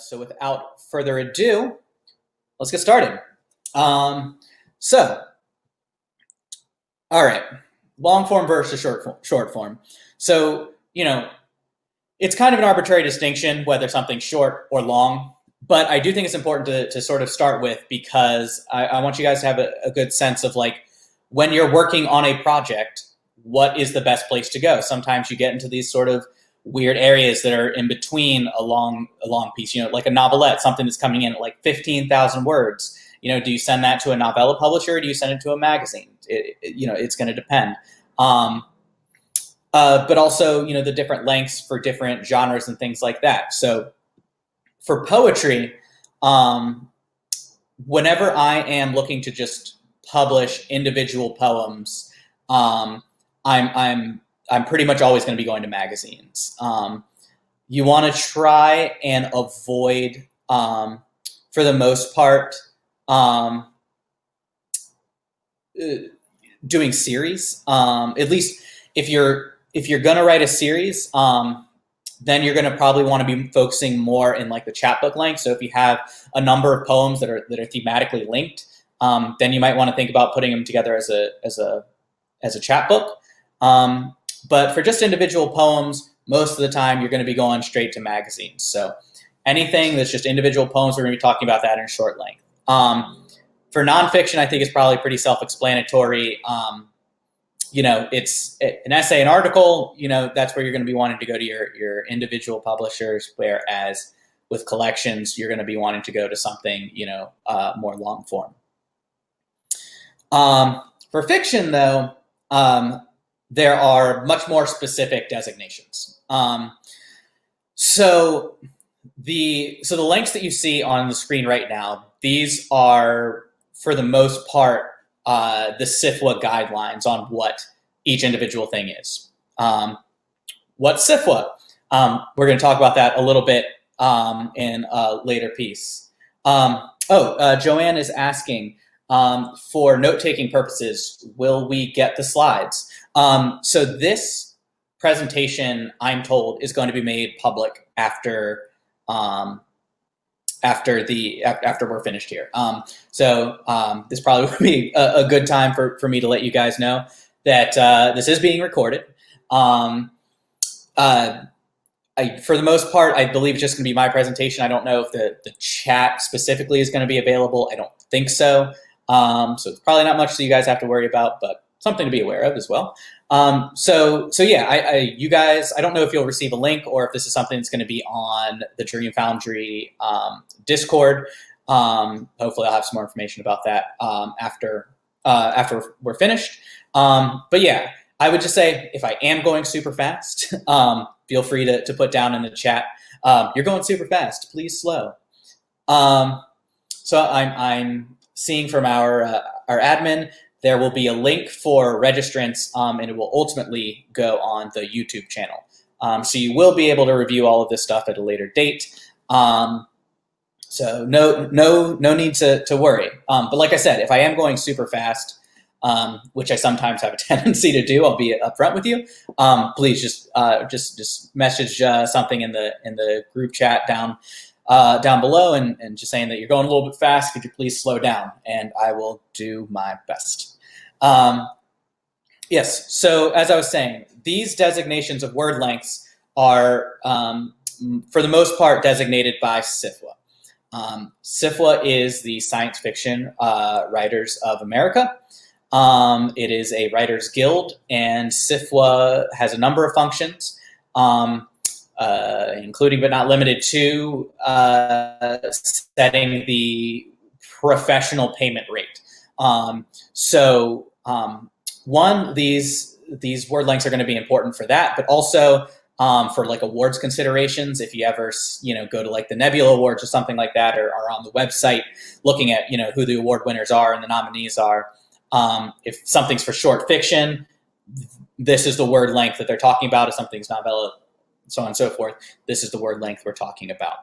So without further ado, let's get started. All right, long form versus short form. So, it's kind of an arbitrary distinction whether something's short or long, but I do think it's important to sort of start with, because I want you guys to have a good sense of, like, when you're working on a project, what is the best place to go? Sometimes you get into these sort of weird areas that are in between a long piece, like a novelette, something that's coming in at like 15,000 words. Do you send that to a novella publisher, or do you send it to a magazine? It's going to depend. But also, the different lengths for different genres and things like that. So for poetry, whenever I am looking to just publish individual poems, I'm pretty much always going to be going to magazines. You want to try and avoid, for the most part, doing series. At least if you're going to write a series, then you're going to probably want to be focusing more in like the chapbook length. So if you have a number of poems that are thematically linked, then you might want to think about putting them together as a chapbook. But for just individual poems, most of the time you're going to be going straight to magazines. So anything that's just individual poems, we're going to be talking about that in short length. For nonfiction, I think it's probably pretty self-explanatory. It's an essay, an article, that's where you're going to be wanting to go to your individual publishers, whereas with collections, you're going to be wanting to go to something, more long form. For fiction, though, there are much more specific designations. So the lengths that you see on the screen right now, these are, for the most part, the SFWA guidelines on what each individual thing is. What's SFWA? We're going to talk about that a little bit in a later piece. Joanne is asking, for note-taking purposes, will we get the slides? So this presentation, I'm told, is going to be made public after we're finished here. This probably would be a good time for me to let you guys know that this is being recorded. For the most part, I believe it's just going to be my presentation. I don't know if the chat specifically is going to be available. I don't think so. So it's probably not much that you guys have to worry about, but something to be aware of as well. You guys, I don't know if you'll receive a link or if this is something that's going to be on the Dream Foundry Discord. Hopefully I'll have some more information about that after we're finished. But yeah, I would just say, if I am going super fast, feel free to put down in the chat, you're going super fast, please slow. So I'm seeing from our admin, there will be a link for registrants, and it will ultimately go on the YouTube channel. So you will be able to review all of this stuff at a later date. So no need to worry. But like I said, if I am going super fast, which I sometimes have a tendency to do, I'll be upfront with you. Please just message something in the group chat down below and just saying that you're going a little bit fast. Could you please slow down? And I will do my best. Yes, so as I was saying, these designations of word lengths are, for the most part, designated by SFWA. SFWA is the Science Fiction Writers of America. It is a writers guild, and SFWA has a number of functions, including but not limited to setting the professional payment rate. These word lengths are going to be important for that, but also for like awards considerations. If you ever go to like the Nebula Awards or something like that, or are on the website looking at who the award winners are and the nominees are. If something's for short fiction, this is the word length that they're talking about. If something's novella, so on and so forth, this is the word length we're talking about.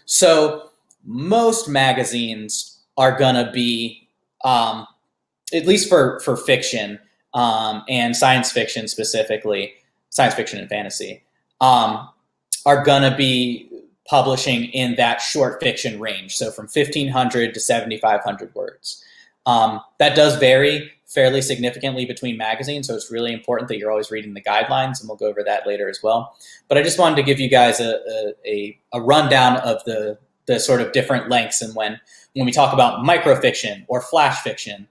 So most magazines are going to be, at least for fiction and science fiction specifically, science fiction and fantasy, are going to be publishing in that short fiction range, so from 1,500 to 7,500 words. That does vary fairly significantly between magazines, so it's really important that you're always reading the guidelines, and we'll go over that later as well. But I just wanted to give you guys a rundown of the sort of different lengths, and when we talk about microfiction or flash fiction,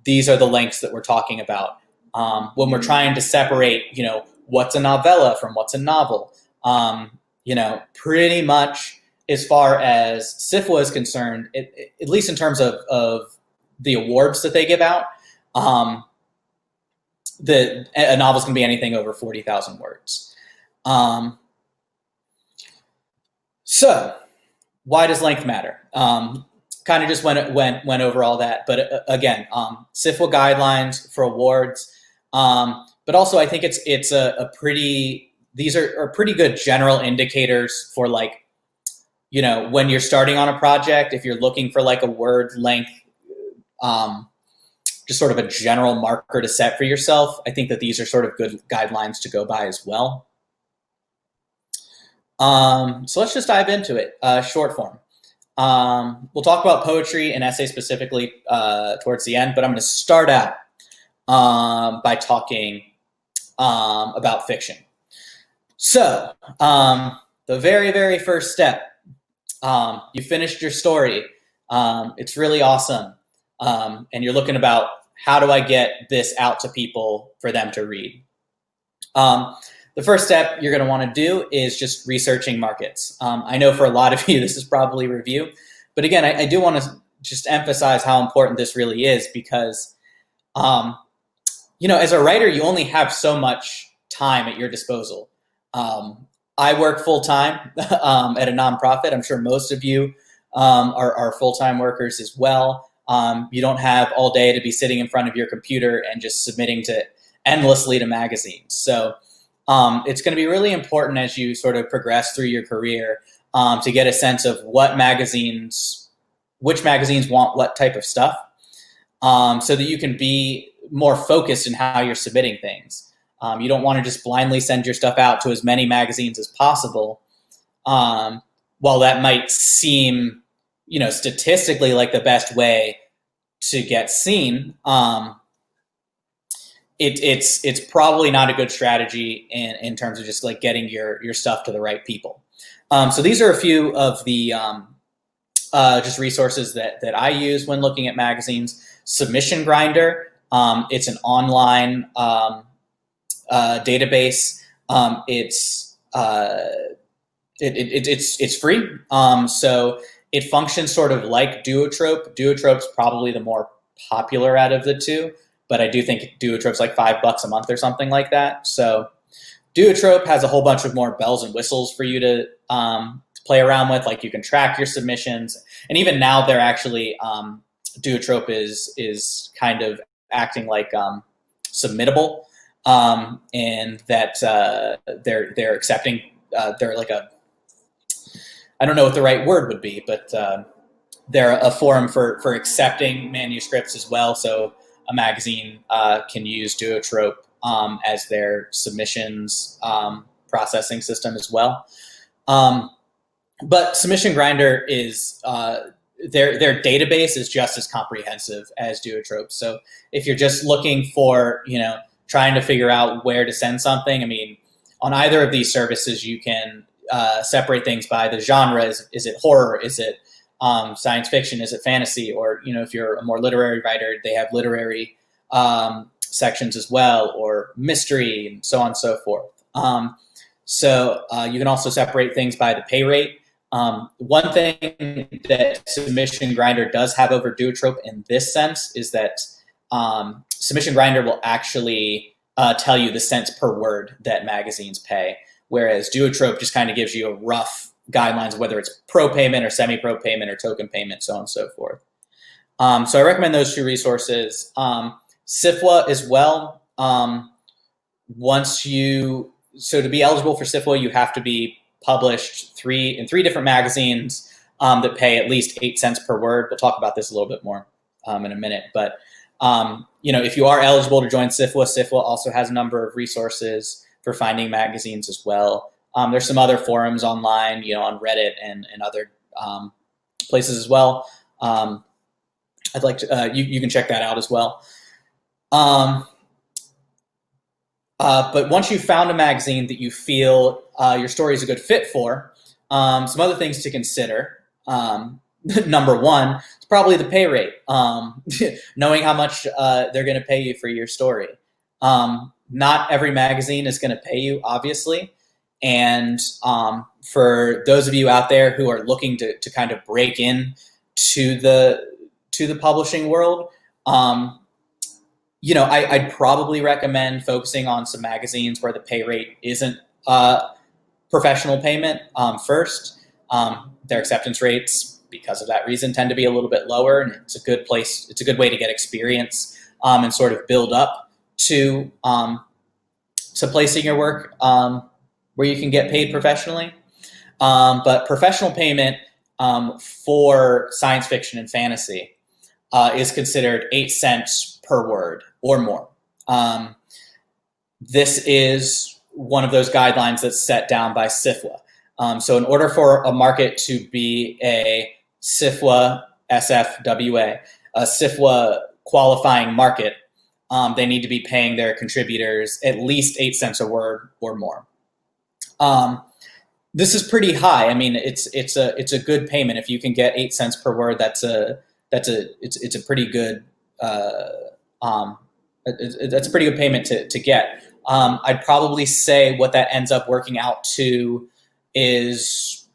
these are the lengths that we're talking about. When we're trying to separate, what's a novella from what's a novel, pretty much as far as SFWA is concerned, at least in terms of the awards that they give out, a novel's going to be anything over 40,000 words. So why does length matter? Kind of just went over all that, but again, SFWA guidelines for awards, but also I think it's a pretty, these are pretty good general indicators for, like, when you're starting on a project, if you're looking for like a word length, just sort of a general marker to set for yourself. I think that these are sort of good guidelines to go by as well. So let's just dive into it. Short form. We'll talk about poetry and essay specifically towards the end, but I'm going to start out by talking about fiction. So the very, very first step, you finished your story. It's really awesome. And you're looking about, how do I get this out to people for them to read? The first step you're going to want to do is just researching markets. I know for a lot of you, this is probably review, but again, I do want to just emphasize how important this really is, because, as a writer, you only have so much time at your disposal. I work full-time at a nonprofit. I'm sure most of you are full-time workers as well. You don't have all day to be sitting in front of your computer and just submitting endlessly to magazines. So it's going to be really important as you sort of progress through your career to get a sense of which magazines want what type of stuff, so that you can be more focused in how you're submitting things. You don't want to just blindly send your stuff out to as many magazines as possible. While that might seem, statistically like the best way to get seen, it's probably not a good strategy in terms of just like getting your stuff to the right people. So these are a few of the just resources that I use when looking at magazines. Submission Grinder, it's an online database. It's free, so it functions sort of like Duotrope. Duotrope's probably the more popular out of the two, but I do think Duotrope's like $5 a month or something like that. So Duotrope has a whole bunch of more bells and whistles for you to play around with. Like, you can track your submissions, and even now they're actually Duotrope is kind of acting like Submittable, and that they're accepting. They're like I don't know what the right word would be, but they're a forum for accepting manuscripts as well. So a magazine can use Duotrope as their submissions processing system as well. But Submission Grinder is their database is just as comprehensive as Duotrope. So if you're just looking for, trying to figure out where to send something, I mean, on either of these services, you can separate things by the genre. Is it horror? Is it science fiction? Is it fantasy? Or, if you're a more literary writer, they have literary sections as well, or mystery, and so on and so forth. So you can also separate things by the pay rate. One thing that Submission Grinder does have over Duotrope in this sense is that Submission Grinder will actually tell you the cents per word that magazines pay, whereas Duotrope just kind of gives you a rough guidelines, whether it's pro payment or semi-pro payment or token payment, so on and so forth. So I recommend those two resources. SFWA as well. So to be eligible for SFWA, you have to be published in three different magazines that pay at least 8 cents per word. We'll talk about this a little bit more in a minute. But if you are eligible to join SFWA, SFWA also has a number of resources for finding magazines as well. There's some other forums online, on Reddit and other places as well. I'd like to, you can check that out as well. But once you've found a magazine that you feel your story is a good fit for, some other things to consider. Number one, it's probably the pay rate. Knowing how much they're going to pay you for your story. Not every magazine is going to pay you, obviously. And for those of you out there who are looking to kind of break in to the publishing world, I'd probably recommend focusing on some magazines where the pay rate isn't professional payment first. Their acceptance rates, because of that reason, tend to be a little bit lower, and it's a good place. It's a good way to get experience and sort of build up to placing your work where you can get paid professionally. But professional payment for science fiction and fantasy is considered 8 cents per word or more. This is one of those guidelines that's set down by SFWA. So in order for a market to be a SFWA, SFWA, a SFWA qualifying market, they need to be paying their contributors at least 8 cents a word or more. This is pretty high. I mean, it's a good payment. If you can get 8 cents per word, it's a pretty good that's a pretty good payment to get. I'd probably say what that ends up working out to is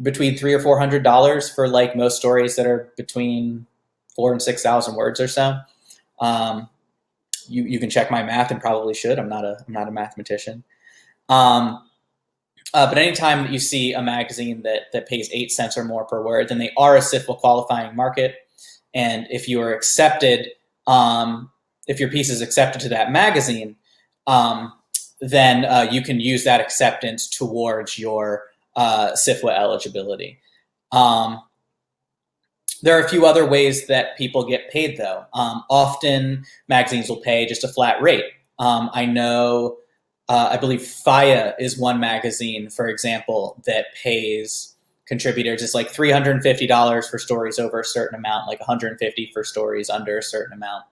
between $300 or $400 for like most stories that are between 4,000 and 6,000 words or so. You can check my math, and probably should. I'm not a mathematician. But anytime that you see a magazine that pays 8 cents or more per word, then they are a SFWA qualifying market. And if you are accepted, if your piece is accepted to that magazine, then you can use that acceptance towards your SFWA eligibility. There are a few other ways that people get paid, though. Often magazines will pay just a flat rate. I know, I believe FIA is one magazine, for example, that pays contributors. It's like $350 for stories over a certain amount, like $150 for stories under a certain amount.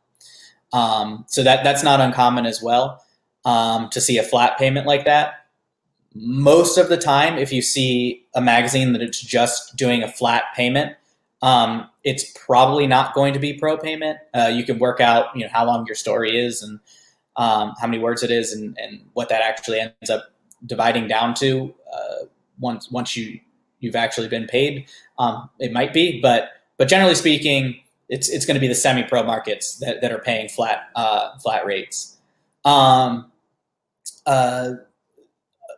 So that's not uncommon as well, to see a flat payment like that. Most of the time, if you see a magazine that it's just doing a flat payment, it's probably not going to be pro payment. You can work out, how long your story is and how many words it is, and what that actually ends up dividing down to once you've actually been paid. It might be, but generally speaking, it's going to be the semi-pro markets that are paying flat rates.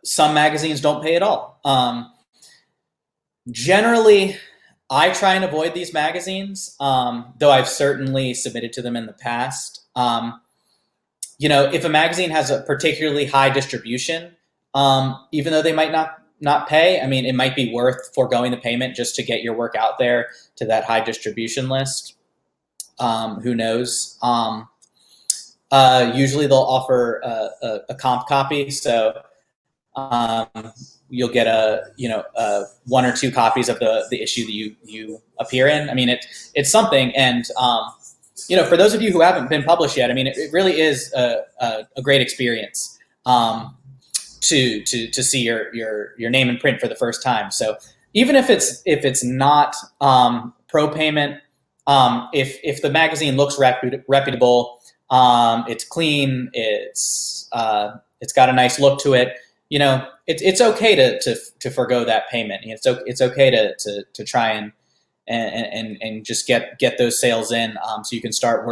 Some magazines don't pay at all. Generally, I try and avoid these magazines, though I've certainly submitted to them in the past. If a magazine has a particularly high distribution, even though they might not pay, I mean, it might be worth foregoing the payment just to get your work out there to that high distribution list. Who knows? Usually they'll offer a comp copy, so you'll get one or two copies of the issue that you appear in. I mean, it's something, and for those of you who haven't been published yet, I mean, it really is a great experience to see your name in print for the first time. So even if it's not pro payment, if the magazine looks reputable, it's clean, it's got a nice look to it, it's okay to forego that payment. It's okay to try and just get those sales in, so you can start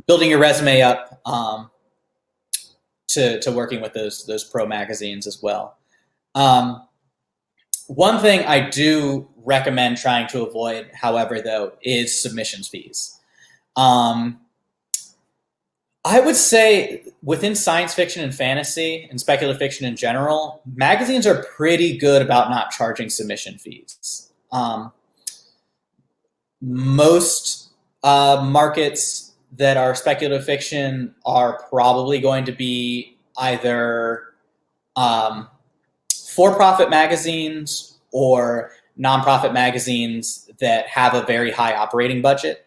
building your resume up to working with those pro magazines as well. One thing I do recommend trying to avoid, however, though, is submissions fees. I would say within science fiction and fantasy and speculative fiction in general, magazines are pretty good about not charging submission fees. Most markets that are speculative fiction are probably going to be either for-profit magazines or nonprofit magazines that have a very high operating budget.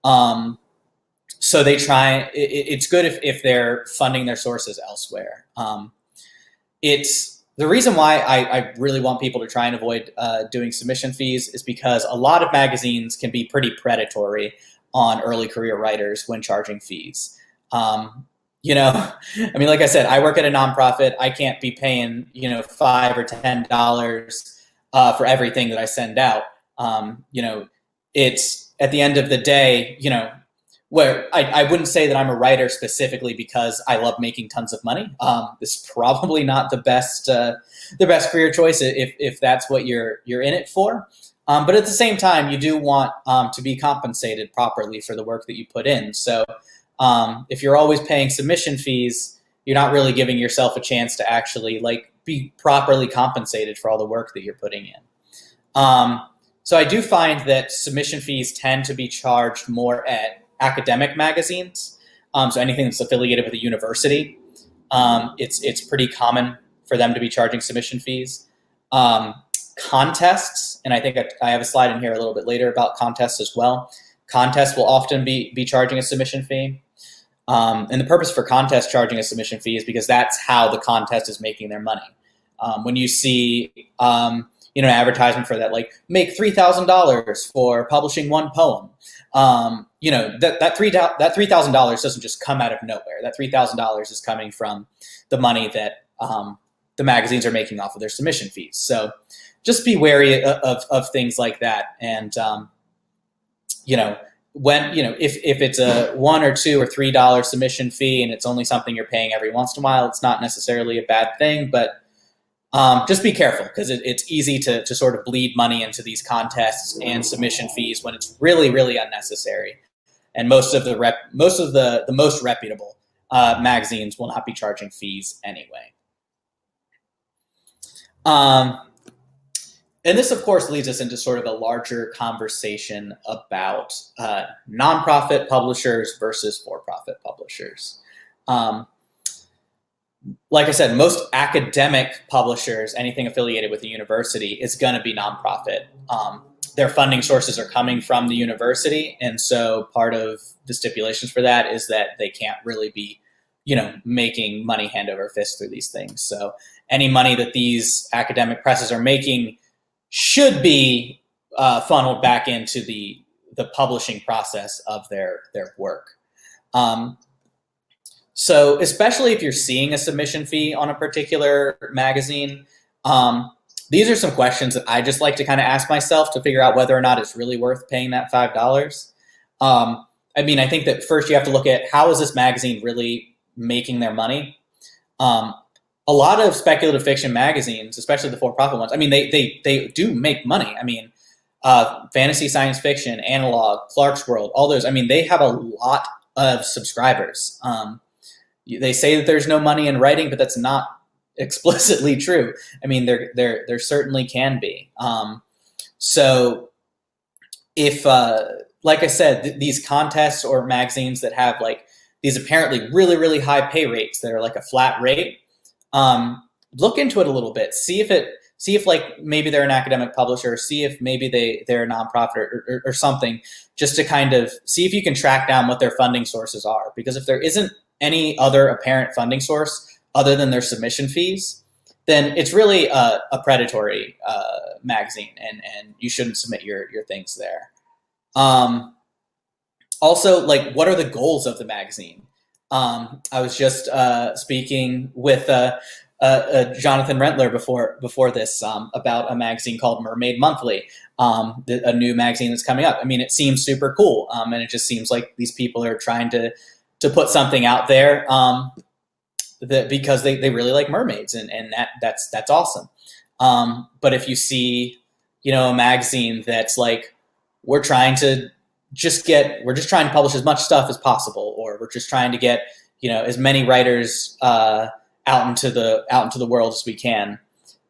So they try, it's good if they're funding their sources elsewhere. It's the reason why I really want people to try and avoid doing submission fees is because a lot of magazines can be pretty predatory on early career writers when charging fees. You know, I mean, like I said, I work at a nonprofit. I can't be paying, you know, $5 or $10 for everything that I send out. You know, it's at the end of the day, you know, where I wouldn't say that I'm a writer specifically because I love making tons of money. This is probably not the best career choice if that's what you're in it for. But at the same time, you do want to be compensated properly for the work that you put in. So if you're always paying submission fees, you're not really giving yourself a chance to actually like be properly compensated for all the work that you're putting in. So I do find that submission fees tend to be charged more at academic magazines. So anything that's affiliated with a university, it's pretty common for them to be charging submission fees. Contests, and I think I have a slide in here a little bit later about contests as well. Contests will often be charging a submission fee. And the purpose for contest charging a submission fee is because that's how the contest is making their money. When you see you know, an advertisement for that, like make $3,000 for publishing one poem, you know, that $3,000 doesn't just come out of nowhere. That $3,000 is coming from the money that the magazines are making off of their submission fees. So just be wary of things like that. And you know, when, you know, if it's a $1 or $2 or $3 submission fee and it's only something you're paying every once in a while, it's not necessarily a bad thing, but just be careful because it's easy to sort of bleed money into these contests and submission fees when it's really, really unnecessary. And most of the most reputable magazines will not be charging fees anyway. And this, of course, leads us into sort of a larger conversation about nonprofit publishers versus for-profit publishers. Like I said, most academic publishers, anything affiliated with a university, is going to be nonprofit. Their funding sources are coming from the university, and so part of the stipulations for that is that they can't really be, you know, making money hand over fist through these things. So any money that these academic presses are making should be funneled back into the publishing process of their work. So especially if you're seeing a submission fee on a particular magazine, these are some questions that I just like to kind of ask myself to figure out whether or not it's really worth paying that $5. I mean, I think that first you have to look at how is this magazine really making their money? A lot of speculative fiction magazines, especially the for-profit ones, I mean, they do make money. I mean, fantasy science fiction, Analog, Clark's World, all those, I mean, they have a lot of subscribers. They say that there's no money in writing, but that's not explicitly true. I mean, there certainly can be. So if, like I said, these contests or magazines that have like these apparently really, really high pay rates that are like a flat rate, look into it a little bit. See if like maybe they're an academic publisher, see if maybe they're a nonprofit or something, just to kind of see if you can track down what their funding sources are. Because if there isn't any other apparent funding source other than their submission fees, then it's really a predatory magazine, and you shouldn't submit your things there. Also, like, what are the goals of the magazine? I was just speaking with Jonathan Rentler before this about a magazine called Mermaid Monthly, a new magazine that's coming up. I mean, it seems super cool, and it just seems like these people are trying to put something out there because they really like mermaids, and that's awesome. But if you see, you know, a magazine that's like, we're just trying to publish as much stuff as possible, or we're just trying to get, you know, as many writers out into the world as we can,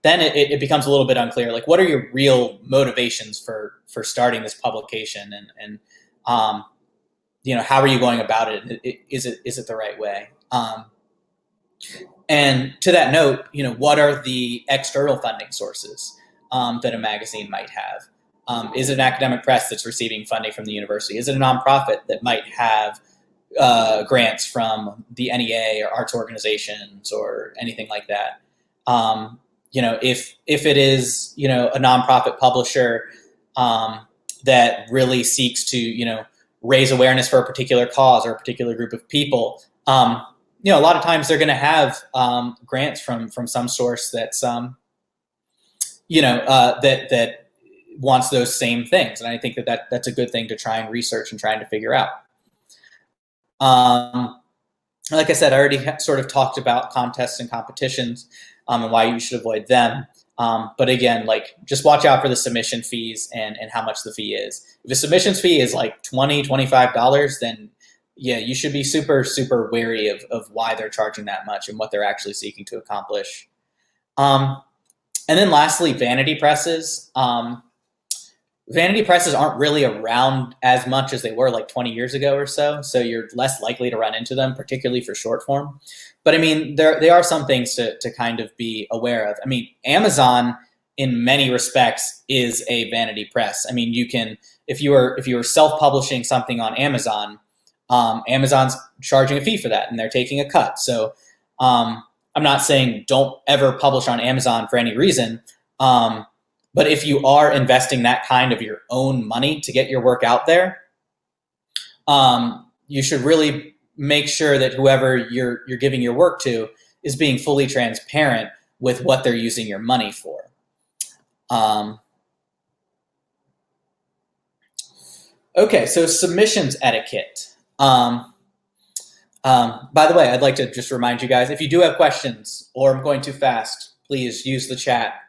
then it becomes a little bit unclear. Like, what are your real motivations for starting this publication, and you know, how are you going about it? Is it the right way? And to that note, what are the external funding sources that a magazine might have? Is it an academic press that's receiving funding from the university? Is it a nonprofit that might have grants from the NEA or arts organizations or anything like that? If it is, a nonprofit publisher that really seeks to, raise awareness for a particular cause or a particular group of people, a lot of times they're going to have grants from some source that's, that wants those same things. And I think that's a good thing to try and research and trying to figure out. Like I said, I already sort of talked about contests and competitions and why you should avoid them. But again, just watch out for the submission fees and how much the fee is. If a submissions fee is like $20, $25, then yeah, you should be super, super wary of why they're charging that much and what they're actually seeking to accomplish. And then lastly, vanity presses. Vanity presses aren't really around as much as they were like 20 years ago or so. So you're less likely to run into them, particularly for short form. But I mean, they are some things to kind of be aware of. I mean, Amazon in many respects is a vanity press. I mean, you can, if you were self-publishing something on Amazon, Amazon's charging a fee for that and they're taking a cut. So I'm not saying don't ever publish on Amazon for any reason. But if you are investing that kind of your own money to get your work out there, you should really make sure that whoever you're giving your work to is being fully transparent with what they're using your money for. Okay, so submissions etiquette. By the way, I'd like to just remind you guys, if you do have questions or I'm going too fast, please use the chat.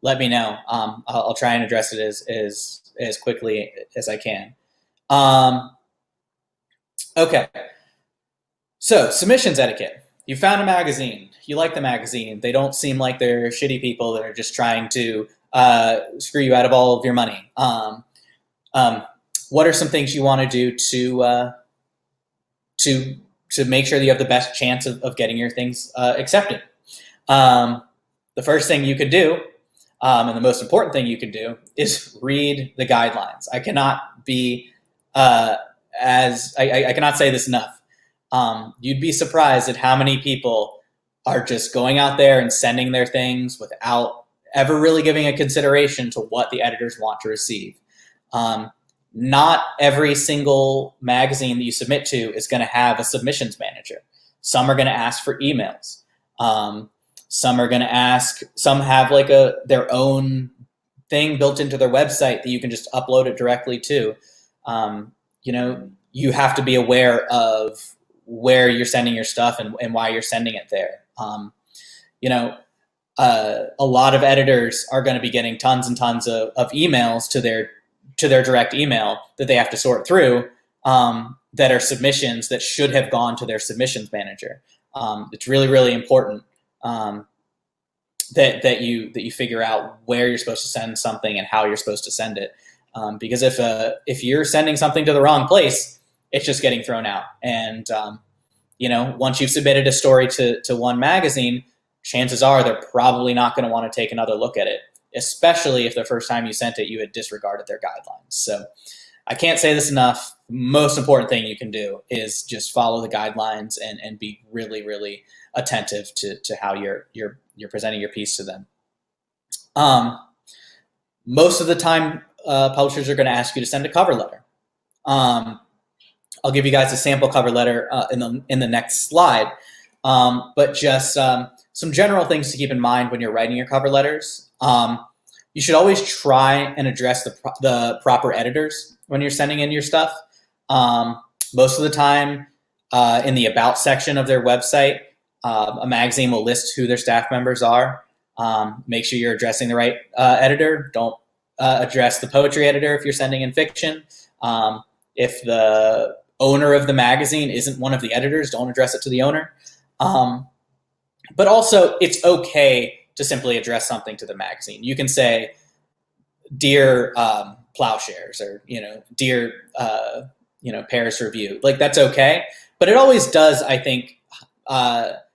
Let me know. I'll try and address it as quickly as I can. Okay. So submissions etiquette. You found a magazine. You like the magazine. They don't seem like they're shitty people that are just trying to screw you out of all of your money. What are some things you want to do to make sure that you have the best chance of getting your things accepted? The first thing you could do, and the most important thing you can do, is read the guidelines. I cannot be I cannot say this enough. You'd be surprised at how many people are just going out there and sending their things without ever really giving a consideration to what the editors want to receive. Not every single magazine that you submit to is going to have a submissions manager. Some are going to ask for emails. Some are going to ask, some have like their own thing built into their website that you can just upload it directly to. You have to be aware of where you're sending your stuff and why you're sending it there. A lot of editors are going to be getting tons and tons of emails to their direct email that they have to sort through that are submissions that should have gone to their submissions manager. It's really, really important that you figure out where you're supposed to send something and how you're supposed to send it. Because if you're sending something to the wrong place, it's just getting thrown out. And once you've submitted a story to one magazine, chances are they're probably not going to want to take another look at it, especially if the first time you sent it, you had disregarded their guidelines. So I can't say this enough. Most important thing you can do is just follow the guidelines and be really, really attentive to how you're presenting your piece to them. Most of the time, publishers are going to ask you to send a cover letter. I'll give you guys a sample cover letter in the next slide, but just some general things to keep in mind when you're writing your cover letters. You should always try and address the proper editors when you're sending in your stuff. Most of the time, in the About section of their website, a magazine will list who their staff members are. Make sure you're addressing the right editor. Don't address the poetry editor if you're sending in fiction. If the owner of the magazine isn't one of the editors, don't address it to the owner. But also, it's okay to simply address something to the magazine. You can say, "Dear Plowshares," or "Dear Paris Review." Like, that's okay. But it always does, I think,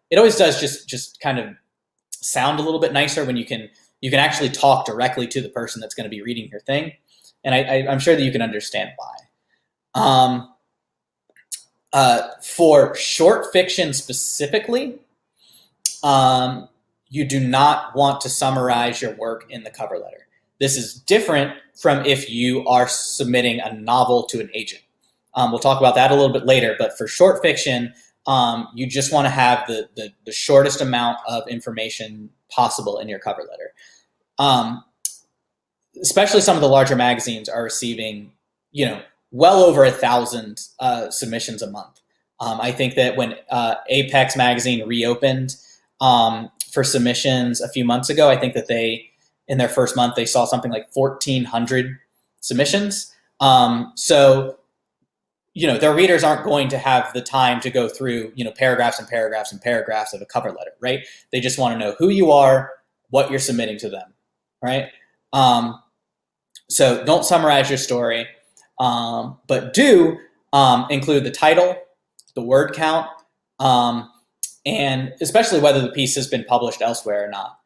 it always does just kind of sound a little bit nicer when you can actually talk directly to the person that's going to be reading your thing. And I'm sure that you can understand why. For short fiction specifically, you do not want to summarize your work in the cover letter. This is different from if you are submitting a novel to an agent. We'll talk about that a little bit later, but for short fiction, you just want to have the shortest amount of information possible in your cover letter. Especially some of the larger magazines are receiving, well over 1,000 submissions a month. I think that when Apex magazine reopened for submissions a few months ago, I think that in their first month, they saw something like 1,400 submissions. So, their readers aren't going to have the time to go through, paragraphs and paragraphs and paragraphs of a cover letter, right? They just want to know who you are, what you're submitting to them, right? So don't summarize your story, but do include the title, the word count, and especially whether the piece has been published elsewhere or not.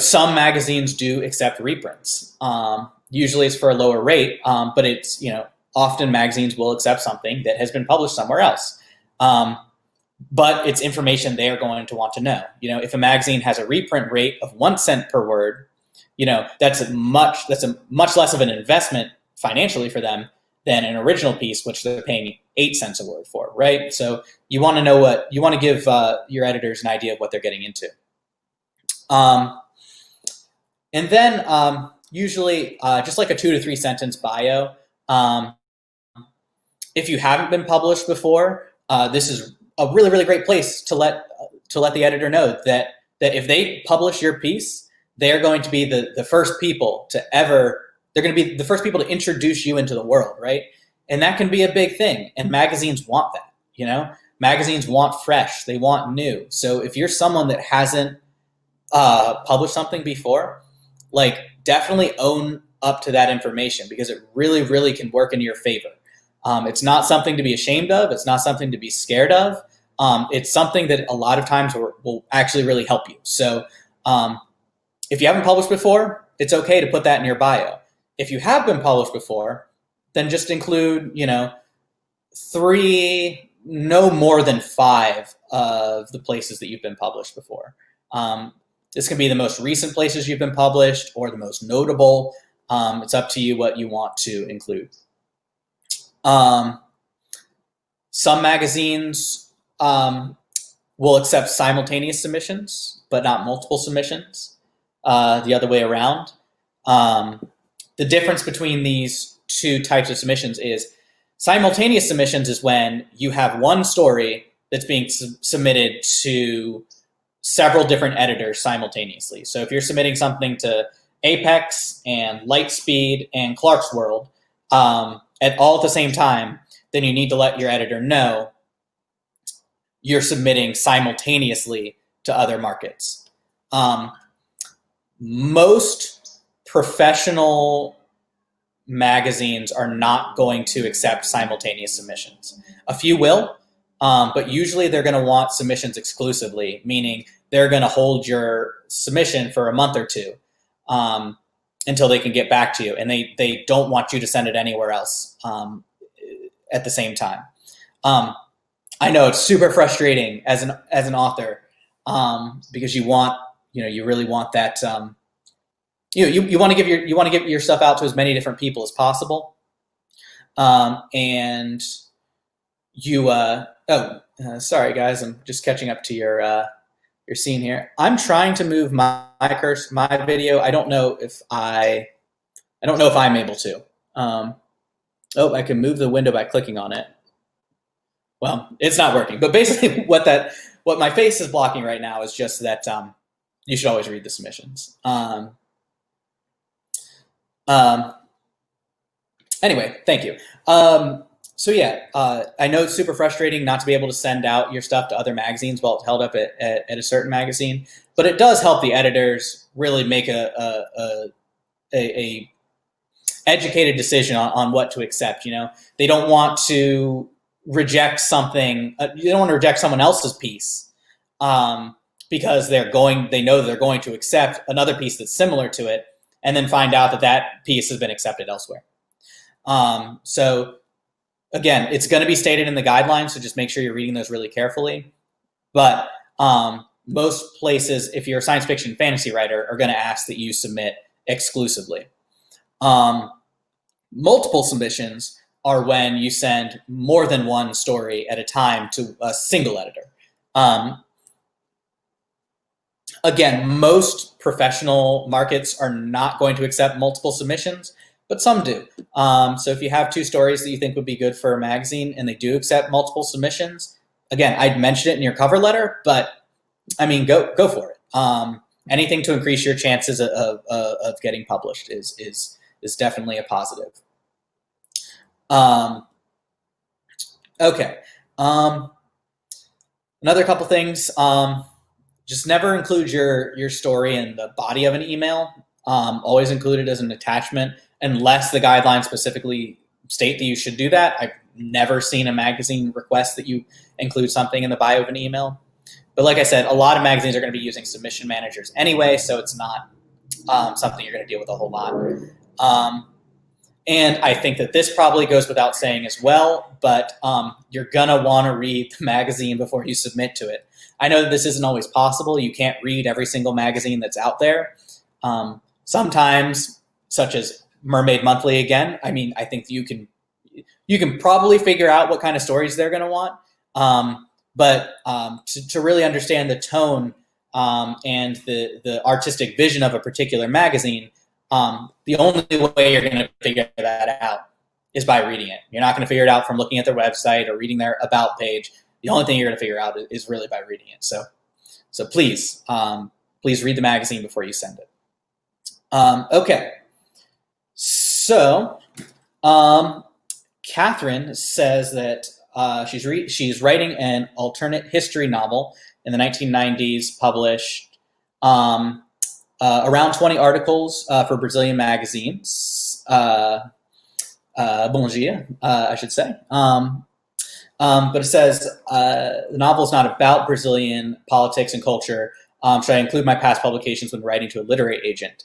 Some magazines do accept reprints. Usually it's for a lower rate, but it's, often magazines will accept something that has been published somewhere else. But it's information they are going to want to know. If a magazine has a reprint rate of 1 cent per word, that's a much less of an investment financially for them than an original piece, which they're paying 8 cents a word for, right? So you want to know you want to give your editors an idea of what they're getting into. And then usually just like a 2 to 3 sentence bio. If you haven't been published before, this is a really, really great place to let the editor know that if they publish your piece, they're going to be the first people they're going to be the first people to introduce you into the world, right? And that can be a big thing. And magazines want that, Magazines want fresh. They want new. So if you're someone that hasn't published something before, definitely own up to that information, because it really, really can work in your favor. It's not something to be ashamed of. It's not something to be scared of. It's something that a lot of times will actually really help you. So if you haven't published before, it's okay to put that in your bio. If you have been published before, then just include, 3, no more than 5 of the places that you've been published before. This can be the most recent places you've been published or the most notable. It's up to you what you want to include. Some magazines will accept simultaneous submissions, but not multiple submissions, the other way around. The difference between these two types of submissions is simultaneous submissions is when you have one story that's being submitted to several different editors simultaneously. So if you're submitting something to Apex and Lightspeed and Clarkesworld at the same time, then you need to let your editor know you're submitting simultaneously to other markets. Most professional magazines are not going to accept simultaneous submissions. A few will, but usually they're going to want submissions exclusively, meaning they're going to hold your submission for a month or two until they can get back to you, and they don't want you to send it anywhere else at the same time. I know it's super frustrating as an author because you really want that. You want to get your stuff out to as many different people as possible, and you. Sorry guys, I'm just catching up to your scene here. I'm trying to move my video. I don't know if I'm able to. I can move the window by clicking on it. Well, it's not working. But basically, what my face is blocking right now is just that you should always read the submissions. Anyway, thank you. So yeah, I know it's super frustrating not to be able to send out your stuff to other magazines while it's held up at a certain magazine, but it does help the editors really make a educated decision on what to accept. They don't want to reject something. You don't want to reject someone else's piece because they know they're going to accept another piece that's similar to it, and then find out that that piece has been accepted elsewhere. So again, it's going to be stated in the guidelines, so just make sure you're reading those really carefully. But most places, if you're a science fiction fantasy writer, are going to ask that you submit exclusively. Multiple submissions are when you send more than one story at a time to a single editor. Again, most professional markets are not going to accept multiple submissions, but some do. So if you have 2 stories that you think would be good for a magazine and they do accept multiple submissions, again, I'd mention it in your cover letter, but I mean, go for it. Anything to increase your chances of getting published is definitely a positive. Okay. Another couple things. Just never include your story in the body of an email. Always include it as an attachment, unless the guidelines specifically state that you should do that. I've never seen a magazine request that you include something in the bio of an email. But like I said, a lot of magazines are going to be using submission managers anyway, so it's not something you're going to deal with a whole lot. And I think that this probably goes without saying as well, but you're going to want to read the magazine before you submit to it. I know that this isn't always possible. You can't read every single magazine that's out there. Sometimes, such as Mermaid Monthly again, I mean, I think you can probably figure out what kind of stories they're going to want. But to really understand the tone and the artistic vision of a particular magazine, the only way you're going to figure that out is by reading it. You're not going to figure it out from looking at their website or reading their about page. The only thing you're going to figure out is really by reading it. So please read the magazine before you send it. Okay. So Catherine says that she's writing an alternate history novel in the 1990s, published around 20 articles for Brazilian magazines. Bom dia, I should say. But it says the novel is not about Brazilian politics and culture. Should I include my past publications when writing to a literary agent?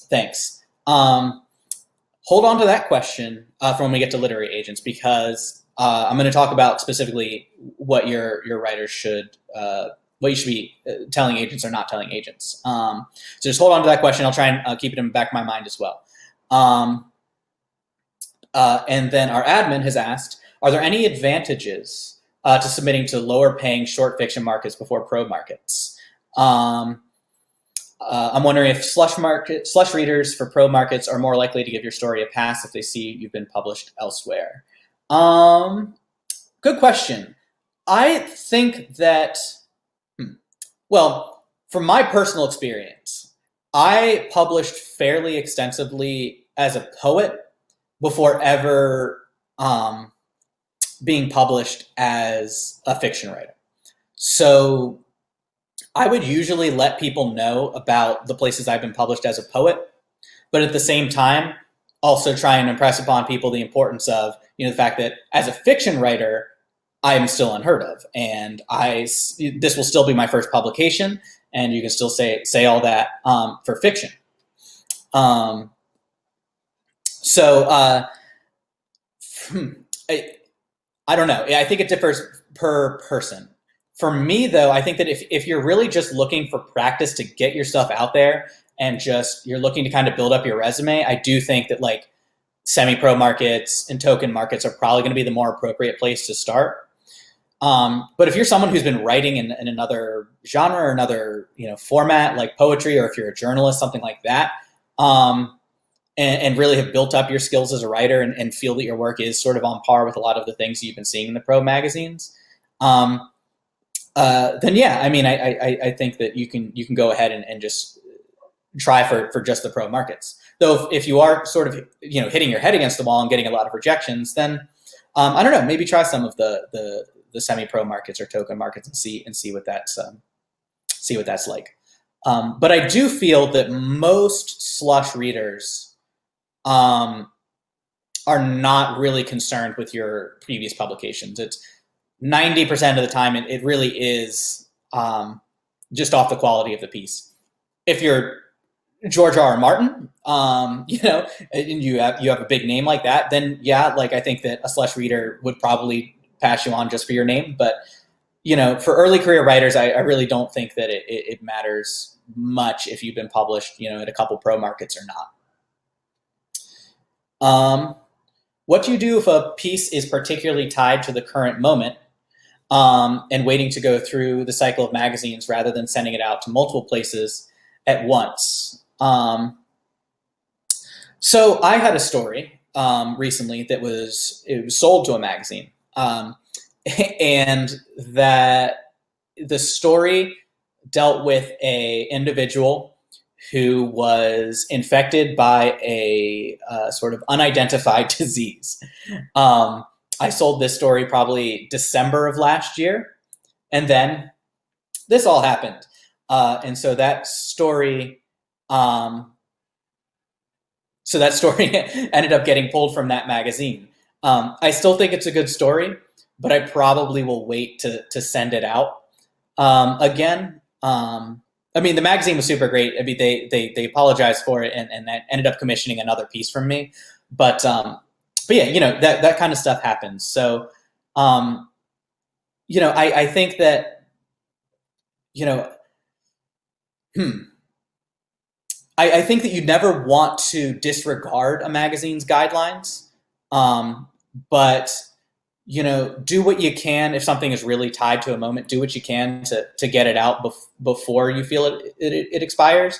Thanks. Hold on to that question for when we get to literary agents, because I'm going to talk about specifically what your writers should, what you should be telling agents or not telling agents. So just hold on to that question. I'll try and keep it in the back of my mind as well. And then our admin has asked, are there any advantages to submitting to lower paying short fiction markets before pro markets? I'm wondering if slush readers for pro markets are more likely to give your story a pass if they see you've been published elsewhere. Good question. I think that, well, from my personal experience, I published fairly extensively as a poet before ever being published as a fiction writer. So I would usually let people know about the places I've been published as a poet, but at the same time, also try and impress upon people the importance of, the fact that as a fiction writer, I am still unheard of, and this will still be my first publication, and you can still say all that for fiction. I don't know. I think it differs per person. For me, though, I think that if you're really just looking for practice to get your stuff out there and you're looking to kind of build up your resume, I do think that like semi-pro markets and token markets are probably going to be the more appropriate place to start. But if you're someone who's been writing in another genre or another format like poetry, or if you're a journalist, something like that, and really have built up your skills as a writer and feel that your work is sort of on par with a lot of the things you've been seeing in the pro magazines, then yeah, I mean, I think that you can go ahead and just try for just the pro markets. Though if you are sort of hitting your head against the wall and getting a lot of rejections, then I don't know, maybe try some of the semi-pro markets or token markets and see what that's like. But I do feel that most slush readers are are not really concerned with your previous publications. It's 90% of the time, it really is just off the quality of the piece. If you're George R. R. Martin, you know, and you have a big name like that, then yeah, like I think that a slush reader would probably pass you on just for your name. But you know, for early career writers, I really don't think that it matters much if you've been published, you know, at a couple pro markets or not. What do you do if a piece is particularly tied to the current moment and waiting to go through the cycle of magazines rather than sending it out to multiple places at once? So I had a story recently that was sold to a magazine, and that the story dealt with a individual who was infected by a sort of unidentified disease. I sold this story probably December of last year, and then this all happened. And so that story, ended up getting pulled from that magazine. I still think it's a good story, but I probably will wait to send it out again. I mean, the magazine was super great. I mean, they apologized for it and that ended up commissioning another piece from me. But yeah, you know, that kind of stuff happens. So, you know, I think that, you know, I think that you never want to disregard a magazine's guidelines, but you know, do what you can. If something is really tied to a moment, do what you can to get it out before you feel it expires.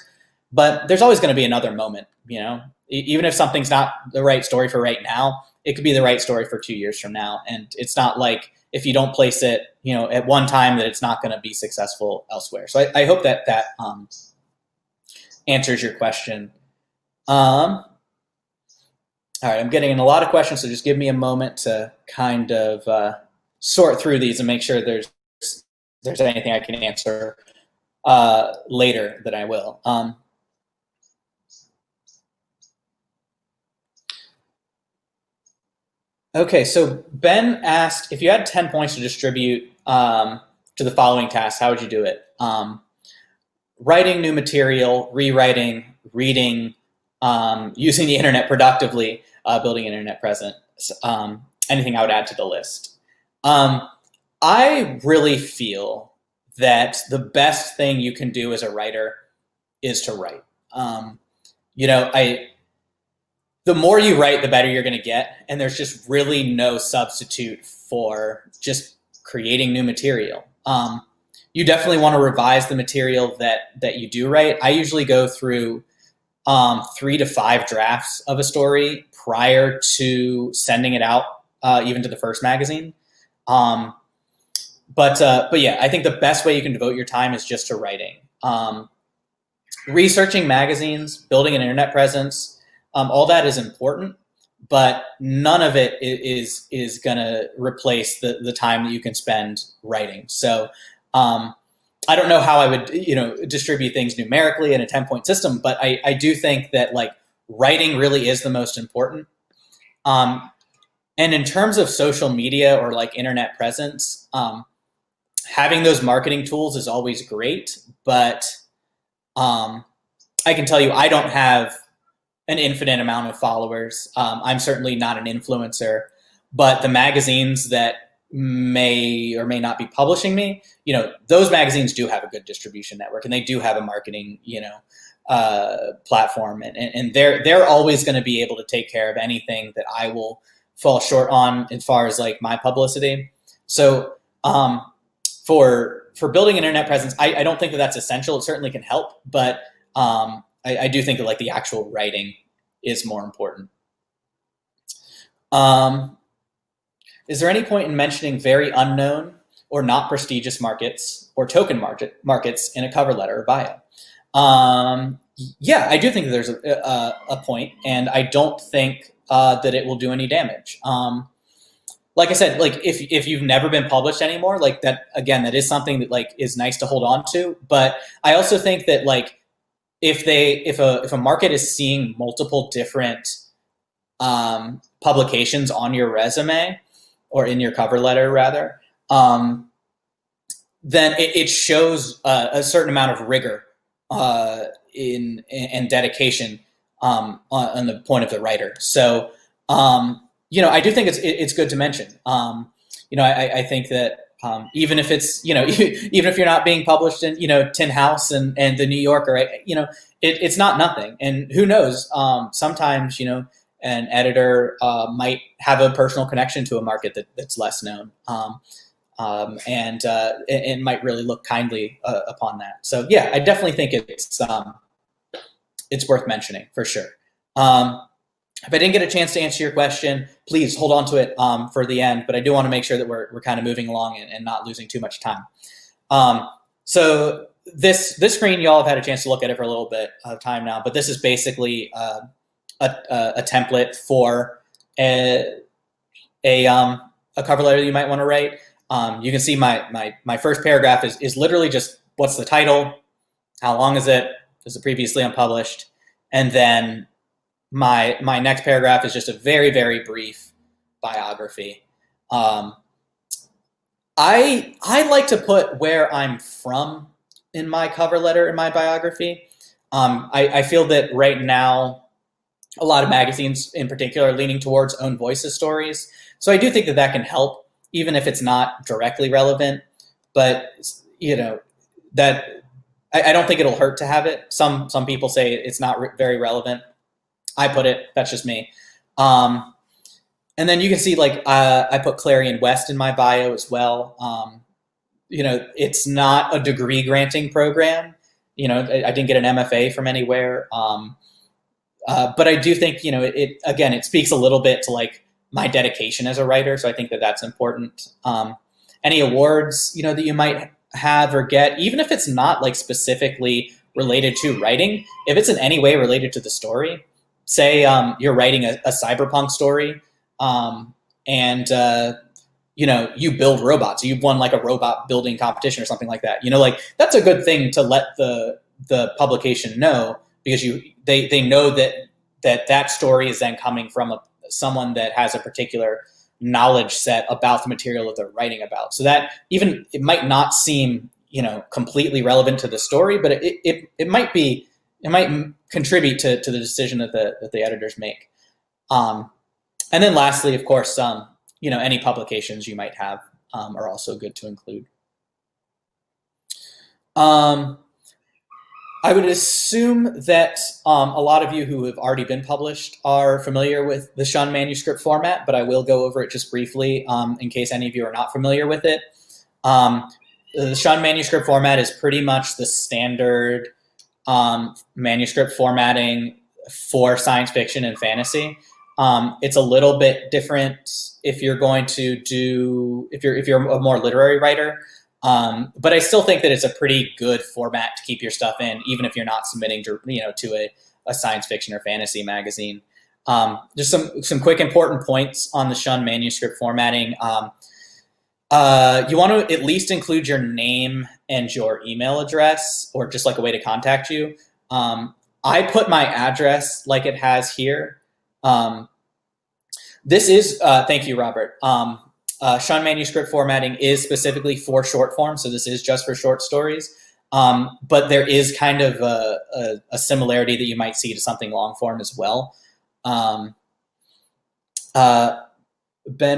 But there's always going to be another moment, you know, even if something's not the right story for right now, it could be the right story for 2 years from now. And it's not like if you don't place it, you know, at one time that it's not going to be successful elsewhere. So I hope that answers your question. All right, I'm getting in a lot of questions, so just give me a moment to kind of sort through these and make sure there's anything I can answer later that I will. Okay, so Ben asked, if you had 10 points to distribute to the following tasks, how would you do it? Writing new material, rewriting, reading, using the internet productively, building an internet presence, anything I would add to the list. I really feel that the best thing you can do as a writer is to write. You know, the more you write, the better you're going to get. And there's just really no substitute for just creating new material. You definitely want to revise the material that you do write. I usually go through 3 to 5 drafts of a story prior to sending it out, even to the first magazine. But yeah, I think the best way you can devote your time is just to writing. Researching magazines, building an internet presence, all that is important, but none of it is going to replace the time that you can spend writing. So I don't know how I would, you know, distribute things numerically in a 10-point system, but I do think that like writing really is the most important. And in terms of social media or like internet presence, having those marketing tools is always great, but I can tell you I don't have an infinite amount of followers. I'm certainly not an influencer, but the magazines that may or may not be publishing me, you know, those magazines do have a good distribution network and they do have a marketing, you know, platform, and they're always going to be able to take care of anything that I will fall short on as far as like my publicity. So for building an internet presence, I don't think that that's essential. It certainly can help, but I do think that like the actual writing is more important. Is there any point in mentioning very unknown or not prestigious markets or token markets in a cover letter or bio? Yeah, I do think that there's a point, and I don't think that it will do any damage. Like I said, like if you've never been published anymore, like that, again, that is something that like is nice to hold on to. But I also think that like if a market is seeing multiple different publications on your resume or in your cover letter rather, then it shows a certain amount of rigor and dedication on the point of the writer. So, I do think it's good to mention. I think that even if it's, even if you're not being published in, Tin House and the New Yorker, it's not nothing. And who knows? Sometimes, an editor might have a personal connection to a market that's less known. And might really look kindly upon that. So yeah, I definitely think it's worth mentioning for sure. If I didn't get a chance to answer your question, please hold on to it for the end. But I do want to make sure that we're kind of moving along and not losing too much time. So this screen, y'all have had a chance to look at it for a little bit of time now. But this is basically a template for a cover letter that you might want to write. You can see my first paragraph is literally just what's the title, how long is it, is it previously unpublished, and then my next paragraph is just a very, very brief biography. I like to put where I'm from in my cover letter in my biography. I feel that right now a lot of magazines in particular are leaning towards own voices stories. So I do think that can help, even if it's not directly relevant. But, that I don't think it'll hurt to have it. Some people say it's not very relevant. I put it, that's just me. And then you can see I put Clarion West in my bio as well. It's not a degree granting program. I didn't get an MFA from anywhere. But I do think, it speaks a little bit to my dedication as a writer. So I think that that's important. Any awards, that you might have or get, even if it's not specifically related to writing, if it's in any way related to the story, say you're writing a cyberpunk story and you build robots, you've won a robot building competition or something like that, that's a good thing to let the publication know, because they know that story is then coming from someone that has a particular knowledge set about the material that they're writing about. So that even it might not seem completely relevant to the story, but it might contribute to the decision that the editors make. And then lastly, of course, any publications you might have are also good to include. I would assume that a lot of you who have already been published are familiar with the Shun manuscript format, but I will go over it just briefly in case any of you are not familiar with it. The Shun manuscript format is pretty much the standard manuscript formatting for science fiction and fantasy. It's a little bit different if you're going to if you're a more literary writer. But I still think that it's a pretty good format to keep your stuff in, even if you're not submitting to a science fiction or fantasy magazine. Just some quick important points on the Shun manuscript formatting. You want to at least include your name and your email address, or just a way to contact you. I put my address like it has here. This is, thank you, Robert. Shun manuscript formatting is specifically for short form, so this is just for short stories. But there is kind of a similarity that you might see to something long form as well. Ben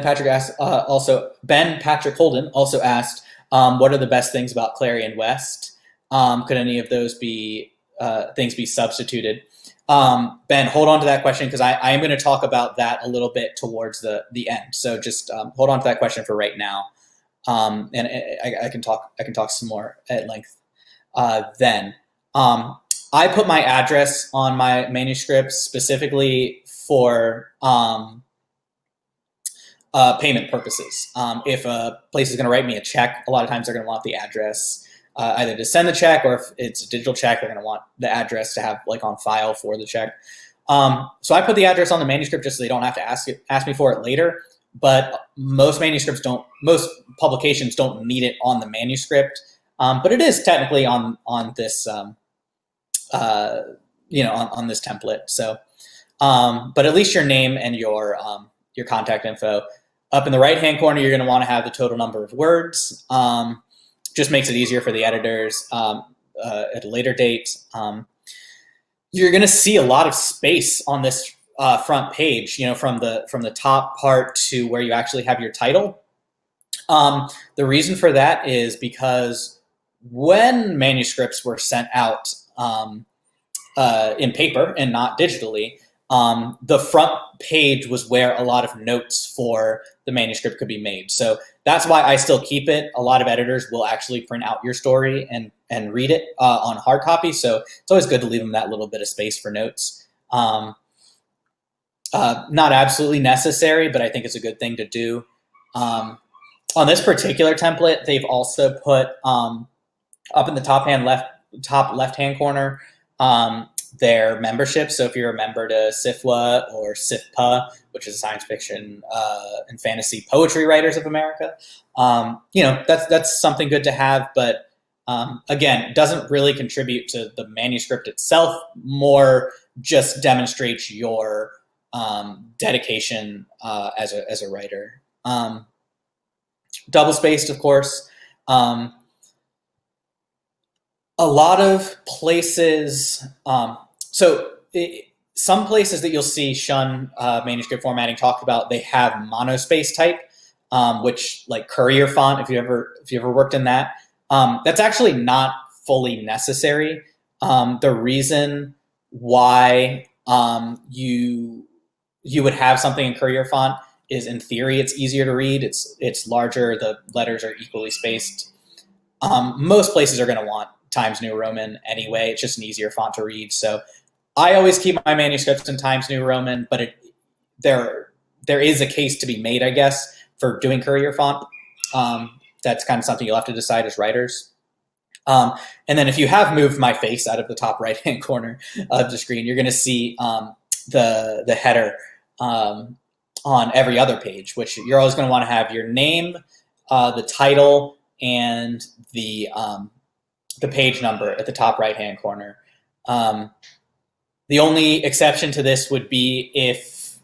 Patrick Holden also asked, what are the best things about Clarion West? Could any of those things be substituted? Ben, hold on to that question, because I am going to talk about that a little bit towards the end. So just hold on to that question for right now, and I can talk some more at length then. I put my address on my manuscripts specifically for payment purposes. If a place is going to write me a check, a lot of times they're going to want the address either to send the check, or if it's a digital check, they're going to want the address to have on file for the check. So I put the address on the manuscript just so they don't have to ask me for it later. But most publications don't need it on the manuscript. But it is technically on this, on this template. So but at least your name and your contact info. Up in the right-hand corner, you're going to want to have the total number of words. Just makes it easier for the editors at a later date. You're going to see a lot of space on this front page, from the top part to where you actually have your title. The reason for that is because when manuscripts were sent out in paper and not digitally, the front page was where a lot of notes for the manuscript could be made. So that's why I still keep it. A lot of editors will actually print out your story and read it on hard copy. So it's always good to leave them that little bit of space for notes. Not absolutely necessary, but I think it's a good thing to do. On this particular template, they've also put up in the top left-hand corner their membership. So if you're a member to SIFWA or SIFPA, which is Science Fiction and Fantasy Poetry Writers of America, that's something good to have. But again, it doesn't really contribute to the manuscript itself. More just demonstrates your dedication as a writer. Double spaced, of course. A lot of places, some places that you'll see Shun manuscript formatting talked about, they have monospace type, which like Courier font, if you ever worked in that, that's actually not fully necessary. The reason why you would have something in Courier font is, in theory, it's easier to read. It's larger. The letters are equally spaced. Most places are going to want Times New Roman anyway. It's just an easier font to read. So I always keep my manuscripts in Times New Roman, but there is a case to be made, I guess, for doing Courier font. That's kind of something you'll have to decide as writers. And then if you have moved my face out of the top right-hand corner of the screen, you're going to see the header on every other page, which you're always going to want to have your name, the title, and the page number at the top right-hand corner. The only exception to this would be if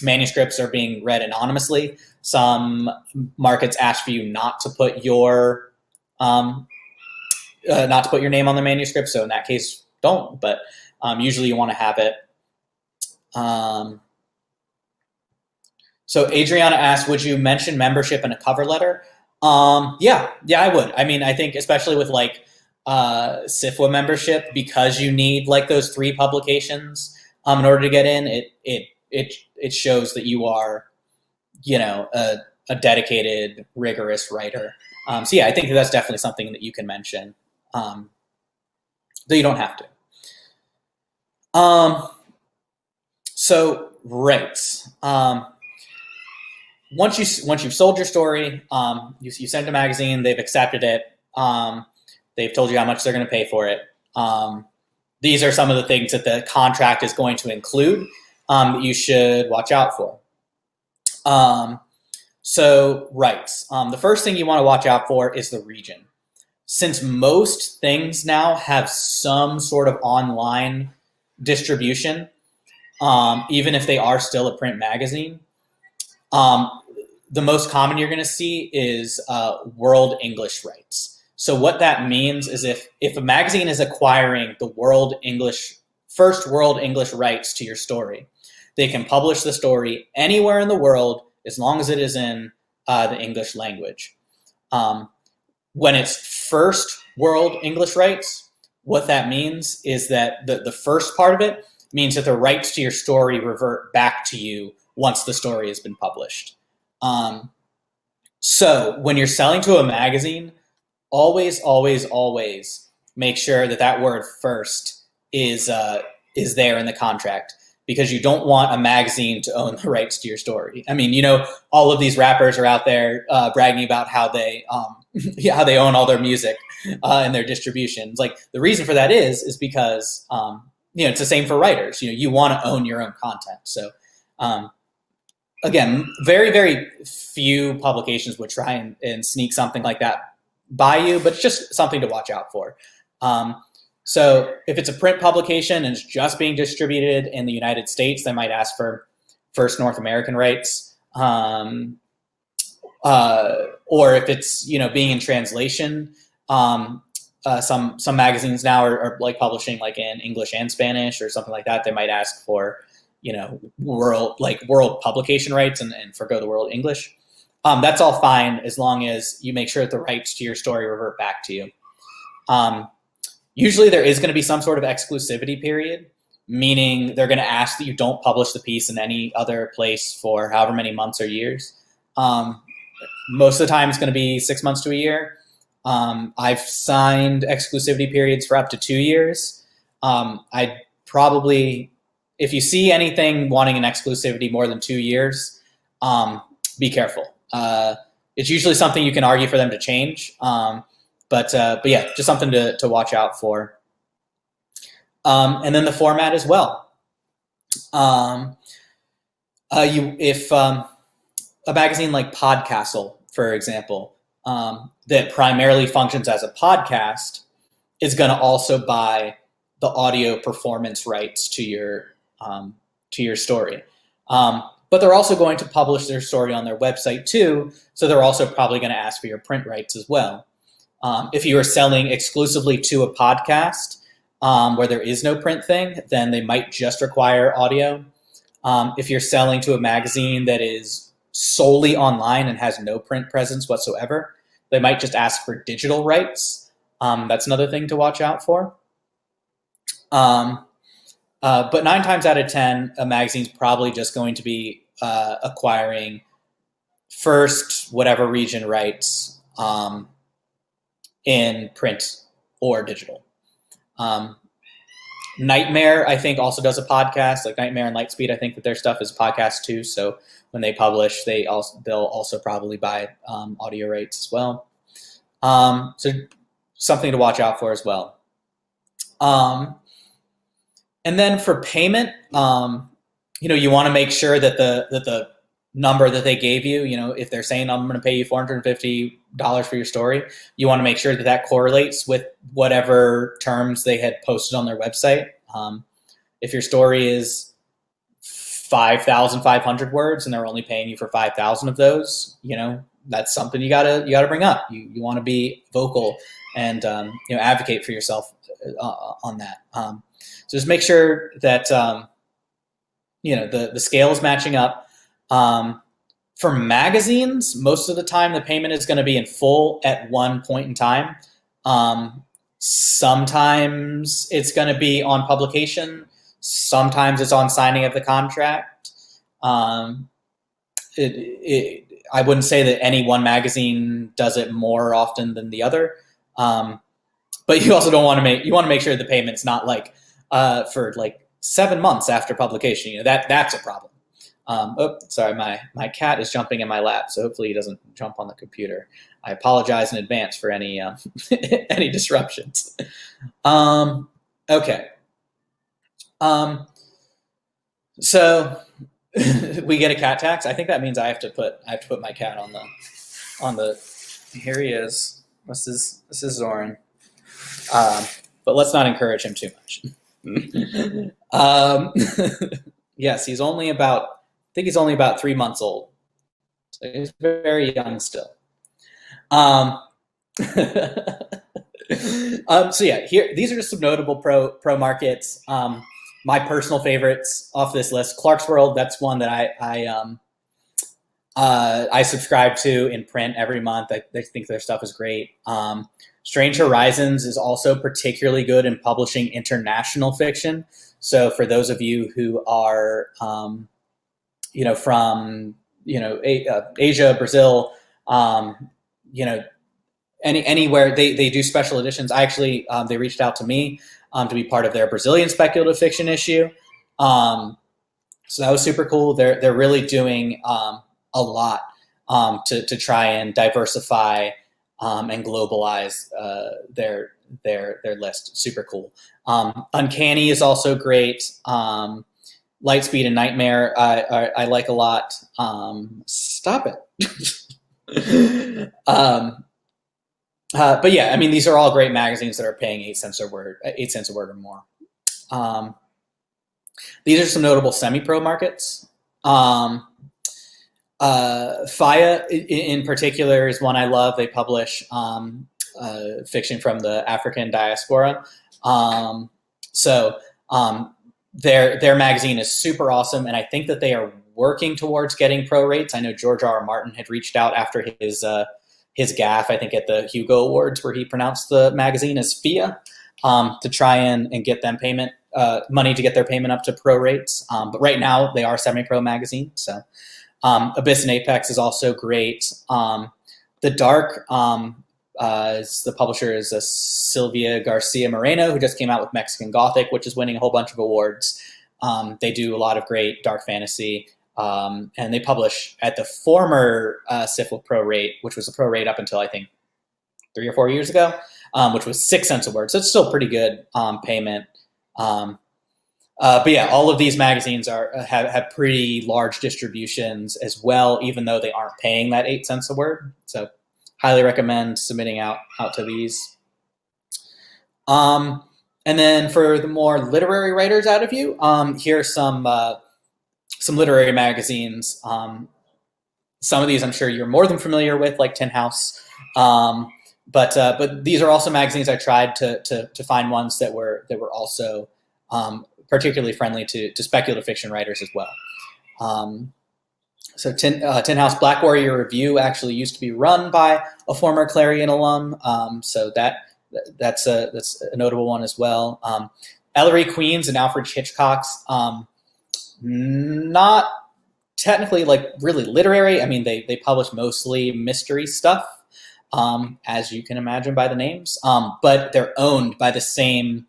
manuscripts are being read anonymously. Some markets ask for you not to put your name on the manuscript. So in that case, don't. But usually you want to have it. So Adriana asked, would you mention membership in a cover letter? Yeah, I would. I mean, I think especially with like SIFWA membership, because you need like those 3 publications in order to get in, it shows that you are, a dedicated, rigorous writer. So yeah, I think that's definitely something that you can mention, though you don't have to. So rates. Once you've sold your story, you send a magazine, they've accepted it, they've told you how much they're going to pay for it. These are some of the things that the contract is going to include that you should watch out for. So rights. The first thing you want to watch out for is the region. Since most things now have some sort of online distribution, even if they are still a print magazine, the most common you're going to see is world English rights. So what that means is if a magazine is acquiring the first world English rights to your story, they can publish the story anywhere in the world as long as it is in the English language. When it's first world English rights, what that means is that the first part of it means that the rights to your story revert back to you once the story has been published. So when you're selling to a magazine, always, always, always make sure that word first is there in the contract, because you don't want a magazine to own the rights to your story. I mean, all of these rappers are out there bragging about how they how they own all their music and their distributions. Like, the reason for that is because it's the same for writers. You want to own your own content. So again, very, very few publications would try and sneak something like that by you, but it's just something to watch out for. So if it's a print publication and it's just being distributed in the United States, they might ask for first North American rights. Or if it's being in translation, some magazines now are like publishing like in English and Spanish or something like that. They might ask for world publication rights and forgo the world English. That's all fine as long as you make sure that the rights to your story revert back to you. Usually there is going to be some sort of exclusivity period, meaning they're going to ask that you don't publish the piece in any other place for however many months or years. Most of the time it's going to be 6 months to a year. I've signed exclusivity periods for up to 2 years. I'd probably, if you see anything wanting an exclusivity more than 2 years, be careful. It's usually something you can argue for them to change. But yeah, just something to watch out for. And then the format as well. If a magazine like Podcastle, for example, that primarily functions as a podcast, is going to also buy the audio performance rights to your story. But they're also going to publish their story on their website too, so they're also probably going to ask for your print rights as well. If you are selling exclusively to a podcast where there is no print thing, then they might just require audio. If you're selling to a magazine that is solely online and has no print presence whatsoever, they might just ask for digital rights. That's another thing to watch out for. But 9 times out of 10, a magazine's probably just going to be acquiring first whatever region rights in print or digital. Nightmare, I think, also does a podcast. Like Nightmare and Lightspeed, I think that their stuff is podcast too. So when they publish, they'll also probably buy audio rights as well. So something to watch out for as well. And then for payment, you want to make sure that the number that they gave you, if they're saying I'm going to pay you $450 for your story, you want to make sure that that correlates with whatever terms they had posted on their website. If your story is 5,500 words and they're only paying you for 5,000 of those, that's something you gotta bring up. You want to be vocal and advocate for yourself on that. So just make sure that the scale is matching up. For magazines, most of the time the payment is going to be in full at one point in time. Sometimes it's going to be on publication. Sometimes it's on signing of the contract. I wouldn't say that any one magazine does it more often than the other. But you also don't want to make sure the payment's not like for like 7 months after publication. That's a problem. Sorry, my cat is jumping in my lap, so hopefully he doesn't jump on the computer. I apologize in advance for any any disruptions. Okay. So we get a cat tax. I think that means I have to put my cat on the. Here he is. This is Zoran. But let's not encourage him too much. Yes, he's only about 3 months old. So he's very young still. So yeah, these are just some notable pro markets. My personal favorites off this list: Clarkesworld. That's one that I subscribe to in print every month. I think their stuff is great. Strange Horizons is also particularly good in publishing international fiction. So for those of you who are from Asia, Brazil, anywhere, they do special editions. I actually they reached out to me to be part of their Brazilian speculative fiction issue. So that was super cool. They're really doing a lot to try and diversify and globalize their list. Super cool. Uncanny is also great. Lightspeed and Nightmare I like a lot. Stop it. But yeah, I mean, these are all great magazines that are paying 8 cents a word, 8 cents a word or more. These are some notable semi-pro markets. FIA in particular is one I love. They publish fiction from the African diaspora. So their magazine is super awesome, and I think that they are working towards getting pro rates. I know George R. R. Martin had reached out after his gaffe, I think at the Hugo Awards, where he pronounced the magazine as FIA, to try and get them money to get their payment up to pro rates. But right now they are semi-pro magazine. So Abyss and Apex is also great. The Dark, the publisher is Sylvia Garcia Moreno, who just came out with Mexican Gothic, which is winning a whole bunch of awards. They do a lot of great dark fantasy. And they publish at the former SIFL pro rate, which was a pro rate up until I think 3 or 4 years ago, which was 6 cents a word. So it's still pretty good payment. But yeah, all of these magazines have pretty large distributions as well, even though they aren't paying that 8 cents a word. So highly recommend submitting out to these. And then for the more literary writers out of you, here are some literary magazines. Some of these I'm sure you're more than familiar with, like Tin House. But these are also magazines I tried to find ones that were also particularly friendly to speculative fiction writers as well. So Tin House Black Warrior Review actually used to be run by a former Clarion alum, so that's a notable one as well. Ellery Queen's and Alfred Hitchcock's, not technically like really literary. I mean, they publish mostly mystery stuff, as you can imagine by the names, but they're owned by the same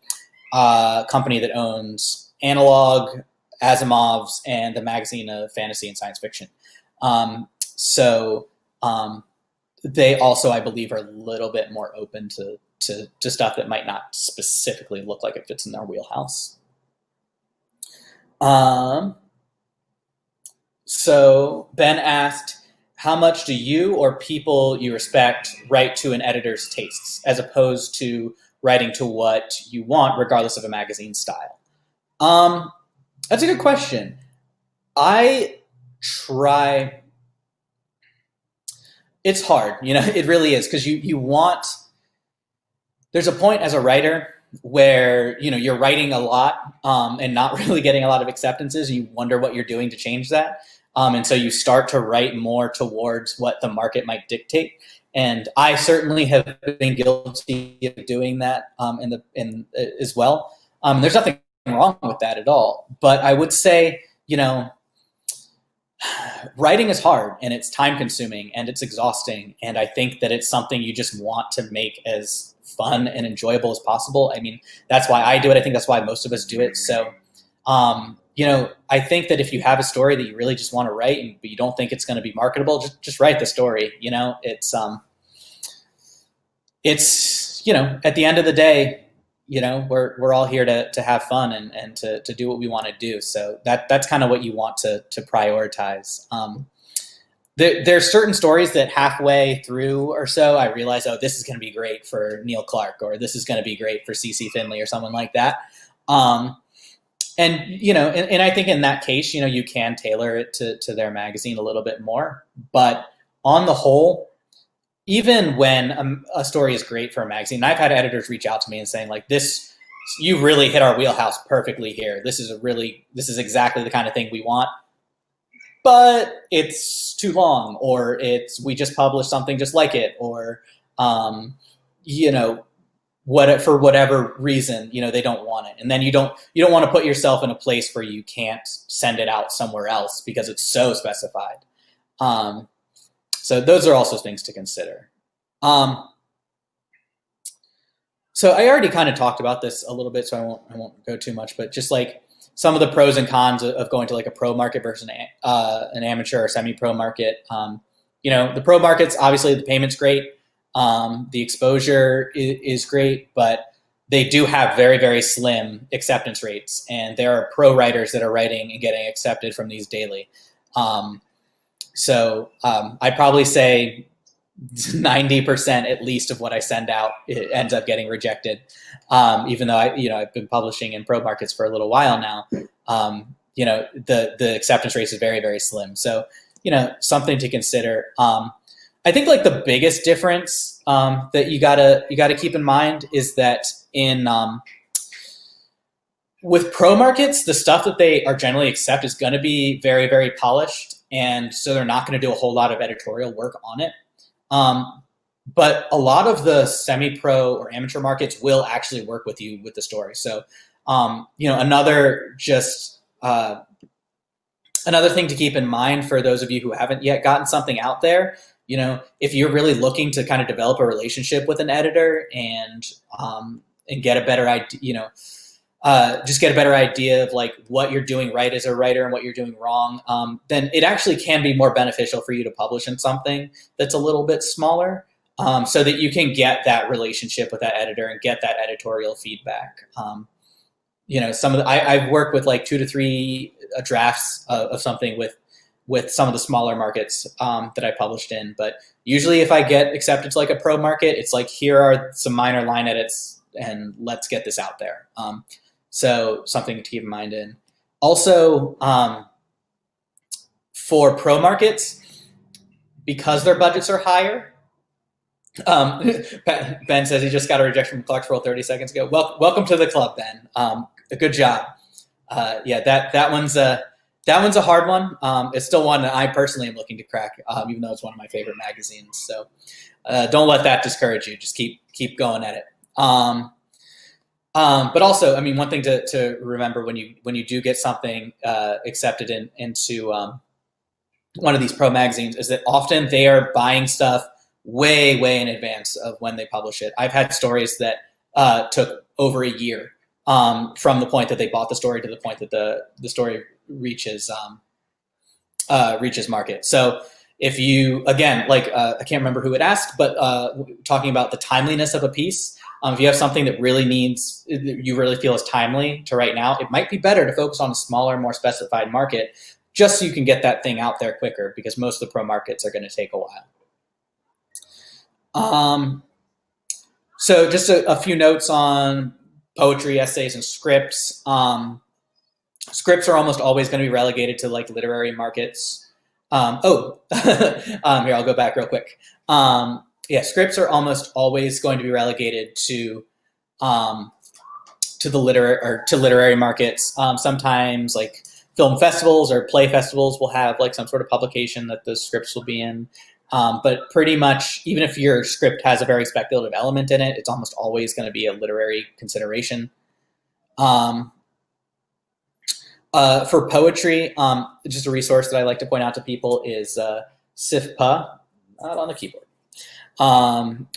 company that owns Analog, Asimov's, and the Magazine of Fantasy and Science Fiction. So they also, I believe, are a little bit more open to stuff that might not specifically look like it fits in their wheelhouse. So Ben asked, how much do you or people you respect write to an editor's tastes as opposed to writing to what you want, regardless of a magazine style? That's a good question. I try. It's hard, it really is, because you want. There's a point as a writer where you're writing a lot and not really getting a lot of acceptances. You wonder what you're doing to change that, and so you start to write more towards what the market might dictate. And I certainly have been guilty of doing that as well. There's nothing wrong with that at all. But I would say, writing is hard and it's time consuming and it's exhausting. And I think that it's something you just want to make as fun and enjoyable as possible. I mean, that's why I do it. I think that's why most of us do it. So, I think that if you have a story that you really just want to write, but you don't think it's going to be marketable, just write the story. It's at the end of the day, we're all here to have fun and to do what we want to do. So that's kind of what you want to prioritize. There's certain stories that halfway through or so, I realize, oh, this is going to be great for Neil Clark, or this is going to be great for CC Finley or someone like that. And I think in that case, you can tailor it to their magazine a little bit more. But on the whole, even when a story is great for a magazine, I've had editors reach out to me and saying, like, this, you really hit our wheelhouse perfectly here. This is exactly the kind of thing we want, but it's too long, or we just published something just like it, or, for whatever reason, they don't want it. And then you don't want to put yourself in a place where you can't send it out somewhere else because it's so specified. So those are also things to consider. So I already kind of talked about this a little bit, so I won't go too much, but just like some of the pros and cons of going to like a pro market versus an amateur or semi-pro market. The pro markets, obviously the payment's great. The exposure is great, but they do have very, very slim acceptance rates. And there are pro writers that are writing and getting accepted from these daily. So I'd probably say 90% at least of what I send out, it ends up getting rejected. Even though I've been publishing in pro markets for a little while now, the acceptance rate is very, very slim. So, something to consider. I think like the biggest difference that you gotta keep in mind is that with pro markets, the stuff that they are generally accept is going to be very, very polished, and so they're not going to do a whole lot of editorial work on it. But a lot of the semi-pro or amateur markets will actually work with you with the story. So, another thing to keep in mind for those of you who haven't yet gotten something out there, if you're really looking to kind of develop a relationship with an editor and get a better idea, just get a better idea of like what you're doing right as a writer and what you're doing wrong, then it actually can be more beneficial for you to publish in something that's a little bit smaller, so that you can get that relationship with that editor and get that editorial feedback. I've worked with like 2 to 3 drafts of something with some of the smaller markets that I published in. But usually if I get accepted to like a pro market, it's like, here are some minor line edits and let's get this out there. So something to keep in mind. In also, for pro markets, because their budgets are higher, Ben says he just got a rejection from Clark's World 30 seconds ago. Welcome to the club, Ben. A good job. That one's a hard one. It's still one that I personally am looking to crack, even though it's one of my favorite magazines. So don't let that discourage you. Just keep going at it. But also, I mean, one thing to remember when you do get something accepted into one of these pro magazines is that often they are buying stuff way in advance of when they publish it. I've had stories that took over a year from the point that they bought the story to the point that the story reaches market. So if you, again, like I can't remember who had asked, but talking about the timeliness of a piece, if you have something that you really feel is timely to right now, it might be better to focus on a smaller, more specified market, just so you can get that thing out there quicker, because most of the pro markets are going to take a while. So just a few notes on poetry, essays, and scripts. Scripts are almost always going to be relegated to like literary markets. Here, I'll go back real quick. Scripts are almost always going to be relegated to literary markets. Sometimes like film festivals or play festivals will have like some sort of publication that the scripts will be in. But pretty much, even if your script has a very speculative element in it, it's almost always going to be a literary consideration. For poetry, just a resource that I like to point out to people is SIFPA, not on the keyboard,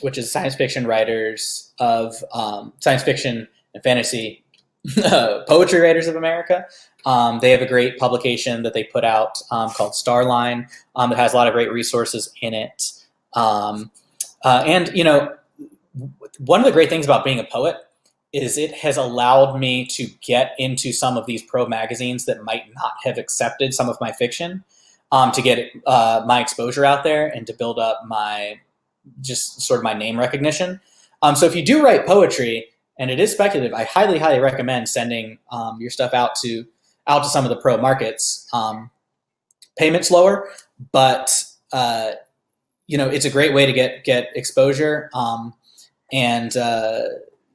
which is Science Fiction Writers of Science Fiction and Fantasy Poetry Writers of America. They have a great publication that they put out called Starline that has a lot of great resources in it. And, one of the great things about being a poet is it has allowed me to get into some of these pro magazines that might not have accepted some of my fiction, to get my exposure out there and to build up my name recognition. So if you do write poetry and it is speculative, I highly recommend sending your stuff out to some of the pro markets. Payment's lower, but it's a great way to get exposure. And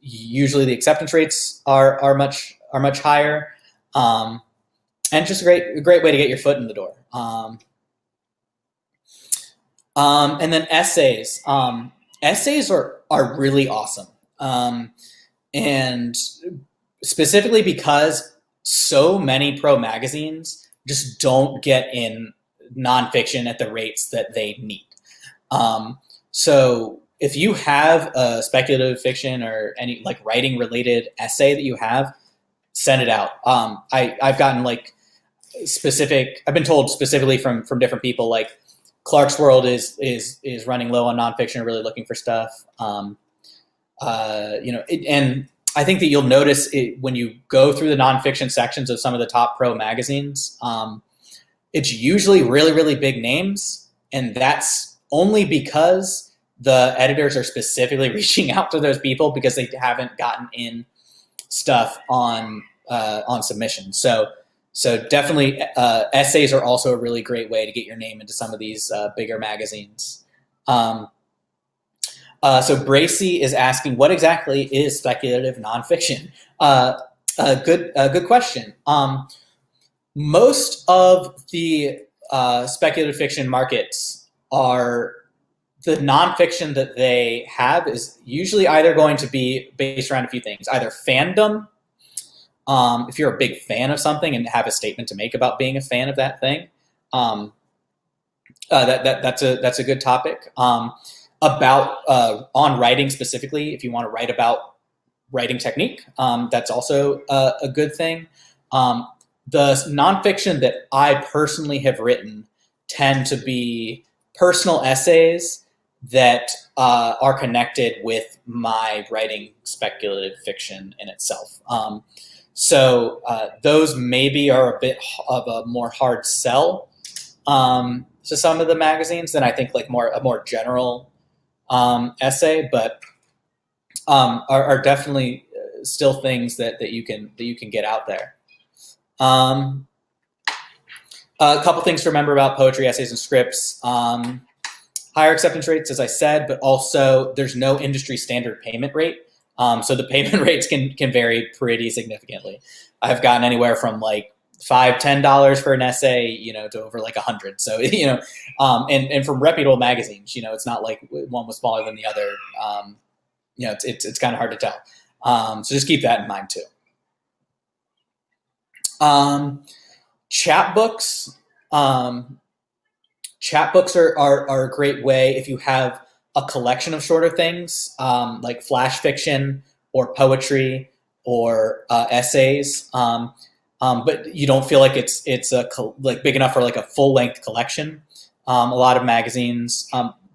usually the acceptance rates are much higher, and just a great way to get your foot in the door. And then essays. Essays are really awesome, and specifically because so many pro magazines just don't get in nonfiction at the rates that they need. So if you have a speculative fiction or any like writing related essay that you have, send it out. I've gotten like I've been told specifically from different people, like Clark's World is running low on nonfiction, really looking for stuff. And I think that you'll notice it when you go through the nonfiction sections of some of the top pro magazines. It's usually really big names, and that's only because the editors are specifically reaching out to those people because they haven't gotten in stuff on submission. So definitely essays are also a really great way to get your name into some of these bigger magazines. So Bracy is asking, what exactly is speculative nonfiction? Good question. Most of the speculative fiction markets are, the nonfiction that they have is usually either going to be based around a few things, either fandom, if you're a big fan of something and have a statement to make about being a fan of that thing, that's a good topic. About on writing specifically, if you want to write about writing technique, that's also a good thing. The nonfiction that I personally have written tend to be personal essays that are connected with my writing speculative fiction in itself. So those maybe are a bit of a more hard sell to some of the magazines than I think like a more general essay, but are definitely still things that you can get out there. A couple things to remember about poetry, essays, and scripts. Higher acceptance rates, as I said, but also there's no industry standard payment rate. So the payment rates can vary pretty significantly. I've gotten anywhere from like $5, $10 for an essay, to over like 100. So, and from reputable magazines, it's not like one was smaller than the other. It's kind of hard to tell. So just keep that in mind too. Chapbooks. Chapbooks are a great way if you have a collection of shorter things, like flash fiction or poetry or essays, but you don't feel like it's like big enough for like a full length collection. A lot of magazines,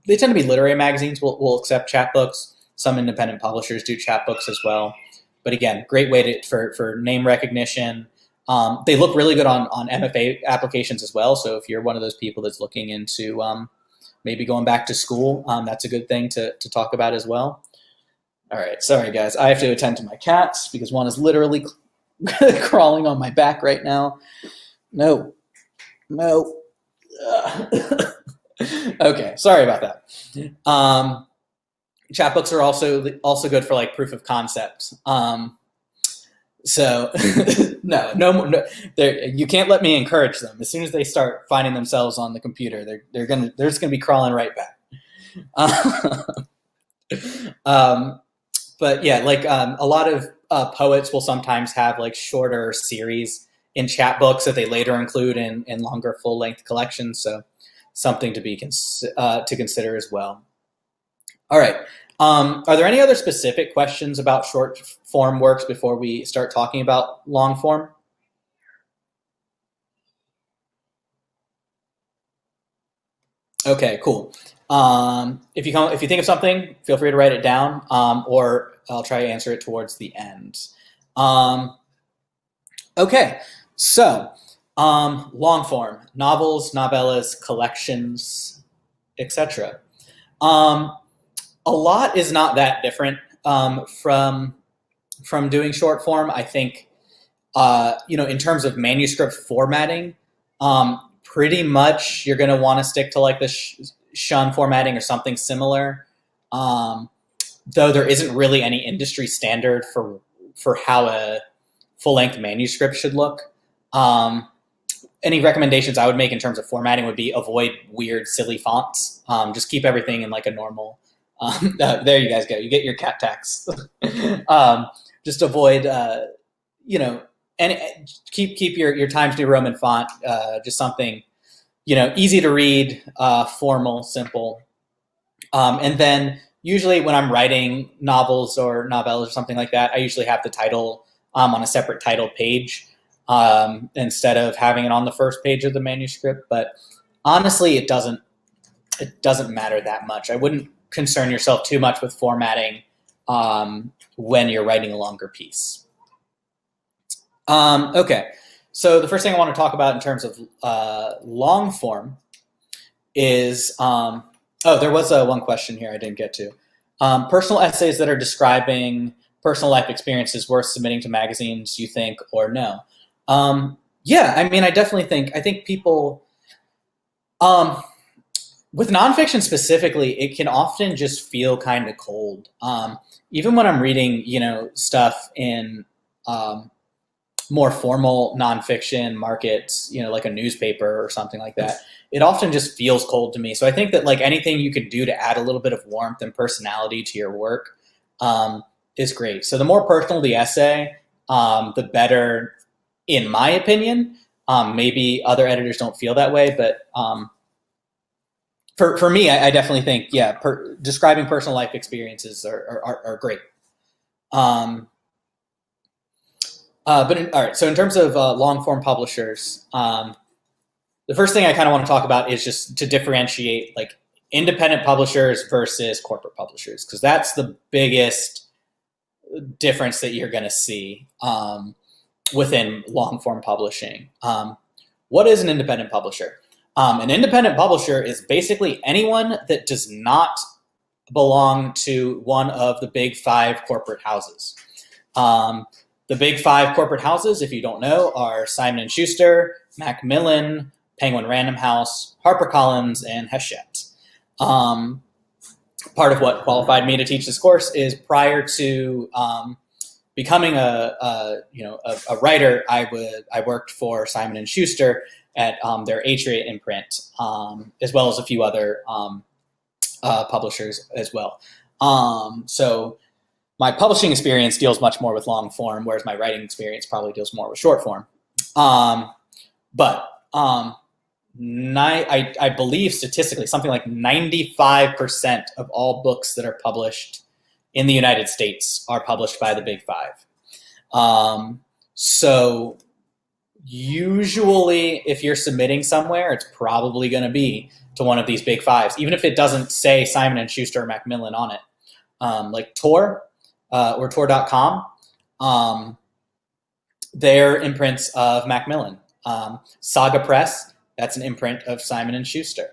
they tend to be literary magazines, will accept chapbooks. Some independent publishers do chapbooks as well. But again, great way for name recognition. They look really good on MFA applications as well. So if you're one of those people that's looking into maybe going back to school, that's a good thing to talk about as well. All right, sorry guys, I have to attend to my cats because one is literally crawling on my back right now. No. Okay, sorry about that. Chapbooks are also good for like proof of concept. So no, you can't let me encourage them. As soon as they start finding themselves on the computer, they're just gonna be crawling right back. But yeah, like a lot of poets will sometimes have like shorter series in chapbooks that they later include in longer full length collections. So something to be to consider as well. All right. Are there any other specific questions about short form works before we start talking about long form? Okay, cool. If you think of something, feel free to write it down, or I'll try to answer it towards the end. Okay, so long form, novels, novellas, collections, etc. A lot is not that different from doing short form. I think, in terms of manuscript formatting, pretty much you're going to want to stick to like the Shun formatting or something similar. Though there isn't really any industry standard for how a full-length manuscript should look. Any recommendations I would make in terms of formatting would be avoid weird, silly fonts. Just keep everything in like a normal. There you guys go. You get your cat tax. Just avoid, and keep your Times New Roman font. Just something, easy to read, formal, simple. And then usually when I'm writing novels or novellas or something like that, I usually have the title on a separate title page instead of having it on the first page of the manuscript. But honestly, it doesn't matter that much. I wouldn't concern yourself too much with formatting when you're writing a longer piece. Okay, so the first thing I want to talk about in terms of long form is Oh, there was one question here I didn't get to. Personal essays that are describing personal life experiences worth submitting to magazines, you think, or no? Yeah, I mean, I definitely think, I think people, with nonfiction specifically, it can often just feel kind of cold. Even when I'm reading, stuff in more formal nonfiction markets, like a newspaper or something like that, it often just feels cold to me. So I think that like anything you can do to add a little bit of warmth and personality to your work is great. So the more personal the essay, the better, in my opinion. Maybe other editors don't feel that way, but for me, I definitely think, yeah, describing personal life experiences are great. All right, so in terms of long form publishers, the first thing I kind of want to talk about is just to differentiate like independent publishers versus corporate publishers, because that's the biggest difference that you're going to see within long form publishing. What is an independent publisher? An independent publisher is basically anyone that does not belong to one of the big 5 corporate houses. The big 5 corporate houses, if you don't know, are Simon & Schuster, Macmillan, Penguin Random House, HarperCollins, and Hachette. Part of what qualified me to teach this course is prior to becoming a writer, I worked for Simon & Schuster at their Atria imprint, as well as a few other publishers as well. So my publishing experience deals much more with long form, whereas my writing experience probably deals more with short form. I believe statistically something like 95% of all books that are published in the United States are published by the big 5. So usually if you're submitting somewhere, it's probably going to be to one of these big 5s, even if it doesn't say Simon & Schuster or Macmillan on it. Like Tor or Tor.com, they're imprints of Macmillan. Saga Press, that's an imprint of Simon & Schuster.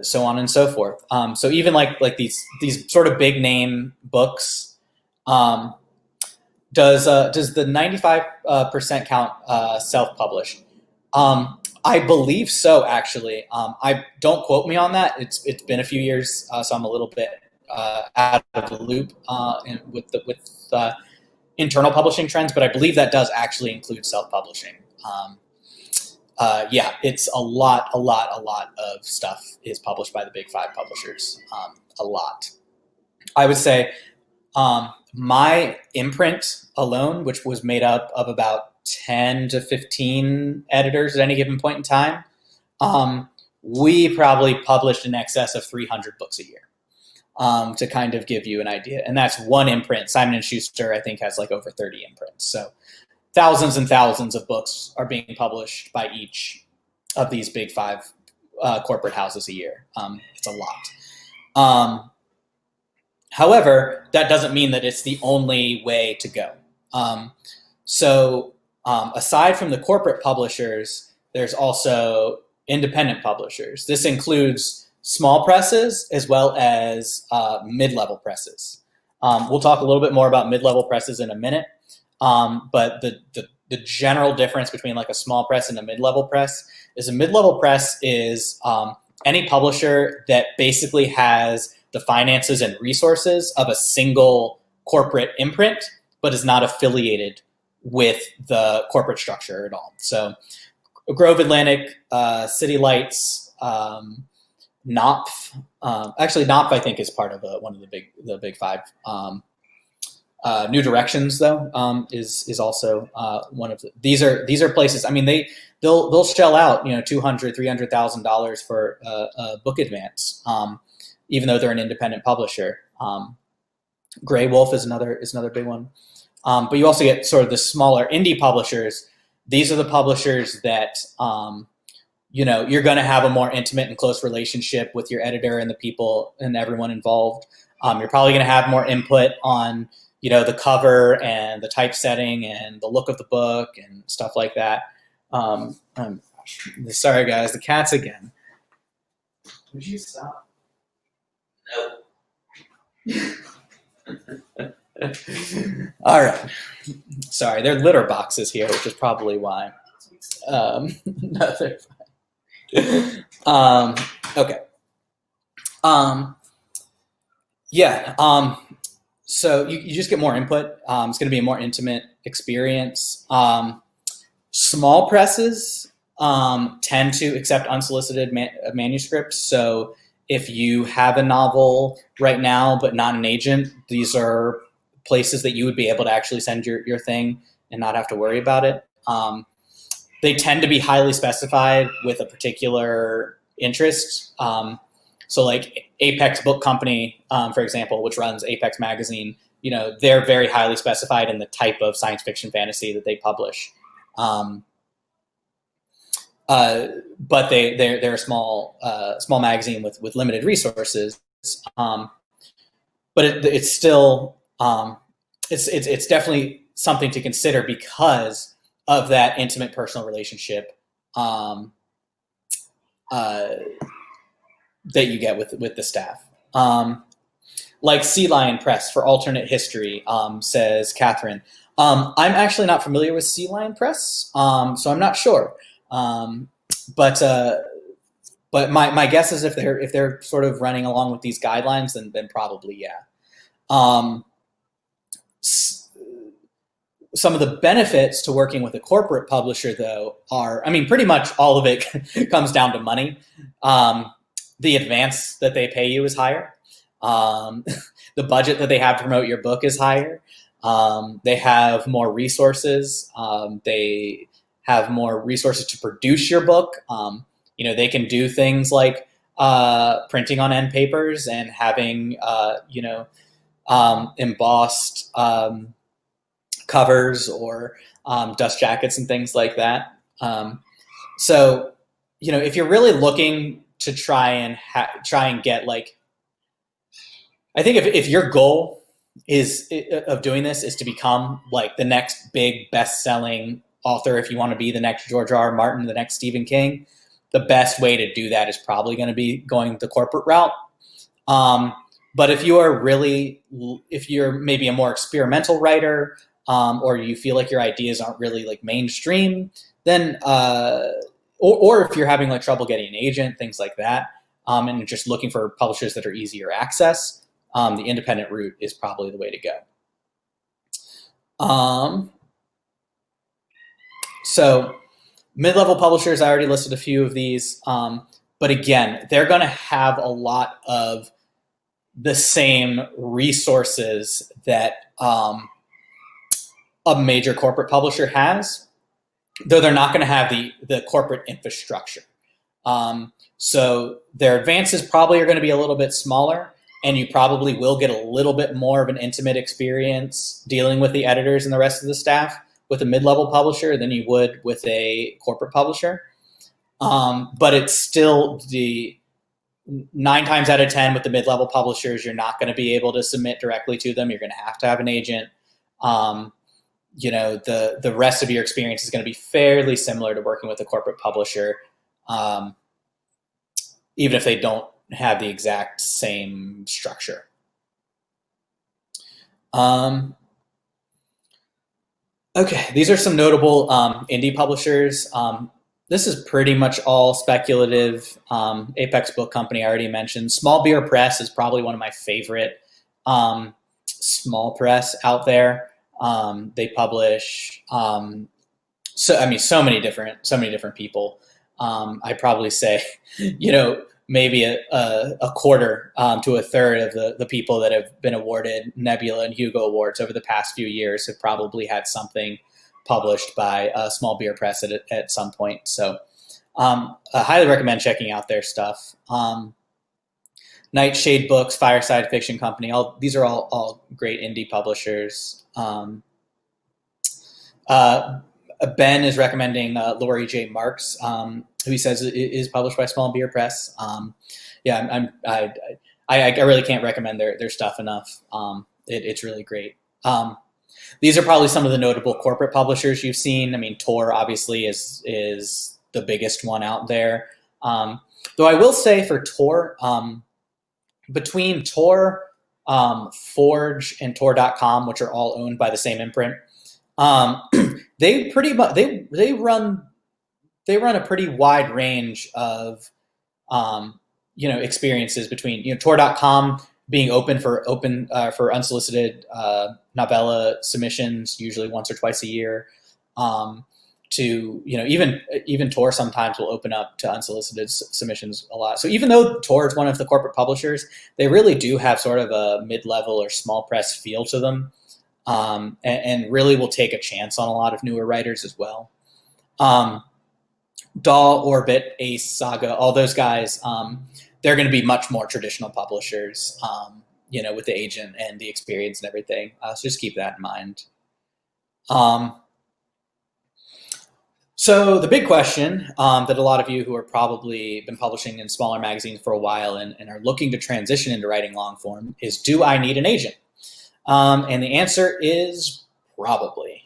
So on and so forth. So even like these sort of big name books, does the 95% count self-published? I believe so, actually. I don't quote me on that. It's been a few years, so I'm a little bit out of the loop with internal publishing trends, but I believe that does actually include self-publishing. Yeah, it's a lot of stuff is published by the big 5 publishers. A lot. I would say my imprint alone, which was made up of about 10 to 15 editors at any given point in time, we probably published in excess of 300 books a year, to kind of give you an idea. And that's one imprint. Simon & Schuster, I think, has like over 30 imprints. So thousands and thousands of books are being published by each of these big 5 corporate houses a year. It's a lot. However, that doesn't mean that it's the only way to go. Aside from the corporate publishers, there's also independent publishers. This includes small presses as well as mid-level presses. We'll talk a little bit more about mid-level presses in a minute, but the general difference between like a small press and a mid-level press is a mid-level press is any publisher that basically has the finances and resources of a single corporate imprint, but is not affiliated with the corporate structure at all. So Grove Atlantic, City Lights, Knopf. Actually, Knopf I think is part of one of the big 5. New Directions though is also one of these are places. I mean they'll shell out $200,000-$300,000 for a book advance, even though they're an independent publisher. Grey Wolf is another big one. But you also get sort of the smaller indie publishers. These are the publishers that you're going to have a more intimate and close relationship with your editor and the people and everyone involved. You're probably going to have more input on the cover and the typesetting and the look of the book and stuff like that. Sorry guys, the cats again. Would you stop? All right. Sorry, there are litter boxes here, which is probably why. No, they're fine. Okay. Yeah. So you just get more input. It's going to be a more intimate experience. Small presses tend to accept unsolicited manuscripts. So if you have a novel right now but not an agent, these are places that you would be able to actually send your thing and not have to worry about it. They tend to be highly specified with a particular interest. So like Apex Book Company, for example, which runs Apex Magazine, they're very highly specified in the type of science fiction fantasy that they publish. But they're a small magazine with limited resources. But it's still it's definitely something to consider because of that intimate personal relationship that you get with the staff. Like Sea Lion Press for alternate history, says Catherine. I'm actually not familiar with Sea Lion Press, so I'm not sure. But my guess is if they're sort of running along with these guidelines, then probably yeah. Some of the benefits to working with a corporate publisher, though, are, pretty much all of it comes down to money. The advance that they pay you is higher. The budget that they have to promote your book is higher. They have more resources. They have more resources to produce your book. They can do things like printing on end papers and having, embossed covers or dust jackets and things like that. So, if you're really looking to try and get, like, I think if your goal of doing this is to become like the next big best-selling author, if you want to be the next George R. R. Martin, the next Stephen King, the best way to do that is probably going to be going the corporate route. But if you're maybe a more experimental writer, or you feel like your ideas aren't really like mainstream, then or if you're having like trouble getting an agent, things like that, and just looking for publishers that are easier access, the independent route is probably the way to go. So mid-level publishers, I already listed a few of these, but again, they're going to have a lot of the same resources that a major corporate publisher has, though they're not going to have the corporate infrastructure. So their advances probably are going to be a little bit smaller, and you probably will get a little bit more of an intimate experience dealing with the editors and the rest of the staff with a mid-level publisher than you would with a corporate publisher. But it's still 9 times out of 10 with the mid-level publishers, you're not going to be able to submit directly to them. You're going to have an agent. The rest of your experience is going to be fairly similar to working with a corporate publisher, even if they don't have the exact same structure. Okay, these are some notable indie publishers. This is pretty much all speculative. Apex Book Company I already mentioned. Small Beer Press is probably one of my favorite small press out there. They publish so many different people. I probably say, maybe a quarter to a third of the people that have been awarded Nebula and Hugo Awards over the past few years have probably had something published by a Small Beer Press at some point. So I highly recommend checking out their stuff. Nightshade Books, Fireside Fiction Company, these are all great indie publishers. Ben is recommending Laurie J. Marks, who he says is published by Small Beer Press. I really can't recommend their stuff enough. It's really great. These are probably some of the notable corporate publishers you've seen. Tor obviously is the biggest one out there. Though I will say for Tor, between Tor, Forge, and Tor.com, which are all owned by the same imprint, they pretty much they run a pretty wide range of experiences between Tor.com being open for unsolicited novella submissions, usually once or twice a year. To even Tor sometimes will open up to unsolicited submissions a lot. So even though Tor is one of the corporate publishers, they really do have sort of a mid-level or small press feel to them, and really will take a chance on a lot of newer writers as well. DAW, Orbit, Ace, Saga, all those guys, they're going to be much more traditional publishers, with the agent and the experience and everything. So just keep that in mind. So the big question that a lot of you who are probably been publishing in smaller magazines for a while and are looking to transition into writing long form is, do I need an agent? And the answer is probably.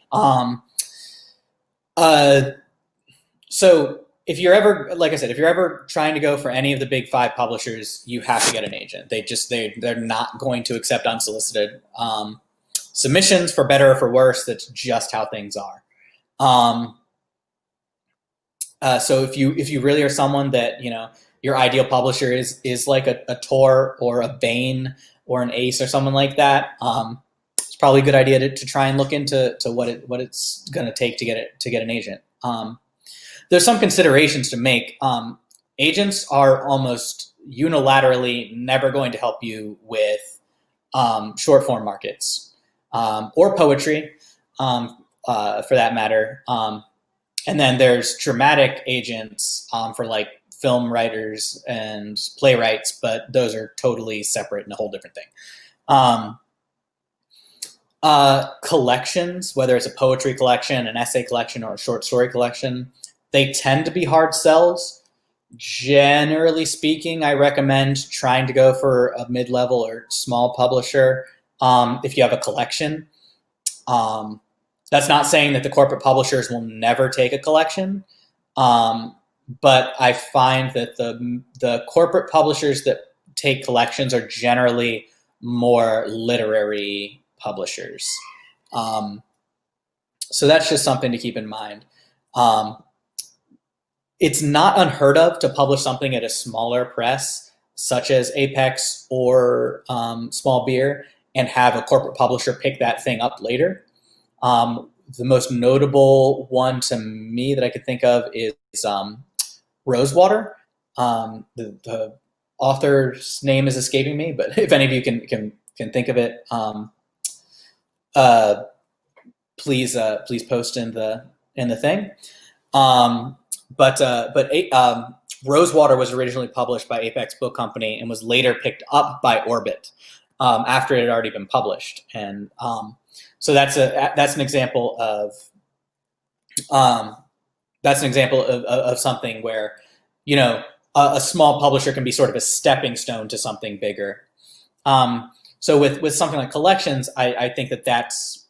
So if you're ever, like I said, if you're ever trying to go for any of the big 5 publishers, you have to get an agent. They're not going to accept unsolicited submissions, for better or for worse. That's just how things are. So if you really are someone that, your ideal publisher is like a Tor or a Bain or an Ace or someone like that, it's probably a good idea to try and look into what it's going to take to get an agent. There's some considerations to make. Agents are almost unilaterally never going to help you with short form markets or poetry, for that matter. And then there's dramatic agents for like film writers and playwrights, but those are totally separate and a whole different thing. Collections, whether it's a poetry collection, an essay collection, or a short story collection, they tend to be hard sells. Generally speaking, I recommend trying to go for a mid-level or small publisher if you have a collection. That's not saying that the corporate publishers will never take a collection, but I find that the corporate publishers that take collections are generally more literary publishers. So that's just something to keep in mind. It's not unheard of to publish something at a smaller press, such as Apex or Small Beer, and have a corporate publisher pick that thing up later. The most notable one to me that I could think of is Rosewater. The author's name is escaping me, but if any of you can think of it, please post in the thing. But Rosewater was originally published by Apex Book Company and was later picked up by Orbit after it had already been published. And so that's an example of something where a small publisher can be sort of a stepping stone to something bigger. So with something like collections, I think that's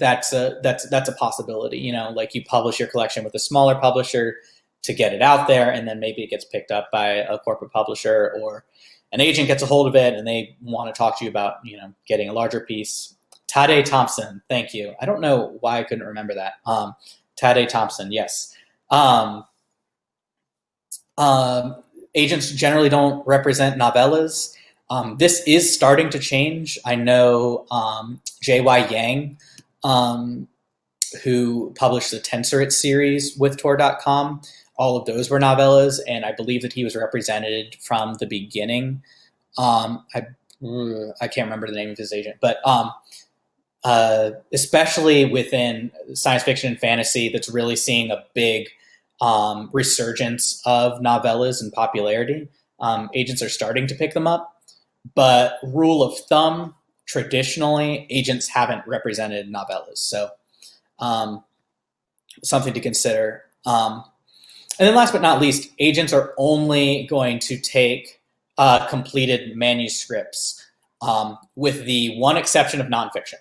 a possibility. Like you publish your collection with a smaller publisher to get it out there, and then maybe it gets picked up by a corporate publisher, or an agent gets a hold of it and they want to talk to you about getting a larger piece. Tade Thompson, thank you. I don't know why I couldn't remember that. Tade Thompson, yes. Agents generally don't represent novellas. This is starting to change. I know J.Y. Yang, who published the Tensorate series with Tor.com, all of those were novellas, and I believe that he was represented from the beginning. I can't remember the name of his agent, but especially within science fiction and fantasy, that's really seeing a big resurgence of novellas and popularity. Agents are starting to pick them up, but rule of thumb, traditionally, agents haven't represented novellas. So something to consider. And then last but not least, agents are only going to take completed manuscripts, with the one exception of nonfiction.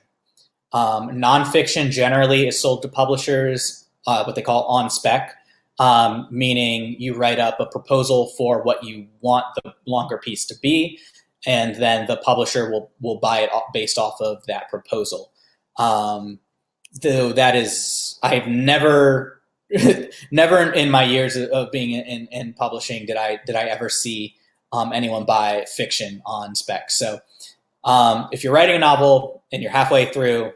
Nonfiction generally is sold to publishers, what they call on spec. meaning you write up a proposal for what you want the longer piece to be, and then the publisher will buy it based off of that proposal. Though that is, I've never never in my years of being in publishing did I ever see anyone buy fiction on spec. So if you're writing a novel and you're halfway through,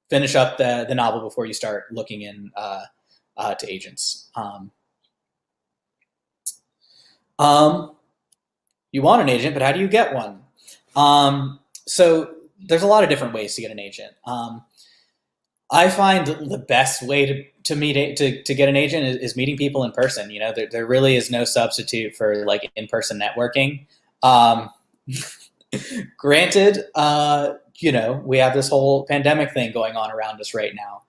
finish up the novel before you start looking in to agents. You want an agent, but how do you get one? So there's a lot of different ways to get an agent. I find the best way to get an agent is meeting people in person. You know, there really is no substitute for like in-person networking. Granted, you know, we have this whole pandemic thing going on around us right now.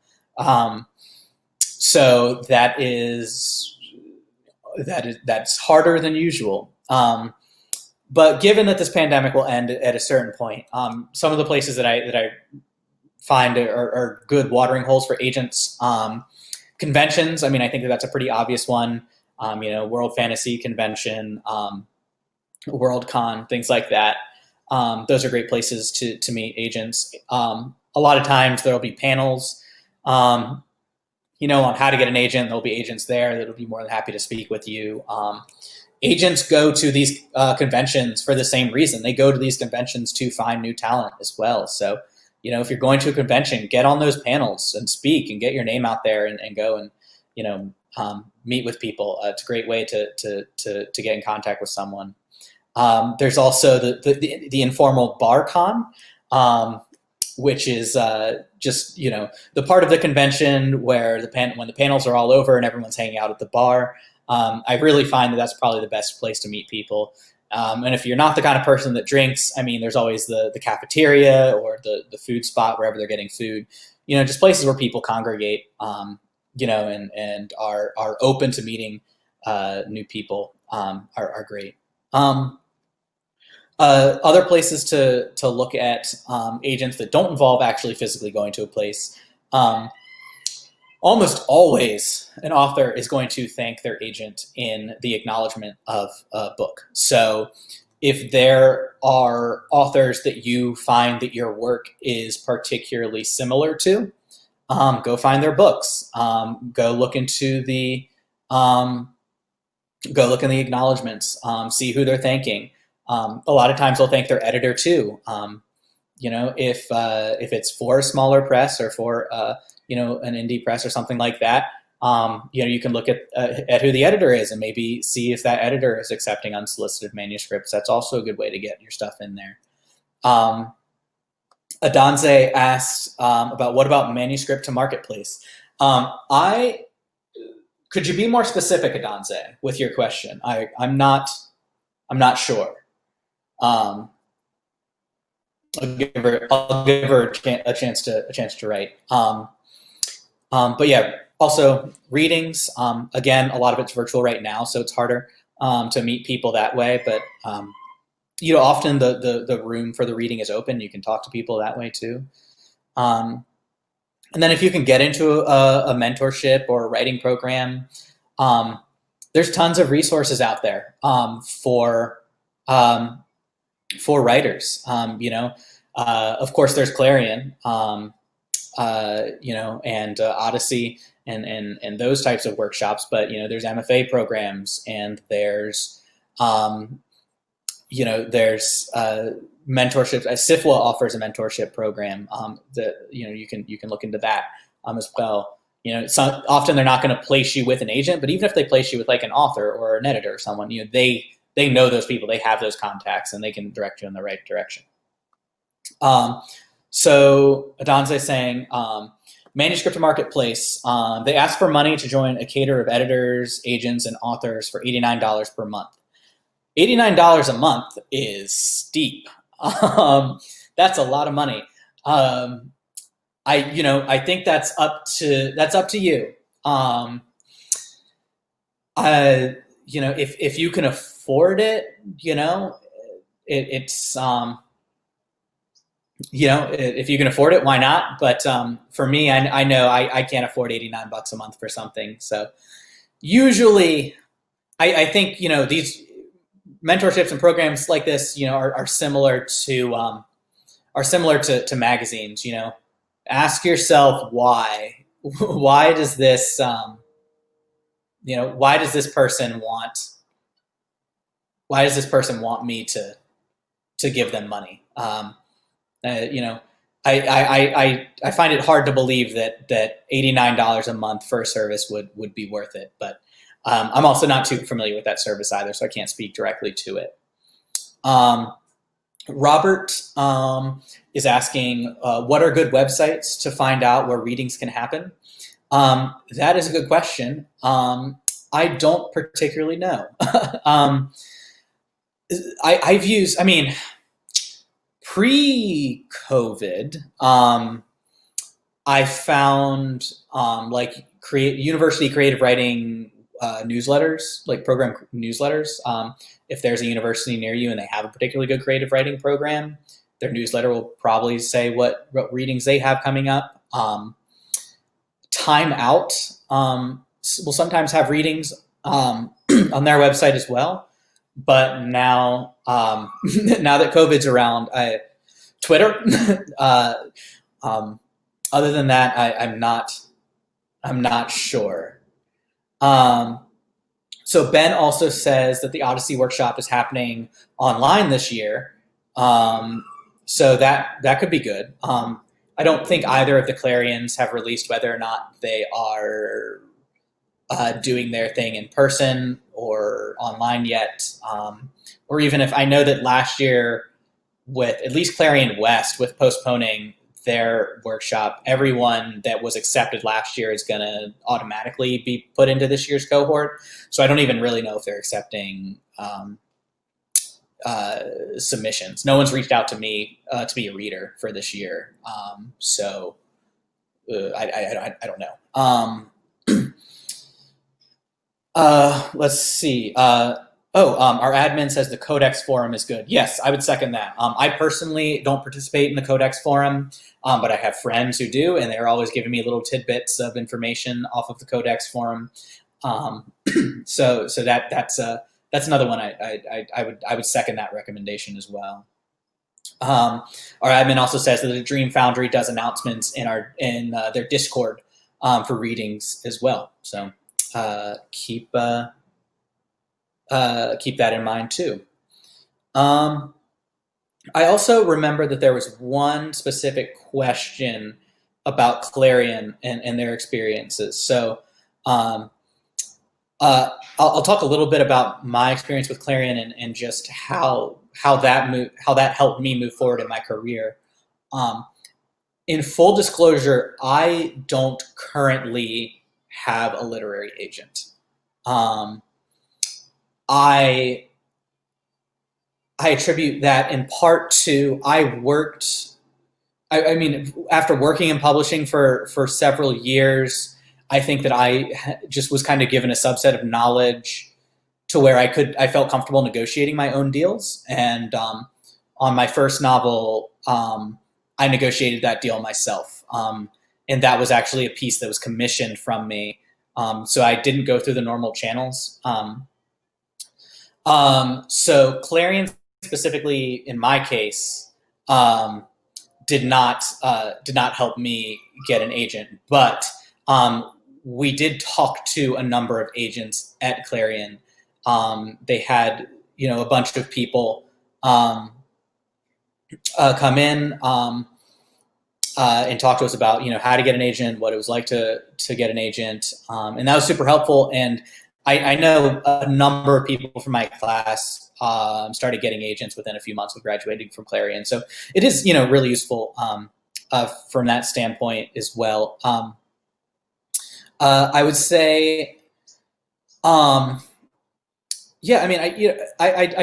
So that's harder than usual. But given that this pandemic will end at a certain point, some of the places that I find are good watering holes for agents. Conventions, I mean, I think that's a pretty obvious one. You know, World Fantasy Convention, Worldcon, things like that. Those are great places to meet agents. A lot of times there'll be panels, you know, on how to get an agent. There'll be agents there that'll be more than happy to speak with you. Agents go to these conventions for the same reason. They go to these conventions to find new talent as well. So, you know, if you're going to a convention, get on those panels and speak and get your name out there and go and, you know, meet with people. It's a great way to get in contact with someone. There's also the informal bar con, which is just, you know, the part of the convention where when the panels are all over and everyone's hanging out at the bar. I really find that that's probably the best place to meet people. And if you're not the kind of person that drinks, I mean, there's always the cafeteria or the food spot wherever they're getting food. You know, just places where people congregate, you know, and are open to meeting new people are great. Other places to look at agents that don't involve actually physically going to a place. Almost always an author is going to thank their agent in the acknowledgement of a book. So if there are authors that you find that your work is particularly similar to, go find their books. Go look into the acknowledgements. See who they're thanking. A lot of times they'll thank their editor too. You know, if it's for a smaller press or for you know, an indie press or something like that, you know, you can look at who the editor is and maybe see if that editor is accepting unsolicited manuscripts. That's also a good way to get your stuff in there. Adanze asks about what about Manuscript to Marketplace? Could you be more specific, Adanze, with your question? I'm not sure. I'll give her a chance to write. But yeah, also readings. Again, a lot of it's virtual right now, so it's harder to meet people that way. But you know, often the room for the reading is open. You can talk to people that way too. And then if you can get into a mentorship or a writing program, there's tons of resources out there for writers. You know, of course, there's Clarion. You know, and Odyssey and those types of workshops. But, you know, there's MFA programs and there's, you know, there's mentorship. SIFWA offers a mentorship program that, you know, you can look into that as well. You know, often they're not going to place you with an agent, but even if they place you with like an author or an editor or someone, you know, they know those people, they have those contacts and they can direct you in the right direction. So Adanze is saying, Manuscript Marketplace, they ask for money to join a cater of editors, agents, and authors for $89 per month. $89 a month is steep. That's a lot of money. I think that's up to you. You know, if you can afford it, you know, it's you know, if you can afford it, why not? But for me, I know I can't afford $89 a month for something. So usually, I think, these mentorships and programs like this, are similar to magazines. Ask yourself why. Why does this why does this person want me to give them money? I find it hard to believe that $89 a month for a service would be worth it, but I'm also not too familiar with that service either, so I can't speak directly to it. Robert is asking, what are good websites to find out where readings can happen? That is a good question. I don't particularly know. I've used, pre-COVID, I found university creative writing newsletters, like program newsletters. If there's a university near you and they have a particularly good creative writing program, their newsletter will probably say what readings they have coming up. Time Out will sometimes have readings on their website as well. But now, now that COVID's around, Twitter. Other than that, I'm not sure. So Ben also says that the Odyssey workshop is happening online this year. So that could be good. I don't think either of the Clarions have released whether or not they are doing their thing in person or online yet. Or even if I know that last year, with at least Clarion West, with postponing their workshop, everyone that was accepted last year is going to automatically be put into this year's cohort. So I don't even really know if they're accepting submissions. No one's reached out to me to be a reader for this year. So I don't know. Let's see. Our admin says the Codex forum is good. Yes, I would second that. I personally don't participate in the Codex forum, but I have friends who do, and they're always giving me little tidbits of information off of the Codex forum. So that's another one I would second that recommendation as well. Our admin also says that the Dream Foundry does announcements in their Discord for readings as well. So keep that in mind too. I also remember that there was one specific question about Clarion and their experiences. So I'll talk a little bit about my experience with Clarion and just how that helped me move forward in my career. In full disclosure, I don't currently have a literary agent. I attribute that in part to after working in publishing for several years, I think that I just was kind of given a subset of knowledge to where I felt comfortable negotiating my own deals. And on my first novel, I negotiated that deal myself. And that was actually a piece that was commissioned from me. So I didn't go through the normal channels. So Clarion specifically, in my case, did not help me get an agent, but we did talk to a number of agents at Clarion. They had a bunch of people come in and talk to us about how to get an agent, what it was like to get an agent, and that was super helpful. And I know a number of people from my class started getting agents within a few months of graduating from Clarion. So it is, really useful from that standpoint as well. I would say, I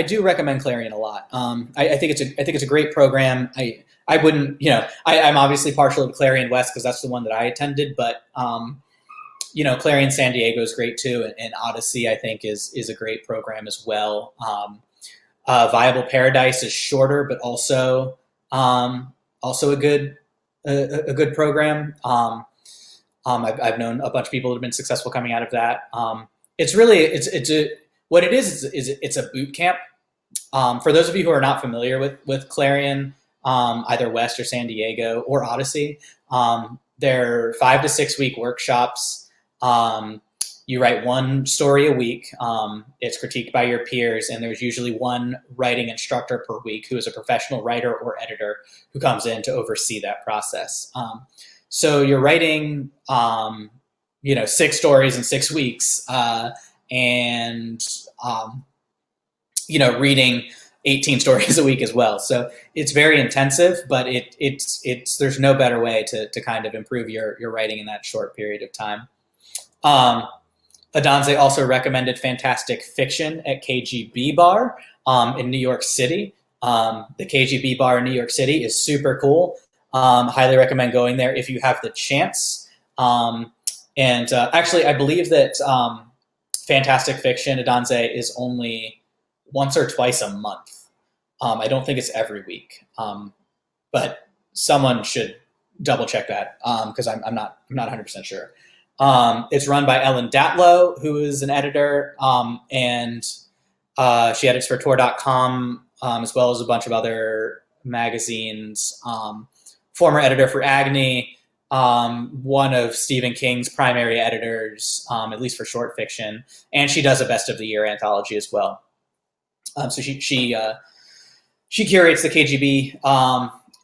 do recommend Clarion a lot. I think it's a great program. I wouldn't, I'm obviously partial to Clarion West because that's the one that I attended, but Clarion San Diego is great too, and Odyssey I think is a great program as well. Viable Paradise is shorter, but also a good program. I've known a bunch of people that have been successful coming out of that. it's really what it is it's a boot camp. For those of you who are not familiar with Clarion, either West or San Diego or Odyssey, they're 5 to 6 week workshops. You write one story a week. It's critiqued by your peers, and there's usually one writing instructor per week who is a professional writer or editor who comes in to oversee that process. So you're writing, 6 stories in 6 weeks, and reading 18 stories a week as well. So it's very intensive, but it's there's no better way to kind of improve your writing in that short period of time. Adanze also recommended Fantastic Fiction at KGB Bar in New York City. The KGB Bar in New York City is super cool. Highly recommend going there if you have the chance. Actually, I believe that Fantastic Fiction, Adanze, is only once or twice a month. I don't think it's every week, but someone should double check that because I'm not 100% sure. It's run by Ellen Datlow, who is an editor, and she edits for Tor.com as well as a bunch of other magazines. Former editor for Agni, one of Stephen King's primary editors, at least for short fiction, and she does a Best of the Year anthology as well. So she curates the KGB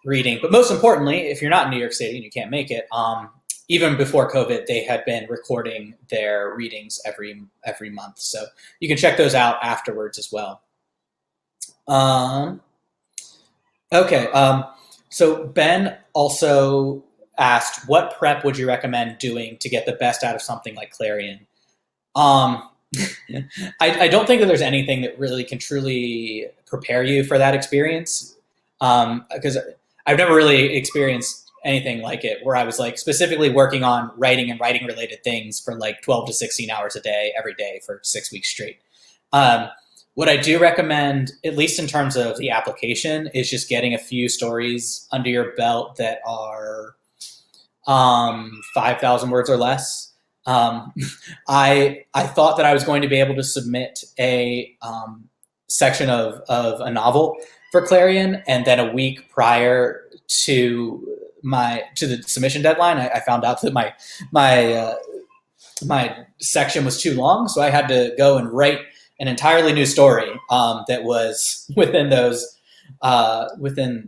reading. But most importantly, if you're not in New York City and you can't make it, even before COVID, they had been recording their readings every month. So you can check those out afterwards as well. Okay. So Ben also asked, what prep would you recommend doing to get the best out of something like Clarion? I don't think that there's anything that really can truly prepare you for that experience, because I've never really experienced anything like it where I was like specifically working on writing and writing related things for like 12 to 16 hours a day, every day for 6 weeks straight. What I do recommend, at least in terms of the application, is just getting a few stories under your belt that are 5,000 words or less. I thought that I was going to be able to submit a section of a novel for Clarion, and then a week prior to the submission deadline, I found out that my section was too long, so I had to go and write an entirely new story that was within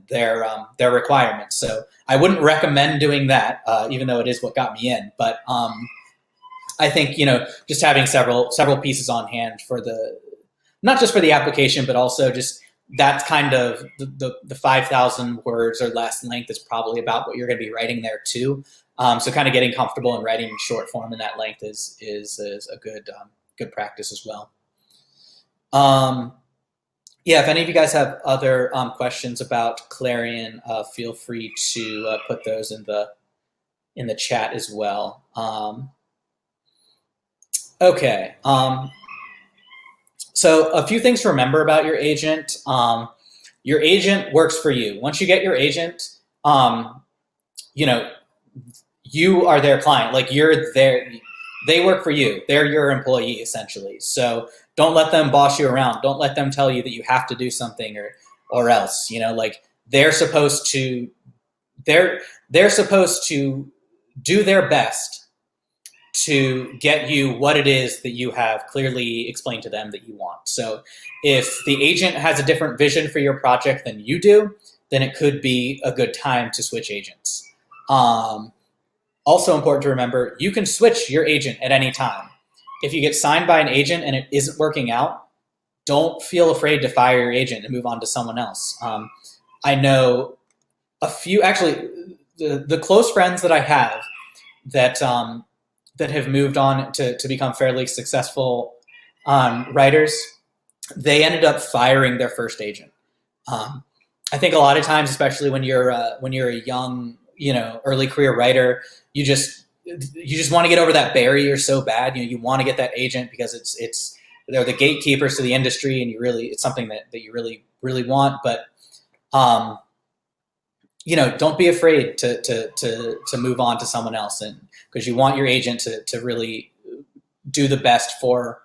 their requirements. So I wouldn't recommend doing that, even though it is what got me in. But I think just having several pieces on hand for not just for the application, but also just that's kind of the 5,000 words or less length is probably about what you're going to be writing there too. So kind of getting comfortable in writing short form in that length is a good practice as well. Yeah, if any of you guys have other questions about Clarion, feel free to put those in the chat as well. Okay. So a few things to remember about your agent. Your agent works for you. Once you get your agent, you are their client. Like you're their, they work for you. They're your employee essentially. So don't let them boss you around. Don't let them tell you that you have to do something or else. Like they're supposed to do their best to get you what it is that you have clearly explained to them that you want. So if the agent has a different vision for your project than you do, then it could be a good time to switch agents. Also important to remember, you can switch your agent at any time. If you get signed by an agent and it isn't working out, don't feel afraid to fire your agent and move on to someone else. I know a few, actually, the close friends that I have that have moved on to become fairly successful writers, they ended up firing their first agent. I think a lot of times, especially when you're a young, early career writer, you just want to get over that barrier so bad. You want to get that agent because they're the gatekeepers to the industry, and it's something that you really, really want. But don't be afraid to move on to someone else, and because you want your agent to really do the best for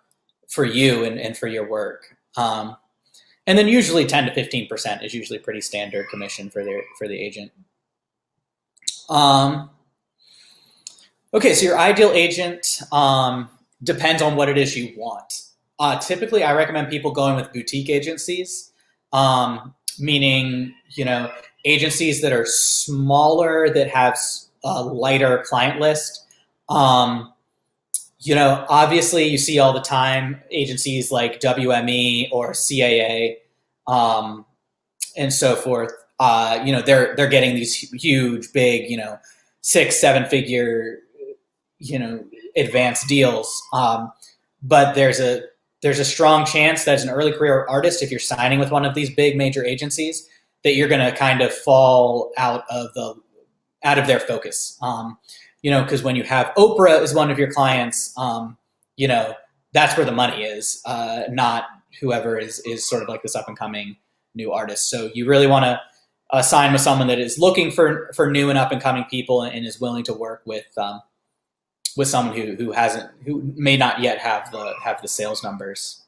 you and for your work. And then usually 10 to 15% is usually pretty standard commission for the agent. Okay, so your ideal agent depends on what it is you want. Typically, I recommend people going with boutique agencies, meaning, agencies that are smaller, that have a lighter client list. Obviously you see all the time agencies like WME or CAA, and so forth. They're getting these huge, big, 6-7 figure, advanced deals. But there's a strong chance that as an early career artist, if you're signing with one of these big major agencies, that you're going to kind of fall out of their focus. Because when you have Oprah as one of your clients, that's where the money is, not whoever is sort of like this up and coming new artist. So you really want to sign with someone that is looking for new and up and coming people and is willing to work with someone who may not yet have the sales numbers.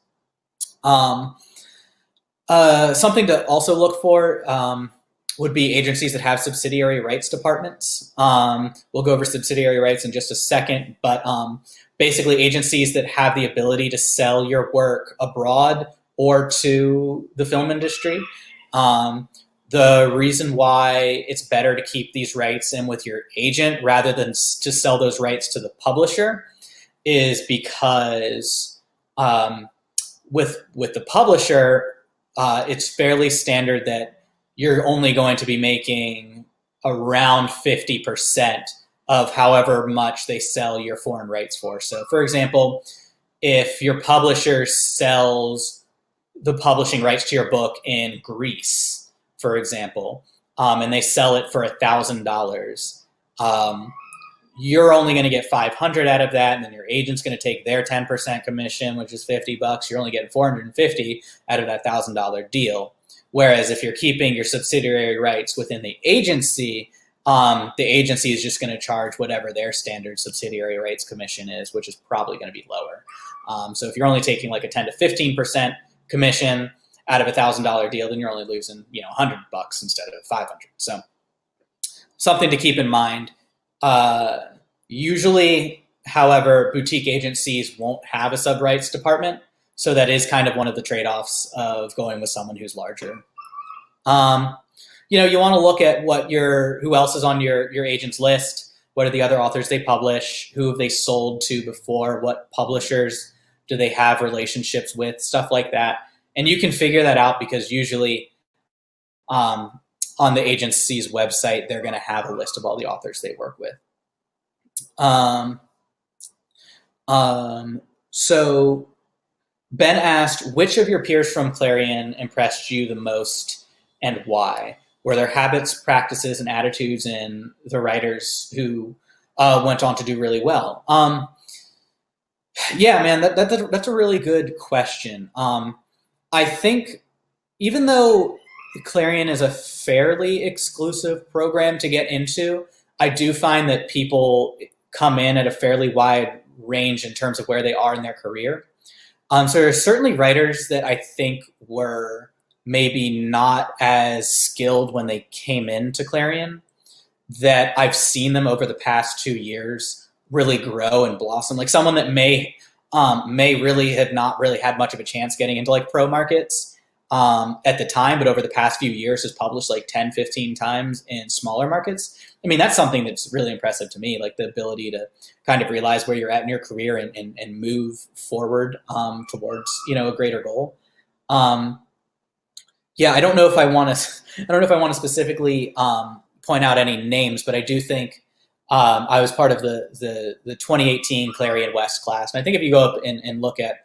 Something to also look for would be agencies that have subsidiary rights departments. We'll go over subsidiary rights in just a second, but basically agencies that have the ability to sell your work abroad or to the film industry. The reason why it's better to keep these rights in with your agent rather than to sell those rights to the publisher is because with the publisher, it's fairly standard that you're only going to be making around 50% of however much they sell your foreign rights for. So for example, if your publisher sells the publishing rights to your book in Greece, for example, and they sell it for $1,000, you're only going to get $500 out of that, and then your agent's going to take their 10% commission, which is $50. You're only getting $450 out of that $1,000 deal. Whereas if you're keeping your subsidiary rights within the agency is just going to charge whatever their standard subsidiary rights commission is, which is probably going to be lower. So if you're only taking like a 10 to 15% commission out of $1,000 deal, then you're only losing $100 instead of $500. So something to keep in mind. Usually, however, boutique agencies won't have a sub rights department. So that is kind of one of the trade-offs of going with someone who's larger. You want to look at who else is on your agent's list. What are the other authors they publish? Who have they sold to before? What publishers do they have relationships with? Stuff like that. And you can figure that out because usually on the agency's website, they're going to have a list of all the authors they work with. So Ben asked, which of your peers from Clarion impressed you the most and why? Were there habits, practices, and attitudes in the writers who went on to do really well? Yeah, man, that's a really good question. I think even though Clarion is a fairly exclusive program to get into, I do find that people come in at a fairly wide range in terms of where they are in their career. So there are certainly writers that I think were maybe not as skilled when they came into Clarion that I've seen them over the past 2 years really grow and blossom. Like someone that may really have not really had much of a chance getting into like pro markets at the time, but over the past few years has published like 10, 15 times in smaller markets. I mean, that's something that's really impressive to me, like the ability to kind of realize where you're at in your career and move forward towards, a greater goal. Yeah, I don't know if I want to specifically point out any names, but I do think I was part of the 2018 Clarion West class. And I think if you go up and look at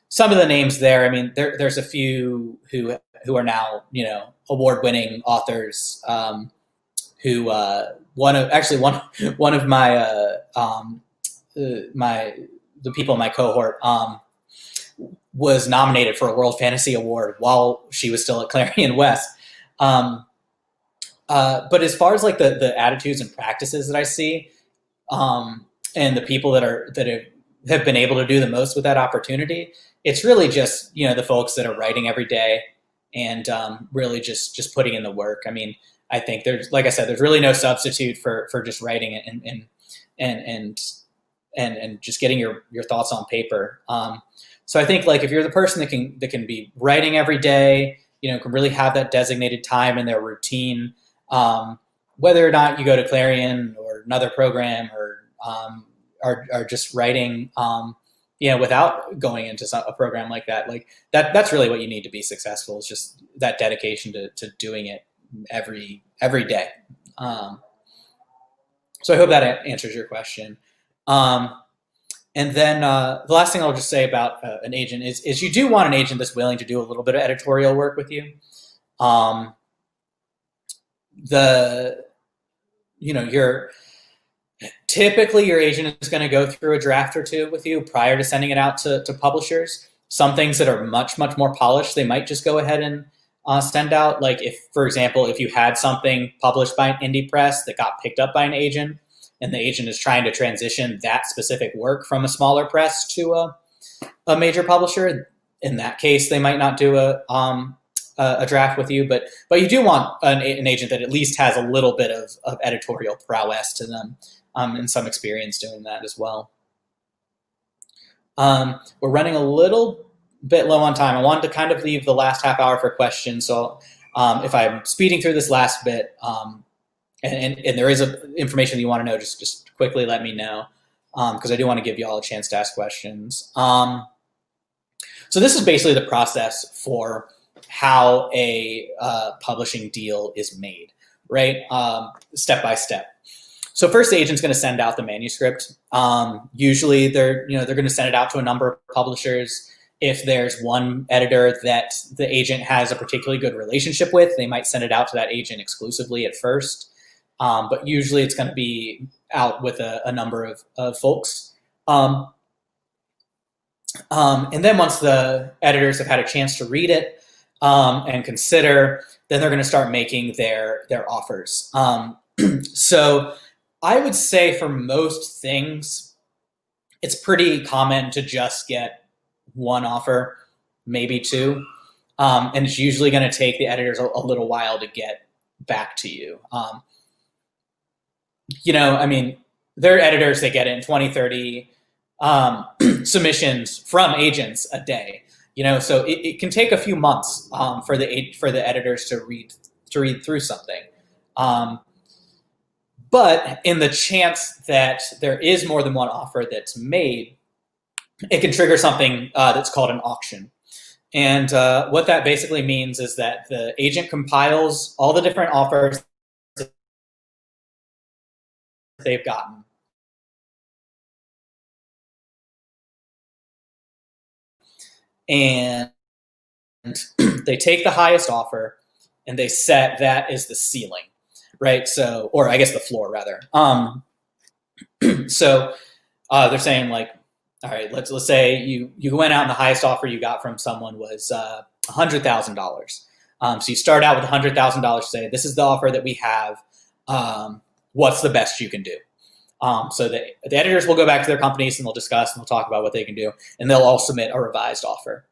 some of the names there, I mean, there's a few who are now, award-winning authors. Who one of my the people in my cohort was nominated for a World Fantasy Award while she was still at Clarion West. But as far as like the attitudes and practices that I see, and the people have been able to do the most with that opportunity. It's really just, the folks that are writing every day and really just putting in the work. I mean, I think there's, like I said, there's really no substitute for just writing it and just getting your thoughts on paper. So I think like if you're the person that can be writing every day, can really have that designated time in their routine, whether or not you go to Clarion or another program or are just writing, without going into a program like that, that's really what you need to be successful, is just that dedication to doing it every day. So I hope that answers your question. And then the last thing I'll just say about an agent is you do want an agent that's willing to do a little bit of editorial work with you. Typically your agent is going to go through a draft or two with you prior to sending it out to publishers. Some things that are much, much more polished, they might just go ahead and send out. Like if, for example, if you had something published by an indie press that got picked up by an agent, and the agent is trying to transition that specific work from a smaller press to a major publisher, in that case, they might not do a draft with you. But you do want an agent that at least has a little bit of editorial prowess to them, and some experience doing that as well. We're running a little bit low on time. I wanted to kind of leave the last half hour for questions. So if I'm speeding through this last bit, and there is information that you want to know, just quickly let me know, because I do want to give you all a chance to ask questions. So this is basically the process for how a publishing deal is made, right? Step by step. So first, the agent's going to send out the manuscript. Usually, they're going to send it out to a number of publishers. If there's one editor that the agent has a particularly good relationship with, they might send it out to that agent exclusively at first. But usually it's going to be out with a number of folks. And then once the editors have had a chance to read it and consider, then they're going to start making their offers. So I would say for most things, it's pretty common to just get one offer, maybe two. And it's usually going to take the editors a little while to get back to you. I mean, their editors, they get in 20, 30 submissions from agents a day. So it can take a few months for the editors to read through something. But in the chance that there is more than one offer that's made, it can trigger something that's called an auction. And what that basically means is that the agent compiles all the different offers they've gotten. And they take the highest offer and they set that as the ceiling, right? So, or I guess the floor rather. So they're saying like, all right, let's say you went out and the highest offer you got from someone was $100,000. So you start out with $100,000 to say, this is the offer that we have. What's the best you can do? So the editors will go back to their companies and they'll discuss and they'll talk about what they can do. And they'll all submit a revised offer.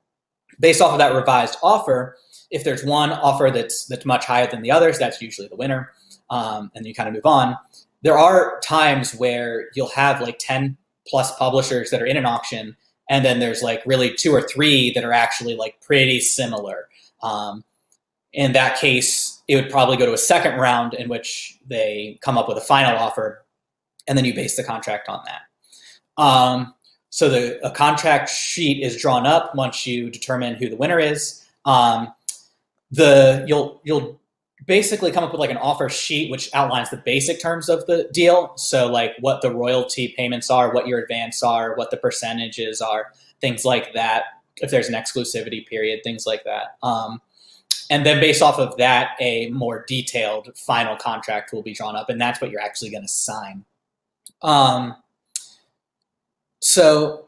Based off of that revised offer, if there's one offer that's much higher than the others, that's usually the winner. And you kind of move on. There are times where you'll have like 10 plus publishers that are in an auction. And then there's like really 2 or 3 that are actually like pretty similar. In that case, it would probably go to a second round in which they come up with a final offer. And then you base the contract on that. So a contract sheet is drawn up once you determine who the winner is. You'll basically come up with like an offer sheet which outlines the basic terms of the deal. So like what the royalty payments are, what your advance are, what the percentages are, things like that. If there's an exclusivity period, things like that. And then based off of that, a more detailed final contract will be drawn up, and that's what you're actually going to sign. So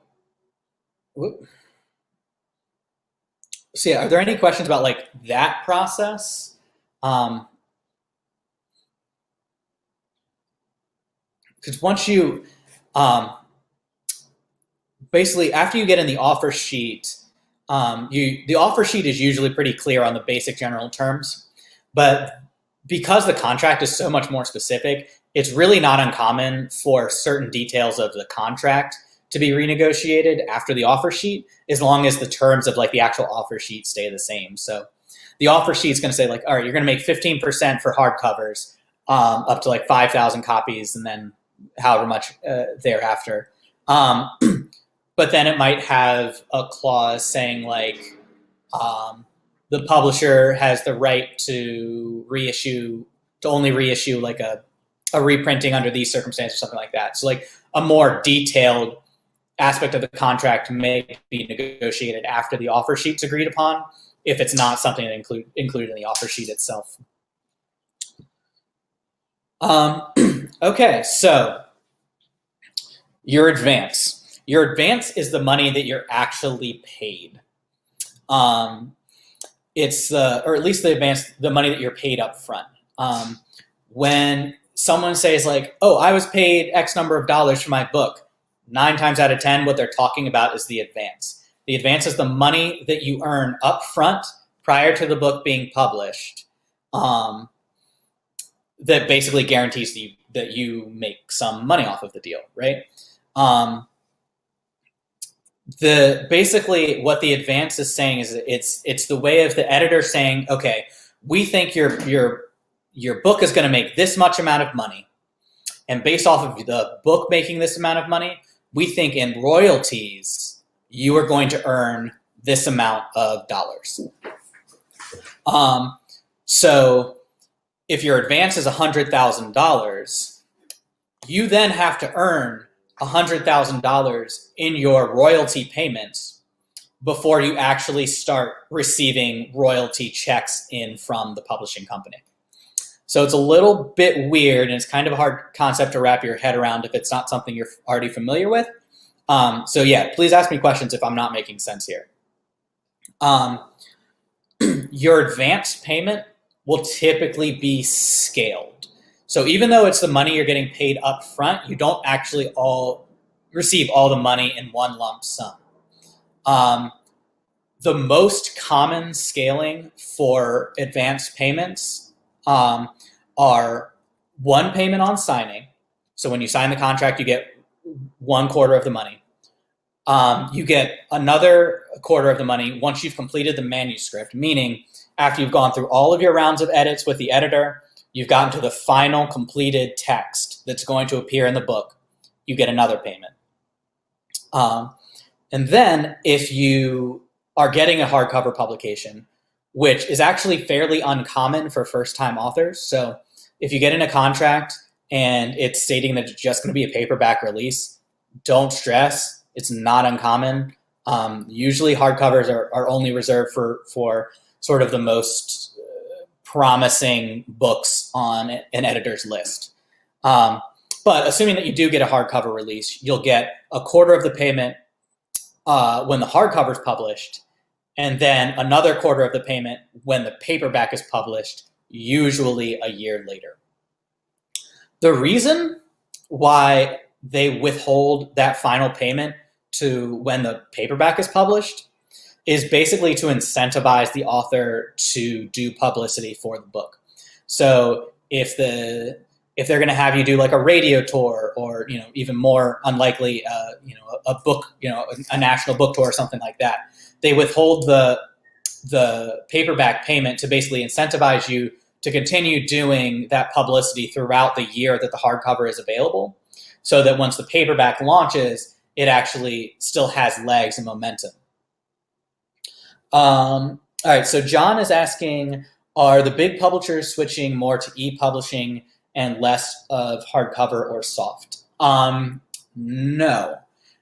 yeah, are there any questions about like that process? Because once you basically after you get in the offer sheet, the offer sheet is usually pretty clear on the basic general terms, but because the contract is so much more specific, it's really not uncommon for certain details of the contract to be renegotiated after the offer sheet, as long as the terms of like the actual offer sheet stay the same. So the offer sheet is going to say like, all right, you're going to make 15% for hardcovers, up to like 5,000 copies, and then however much thereafter. But then it might have a clause saying like, the publisher has the right to only reissue like a reprinting under these circumstances or something like that. So like a more detailed aspect of the contract may be negotiated after the offer sheet's agreed upon, if it's not something that included in the offer sheet itself. Okay, so your advance. Your advance is the money that you're actually paid. It's or at least the advance, the money that you're paid up front. When someone says like, oh, I was paid X number of dollars for my book, 9 times out of 10, what they're talking about is the advance. The advance is the money that you earn up front prior to the book being published, that basically guarantees that you make some money off of the deal, right? Basically what the advance is saying is it's the way of the editor saying, okay, we think your book is going to make this much amount of money, and based off of the book making this amount of money, we think in royalties you are going to earn this amount of dollars. So if your advance is $100,000, you then have to earn $100,000 in your royalty payments before you actually start receiving royalty checks in from the publishing company. So it's a little bit weird, and it's kind of a hard concept to wrap your head around if it's not something you're already familiar with. So yeah, please ask me questions if I'm not making sense here. Your advance payment will typically be scaled. So even though it's the money you're getting paid up front, you don't actually receive all the money in one lump sum. The most common scaling for advance payments are one payment on signing. So when you sign the contract, you get 1/4 of the money. You get another 1/4 of the money once you've completed the manuscript, meaning after you've gone through all of your rounds of edits with the editor, you've gotten to the final completed text that's going to appear in the book, you get another payment. And then if you are getting a hardcover publication, which is actually fairly uncommon for first-time authors. So if you get in a contract and it's stating that it's just going to be a paperback release, don't stress. It's not uncommon. Usually hardcovers are only reserved for sort of the most promising books on an editor's list. But assuming that you do get a hardcover release, you'll get 1/4 of the payment when the hardcover is published, and then another 1/4 of the payment when the paperback is published, usually a year later. The reason why they withhold that final payment to when the paperback is published is basically to incentivize the author to do publicity for the book. So if they're going to have you do like a radio tour, or even more unlikely, a book, a national book tour or something like that, they withhold the paperback payment to basically incentivize you to continue doing that publicity throughout the year that the hardcover is available, so that once the paperback launches, it actually still has legs and momentum. All right, so John is asking, are the big publishers switching more to e-publishing and less of hardcover or soft? No,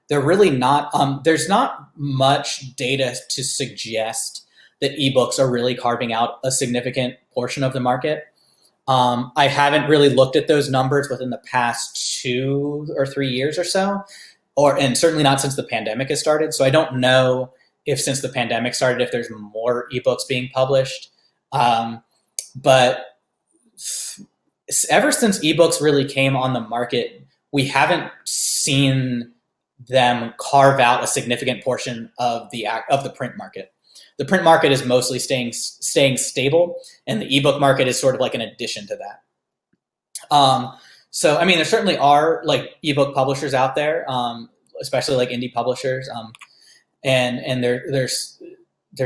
they're really not. There's not much data to suggest that ebooks are really carving out a significant portion of the market. I haven't really looked at those numbers within the past 2 or 3 years or so, and certainly not since the pandemic has started. So I don't know if since the pandemic started, if there's more ebooks being published. But ever since ebooks really came on the market, we haven't seen them carve out a significant portion of the print market. The print market is mostly staying stable, and the ebook market is sort of like an addition to that. So I mean, there certainly are like ebook publishers out there, especially like indie publishers, and there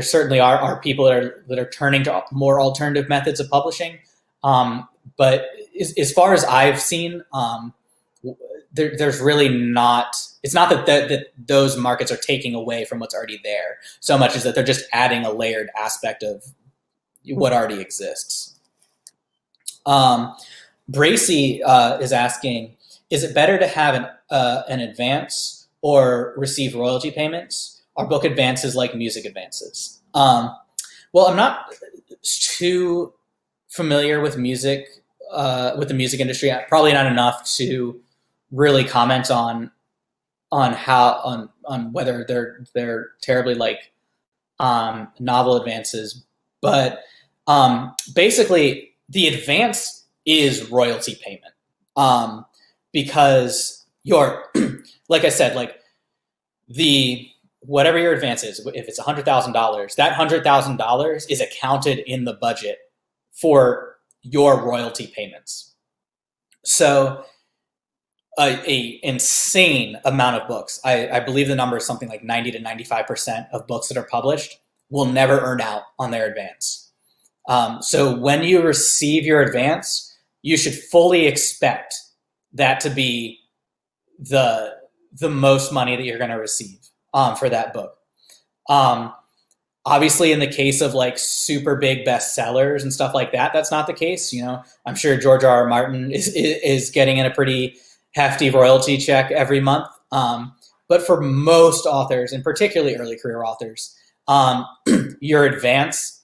certainly are people that are turning to more alternative methods of publishing. But as far as I've seen, there's really not. It's not that those markets are taking away from what's already there so much as that they're just adding a layered aspect of what already exists. Bracy is asking, is it better to have an advance or receive royalty payments? Are book advances like music advances? Well, I'm not too familiar with music, with the music industry. Probably not enough to really comment on whether they're terribly like novel advances, but basically the advance is royalty payment, because you're like I said, like whatever your advance is, if it's $100,000, that $100,000 is accounted in the budget for your royalty payments. So a insane amount of books, I believe the number is something like 90 to 95% of books that are published will never earn out on their advance. So when you receive your advance, you should fully expect that to be the most money that you're going to receive for that book. Obviously, in the case of like super big bestsellers and stuff like that, that's not the case. You know, I'm sure George R.R. Martin is getting in a pretty hefty royalty check every month. But for most authors, and particularly early career authors, your advance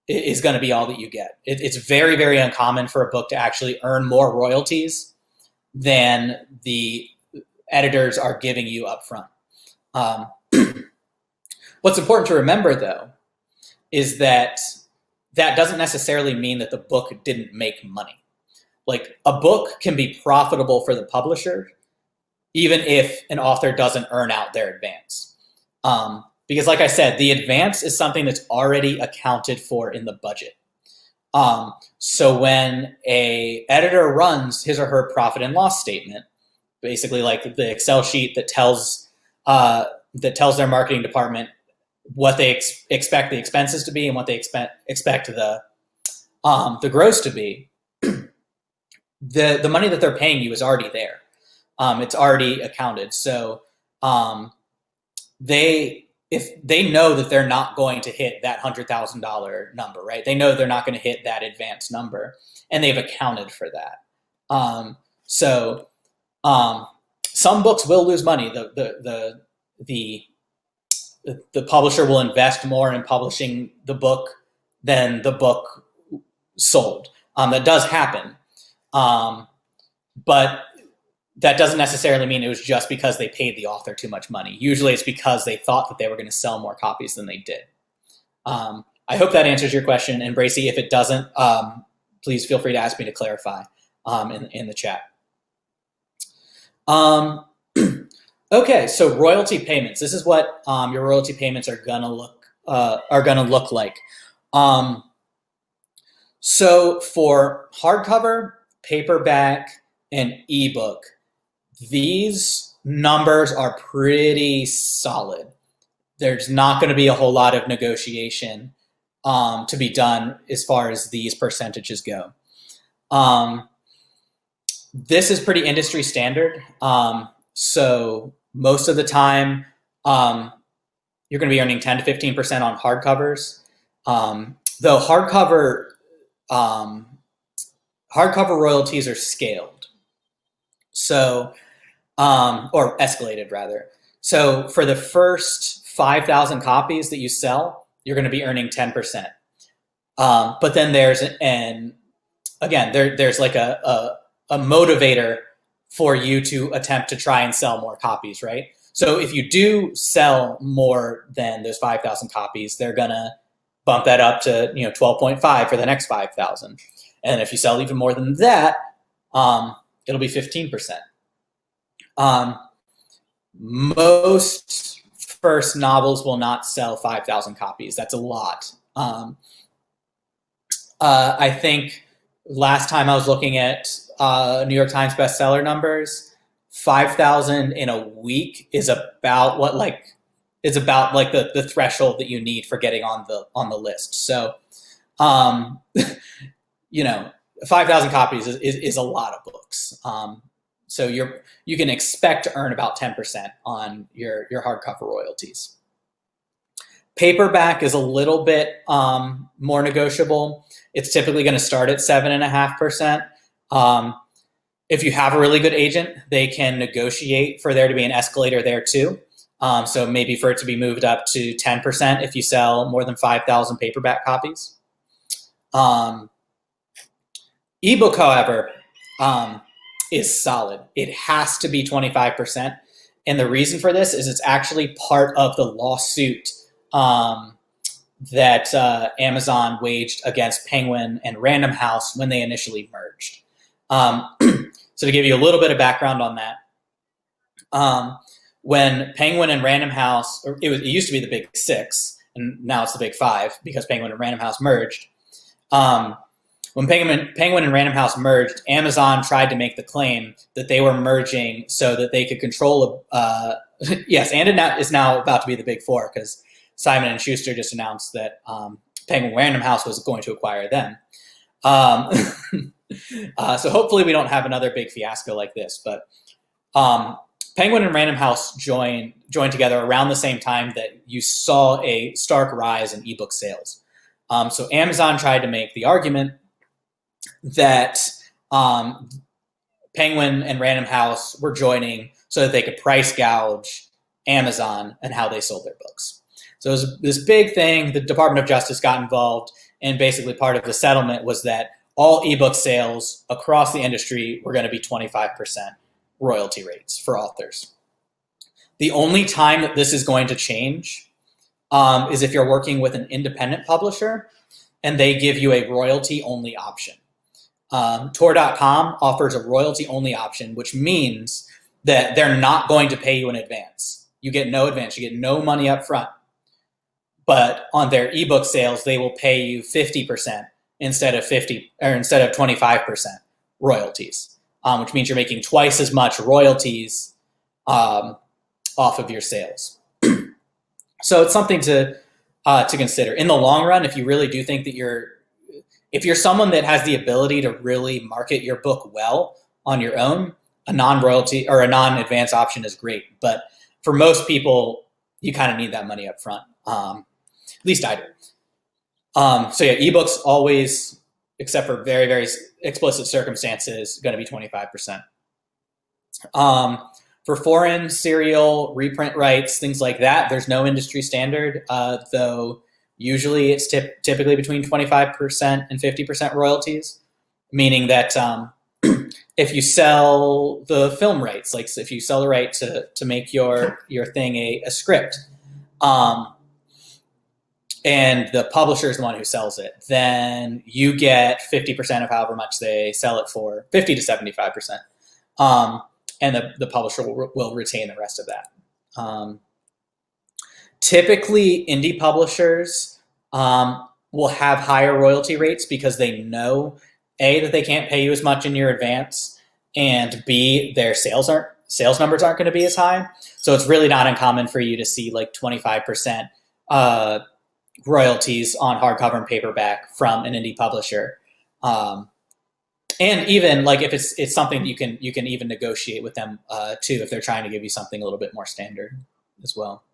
is going to be all that you get. It's very, very uncommon for a book to actually earn more royalties than the editors are giving you up front. What's important to remember, though, is that doesn't necessarily mean that the book didn't make money. Like, a book can be profitable for the publisher even if an author doesn't earn out their advance. Because like I said, the advance is something that's already accounted for in the budget. So when a editor runs his or her profit and loss statement, basically like the Excel sheet that tells their marketing department what they expect the expenses to be and what they expect the gross to be, the money that they're paying you is already there. It's already accounted. So if they know that they're not going to hit that $100,000 number, right? They know they're not going to hit that advance number, and they've accounted for that. So some books will lose money. The publisher will invest more in publishing the book than the book sold. That does happen. But that doesn't necessarily mean it was just because they paid the author too much money. Usually it's because they thought that they were going to sell more copies than they did. I hope that answers your question. And Bracy, if it doesn't, please feel free to ask me to clarify in the chat. Okay, so royalty payments. This is what your royalty payments are gonna look like. So for hardcover, paperback, and ebook, these numbers are pretty solid. There's not going to be a whole lot of negotiation to be done as far as these percentages go. This is pretty industry standard. So most of the time, you're going to be earning 10 to 15% on hardcovers. Though hardcover royalties are scaled. So, or escalated rather. So for the first 5,000 copies that you sell, you're going to be earning 10%. But then there's there's like a motivator for you to attempt to try and sell more copies, right? So if you do sell more than those 5,000 copies, they're gonna bump that up to 12.5 for the next 5,000. And if you sell even more than that, it'll be 15%. most first novels will not sell 5,000 copies. That's a lot. I think last time I was looking at New York Times bestseller numbers, 5,000 in a week is about what the threshold that you need for getting on the list. So, 5,000 copies is a lot of books. So you can expect to earn about 10% on your hardcover royalties. Paperback is a little bit more negotiable. It's typically going to start at 7.5%. If you have a really good agent, they can negotiate for there to be an escalator there too. So maybe for it to be moved up to 10% if you sell more than 5,000 paperback copies. Ebook, however, is solid. It has to be 25%. And the reason for this is it's actually part of the lawsuit that Amazon waged against Penguin and Random House when they initially merged. So to give you a little bit of background on that, when Penguin and Random House, it used to be the Big Six, and now it's the Big Five because Penguin and Random House merged. When Penguin and Random House merged, Amazon tried to make the claim that they were merging so that they could control yes, and it is now about to be the Big Four because Simon & Schuster just announced that Penguin Random House was going to acquire them. So hopefully we don't have another big fiasco like this. But Penguin and Random House joined together around the same time that you saw a stark rise in ebook sales. So Amazon tried to make the argument that Penguin and Random House were joining so that they could price gouge Amazon and how they sold their books. So it was this big thing. The Department of Justice got involved, and basically part of the settlement was that all ebook sales across the industry were going to be 25% royalty rates for authors. The only time that this is going to change is if you're working with an independent publisher and they give you a royalty-only option. Tor.com offers a royalty-only option, which means that they're not going to pay you in advance. You get no advance. You get no money up front. But on their ebook sales, they will pay you 50% instead of 25% royalties, which means you're making twice as much royalties off of your sales. So it's something to consider. In the long run, if you really do think that if you're someone that has the ability to really market your book well on your own, a non-royalty or a non-advance option is great. But for most people, you kind of need that money up front. At least I do. So yeah, ebooks always, except for very, very explicit circumstances, going to be 25%. For foreign serial reprint rights, things like that, there's no industry standard, though usually it's typically between 25% and 50% royalties, meaning that if you sell the film rights, like if you sell the right to make your thing a script, and the publisher is the one who sells it, then you get 50% of however much they sell it for, 50 to 75%. And the publisher will retain the rest of that. Typically, indie publishers will have higher royalty rates because they know, A, that they can't pay you as much in your advance, and B, their sales numbers aren't going to be as high. So it's really not uncommon for you to see like 25% royalties on hardcover and paperback from an indie publisher. And even like if it's something you can even negotiate with them too if they're trying to give you something a little bit more standard as well.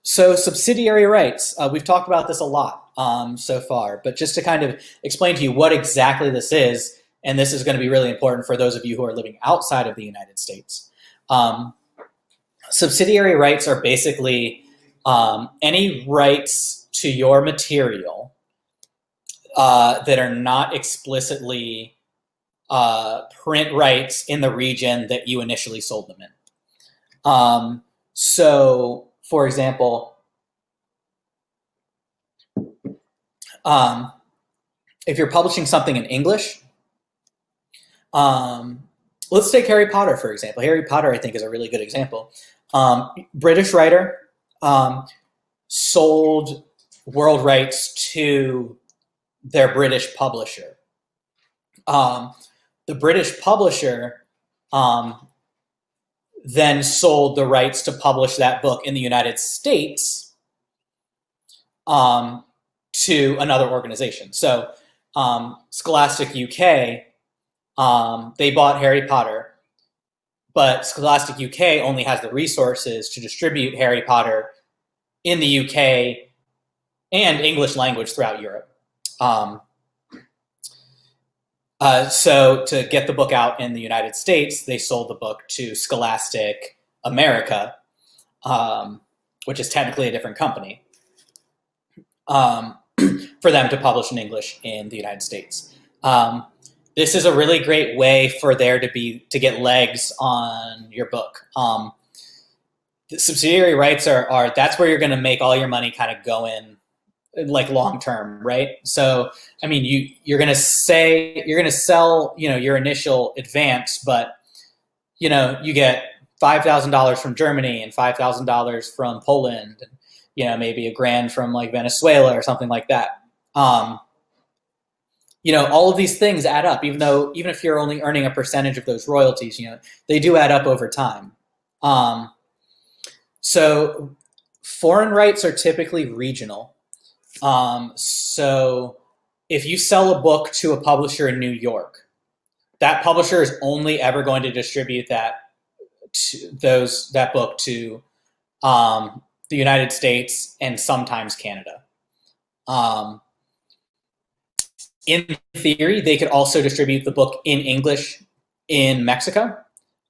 So subsidiary rights, we've talked about this a lot so far, but just to kind of explain to you what exactly this is, and this is going to be really important for those of you who are living outside of the United States. Subsidiary rights are basically any rights to your material that are not explicitly print rights in the region that you initially sold them in. So, for example, if you're publishing something in English, let's take Harry Potter, for example. Harry Potter, I think, is a really good example. British writer, sold world rights to their British publisher. The British publisher then sold the rights to publish that book in the United States to another organization. So Scholastic UK, they bought Harry Potter, but Scholastic UK only has the resources to distribute Harry Potter in the UK and English language throughout Europe. So to get the book out in the United States, they sold the book to Scholastic America, which is technically a different company, for them to publish in English in the United States. This is a really great way for there to get legs on your book. The subsidiary rights are that's where you're going to make all your money kind of go in, like long term, right? So I mean, you're going to sell, your initial advance, but you get $5,000 from Germany and $5,000 from Poland, and maybe $1,000 from like Venezuela or something like that. All of these things add up, even if you're only earning a percentage of those royalties, they do add up over time. So foreign rights are typically regional. So if you sell a book to a publisher in New York, that publisher is only ever going to distribute that book to the United States and sometimes Canada. In theory, they could also distribute the book in English in Mexico.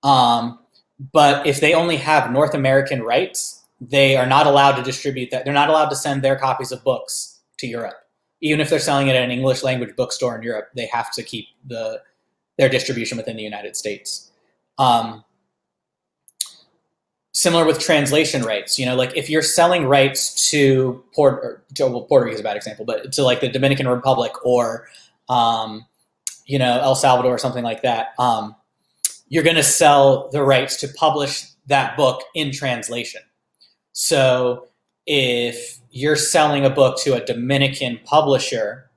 But if they only have North American rights, they are not allowed to distribute that. They're not allowed to send their copies of books to Europe. Even if they're selling it at an English language bookstore in Europe, they have to keep their distribution within the United States. Similar with translation rights, like if you're selling rights to Puerto Rico is a bad example, but to like the Dominican Republic or, El Salvador or something like that, you're going to sell the rights to publish that book in translation. So if you're selling a book to a Dominican publisher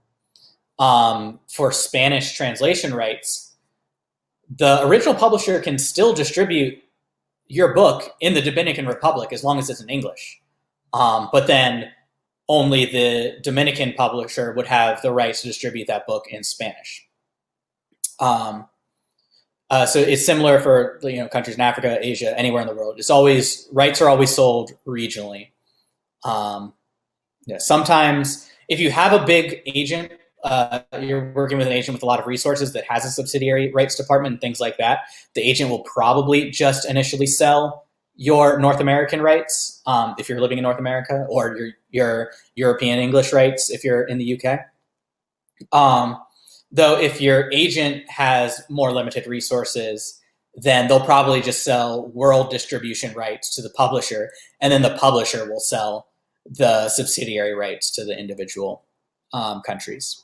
for Spanish translation rights, the original publisher can still distribute your book in the Dominican Republic as long as it's in English. But then only the Dominican publisher would have the rights to distribute that book in Spanish. So it's similar for countries in Africa, Asia, anywhere in the world. Rights are always sold regionally. Sometimes if you have a big agent, you're working with an agent with a lot of resources that has a subsidiary rights department and things like that, the agent will probably just initially sell your North American rights if you're living in North America, or your European English rights if you're in the UK. Though if your agent has more limited resources, then they'll probably just sell world distribution rights to the publisher, and then the publisher will sell the subsidiary rights to the individual countries.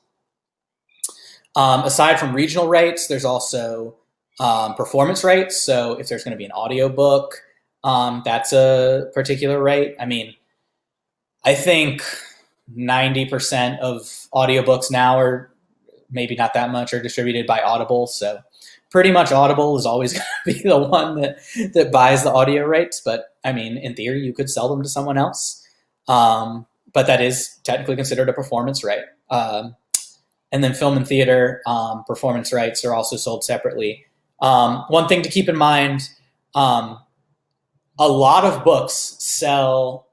Aside from regional rights, there's also performance rights. So if there's going to be an audiobook, that's a particular right. I mean, I think 90% of audiobooks now, or maybe not that much, are distributed by Audible. So pretty much Audible is always going to be the one that buys the audio rights. But I mean, in theory, you could sell them to someone else. But that is technically considered a performance right. And then film and theater performance rights are also sold separately. One thing to keep in mind, a lot of books sell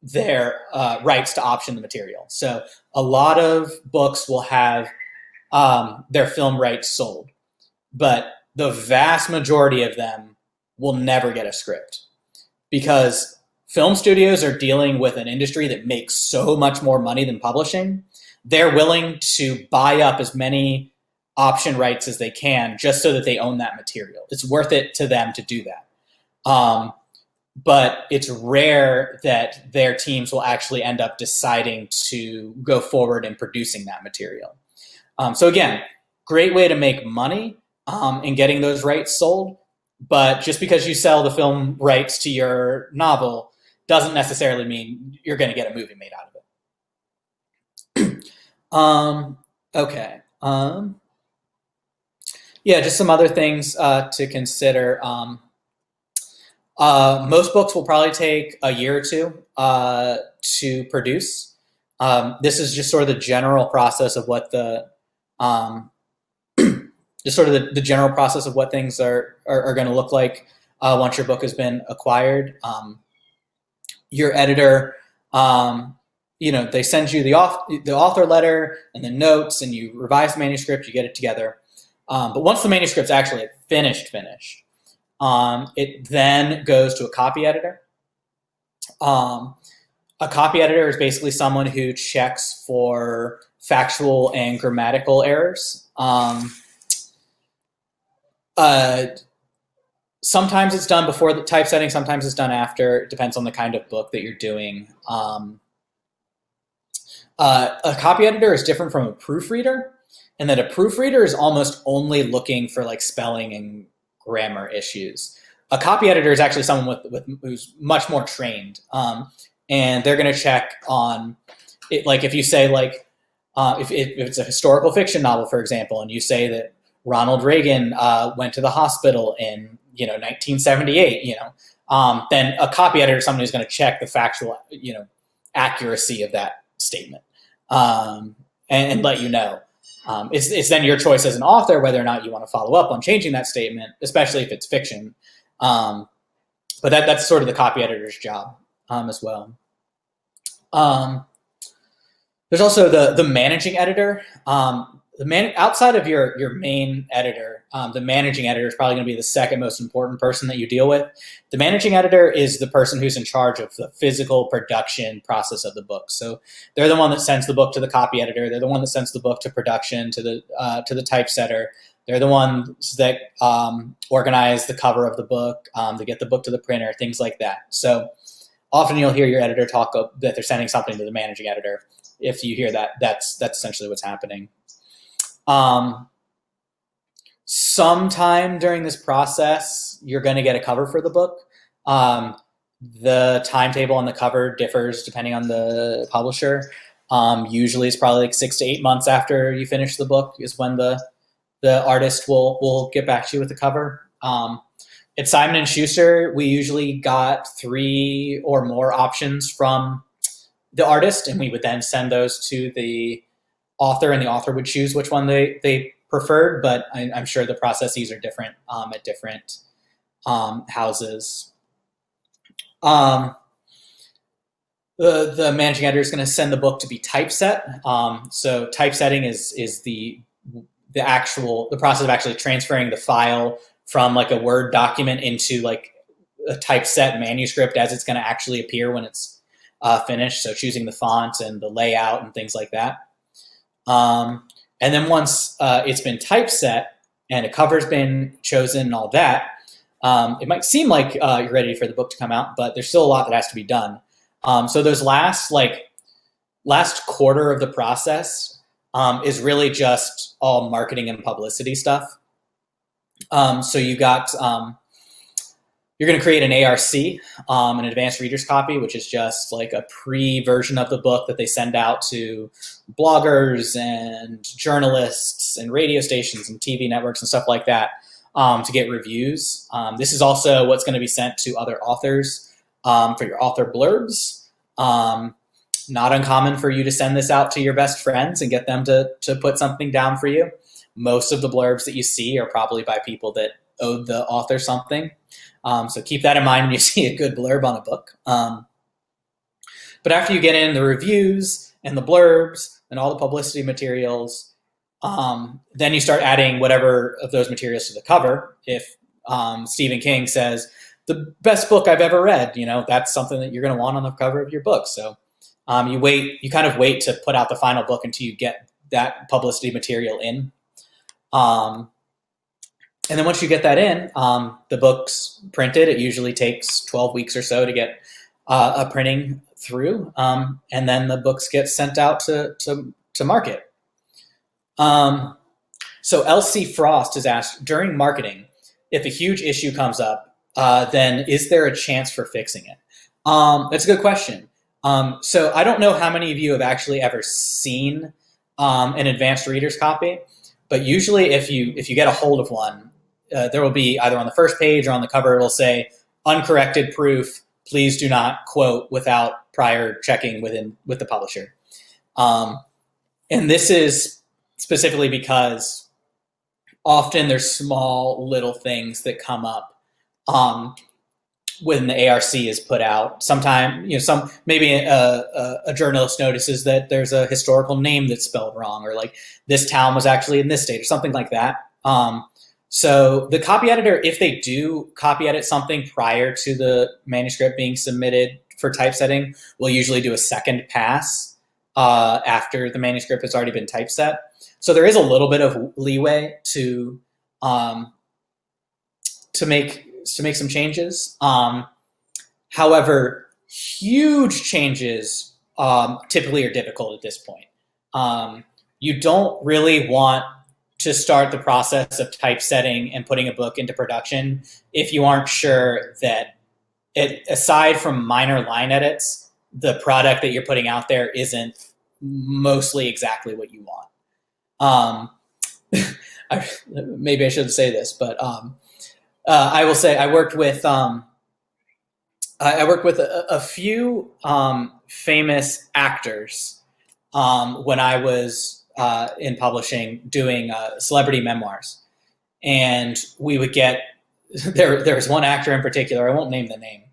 their rights to option the material. So a lot of books will have their film rights sold, but the vast majority of them will never get a script, because film studios are dealing with an industry that makes so much more money than publishing. They're willing to buy up as many option rights as they can just so that they own that material. It's worth it to them to do that. But it's rare that their teams will actually end up deciding to go forward in producing that material. So again, great way to make money, in getting those rights sold. But just because you sell the film rights to your novel doesn't necessarily mean you're going to get a movie made out of it. Okay. Yeah, just some other things to consider. Most books will probably take a year or two to produce. This is just sort of the general process of what the just sort of the general process of what things are going to look like once your book has been acquired. Your editor, they send you the author letter and the notes, and you revise the manuscript, you get it together. But once the manuscript's actually finished, it then goes to a copy editor. A copy editor is basically someone who checks for factual and grammatical errors. Sometimes it's done before the typesetting, sometimes it's done after. It depends on the kind of book that you're doing. A copy editor is different from a proofreader, in that a proofreader is almost only looking for like spelling and grammar issues. A copy editor is actually someone who's much more trained, and they're going to check on it. Like if you say if it's a historical fiction novel, for example, and you say that Ronald Reagan went to the hospital in 1978, then a copy editor is someone who's going to check the factual accuracy of that statement and let you know. It's then your choice as an author whether or not you want to follow up on changing that statement, especially if it's fiction. But that's sort of the copy editor's job as well. There's also the managing editor. Outside of your main editor, the managing editor is probably going to be the second most important person that you deal with. The managing editor is the person who's in charge of the physical production process of the book. So they're the one that sends the book to the copy editor. They're the one that sends the book to production, to the typesetter. They're the ones that organize the cover of the book, to get the book to the printer, things like that. So often you'll hear your editor talk that they're sending something to the managing editor. If you hear that, that's essentially what's happening. Sometime during this process, you're going to get a cover for the book. The timetable on the cover differs depending on the publisher. Usually it's probably like 6 to 8 months after you finish the book is when the artist will get back to you with the cover. At Simon & Schuster, we usually got 3 or more options from the artist, and we would then send those to the author, and the author would choose which one they preferred, but I'm sure the processes are different at different houses. The managing editor is going to send the book to be typeset. So typesetting is the process of actually transferring the file from like a Word document into like a typeset manuscript as it's going to actually appear when it's finished. So choosing the font and the layout and things like that. And then once it's been typeset and a cover's been chosen and all that, it might seem like you're ready for the book to come out, but there's still a lot that has to be done. So those last quarter of the process is really just all marketing and publicity stuff. So you're going to create an ARC, an advanced reader's copy, which is just like a pre-version of the book that they send out to bloggers and journalists and radio stations and TV networks and stuff like that to get reviews. This is also what's going to be sent to other authors for your author blurbs. Not uncommon for you to send this out to your best friends and get them to put something down for you. Most of the blurbs that you see are probably by people that owed the author something. So keep that in mind when you see a good blurb on a book. But after you get in the reviews and the blurbs and all the publicity materials, then you start adding whatever of those materials to the cover. If Stephen King says, the best book I've ever read, that's something that you're going to want on the cover of your book. So you kind of wait to put out the final book until you get that publicity material in. And then once you get that in, the book's printed. It usually takes 12 weeks or so to get a printing through. And then the books get sent out to market. So LC Frost has asked, during marketing, if a huge issue comes up, then is there a chance for fixing it? That's a good question. So I don't know how many of you have actually ever seen an advanced reader's copy, but usually if you get a hold of one, there will be either on the first page or on the cover, it will say, uncorrected proof, please do not quote without prior checking with the publisher. And this is specifically because often there's small little things that come up when the ARC is put out. Sometimes, maybe a journalist notices that there's a historical name that's spelled wrong, or like this town was actually in this state, or something like that. So the copy editor, if they do copy edit something prior to the manuscript being submitted for typesetting, will usually do a second pass after the manuscript has already been typeset. So there is a little bit of leeway to make some changes. However, huge changes typically are difficult at this point. You don't really want to start the process of typesetting and putting a book into production if you aren't sure that, aside from minor line edits, the product that you're putting out there isn't mostly exactly what you want. Maybe I shouldn't say this, but I will say I worked with a few famous actors when I was in publishing, doing celebrity memoirs, and we would get there's one actor in particular, I won't name the name,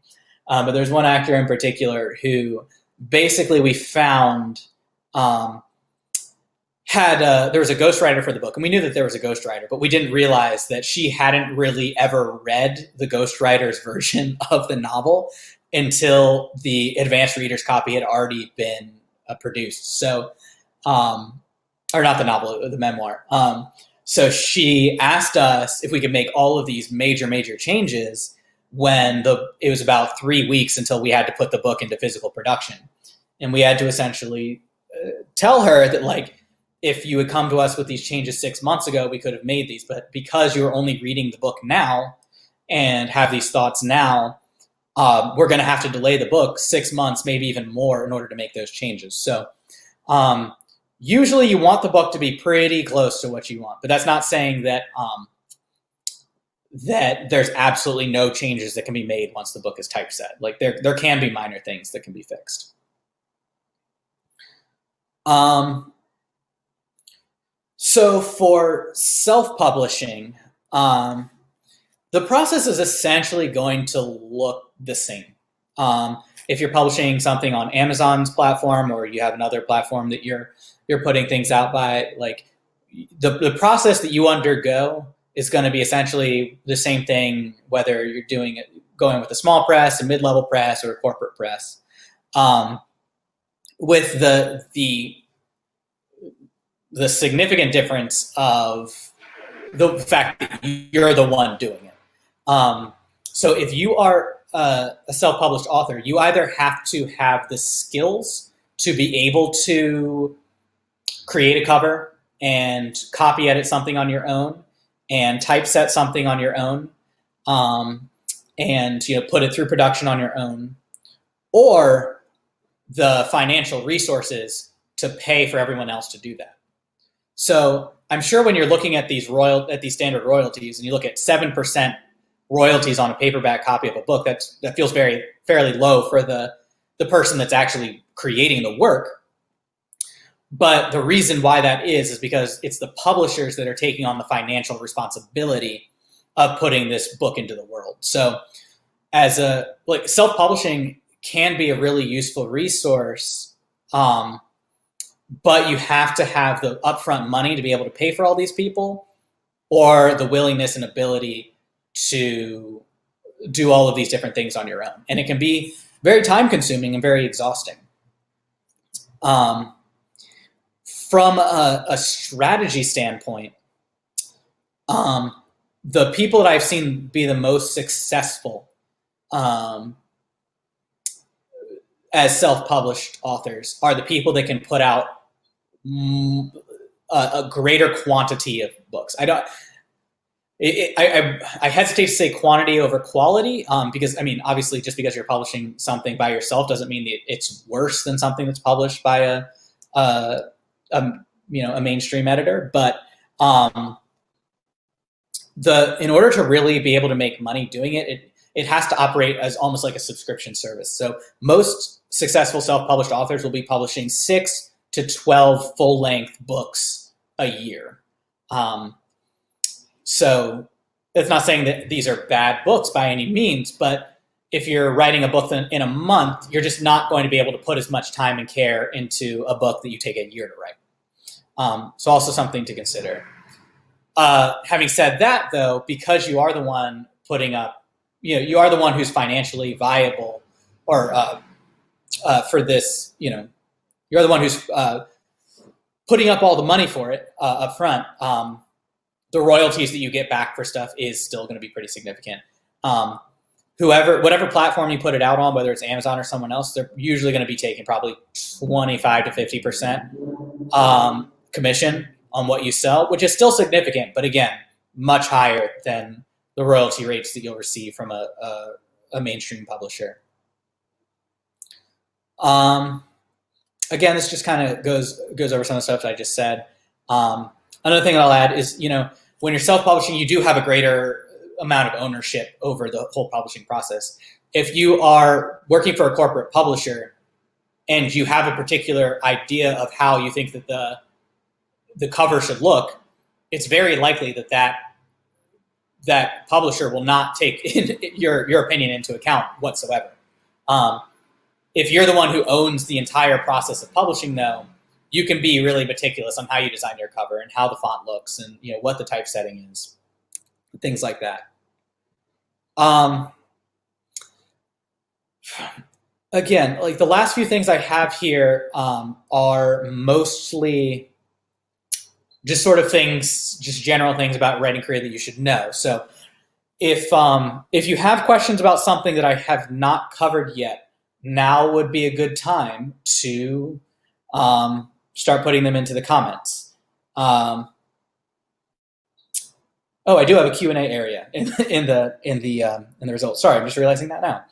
but there's one actor in particular who basically we found there was a ghostwriter for the book, and we knew that there was a ghostwriter, but we didn't realize that she hadn't really ever read the ghostwriter's version of the novel until the advanced reader's copy had already been produced. So, or not the novel, the memoir. So she asked us if we could make all of these major changes when it was about 3 weeks until we had to put the book into physical production. And we had to essentially tell her that, like, if you had come to us with these changes 6 months ago, we could have made these. But because you're only reading the book now and have these thoughts now, we're going to have to delay the book 6 months, maybe even more, in order to make those changes. So usually you want the book to be pretty close to what you want, but that's not saying that that there's absolutely no changes that can be made once the book is typeset. Like there can be minor things that can be fixed. So for self-publishing, the process is essentially going to look the same. If you're publishing something on Amazon's platform, or you have another platform that you're putting things out by, like the process that you undergo is going to be essentially the same thing, whether you're going with a small press, a mid-level press, or a corporate press. With the significant difference of the fact that you're the one doing it. So if you are a self-published author, you either have to have the skills to be able to create a cover and copy edit something on your own and typeset something on your own, and put it through production on your own, or the financial resources to pay for everyone else to do that. So I'm sure when you're looking at these standard royalties, and you look at 7% royalties on a paperback copy of a book, that feels fairly low for the person that's actually creating the work. But the reason why that is because it's the publishers that are taking on the financial responsibility of putting this book into the world. So as self-publishing can be a really useful resource, but you have to have the upfront money to be able to pay for all these people, or the willingness and ability to do all of these different things on your own. And it can be very time consuming and very exhausting. From a strategy standpoint, the people that I've seen be the most successful as self-published authors are the people that can put out a greater quantity of books. I hesitate to say quantity over quality, because I mean, obviously, just because you're publishing something by yourself doesn't mean that it's worse than something that's published by a mainstream editor. But in order to really be able to make money doing it, it has to operate as almost like a subscription service. So most successful self-published authors will be publishing 6 to 12 full-length books a year. So that's not saying that these are bad books by any means, but if you're writing a book in a month, you're just not going to be able to put as much time and care into a book that you take a year to write. So also something to consider. Having said that, though, because you are the one putting up, you are the one who's financially viable, or for this, you're the one who's putting up all the money for it up front. The royalties that you get back for stuff is still going to be pretty significant. Whatever platform you put it out on, whether it's Amazon or someone else, they're usually going to be taking probably 25 to 50% commission on what you sell, which is still significant, but again, much higher than the royalty rates that you'll receive from a mainstream publisher. Again, this just kind of goes over some of the stuff that I just said. Another thing that I'll add is, when you're self-publishing, you do have a greater amount of ownership over the whole publishing process. If you are working for a corporate publisher and you have a particular idea of how you think that the cover should look, it's very likely that publisher will not take your opinion into account whatsoever. If you're the one who owns the entire process of publishing, though, you can be really meticulous on how you design your cover and how the font looks and what the typesetting is, things like that. Again, like the last few things I have here are mostly just sort of things, just general things about writing career that you should know. So if you have questions about something that I have not covered yet, now would be a good time to start putting them into the comments. Oh, I do have a Q&A area in the results. Sorry, I'm just realizing that now.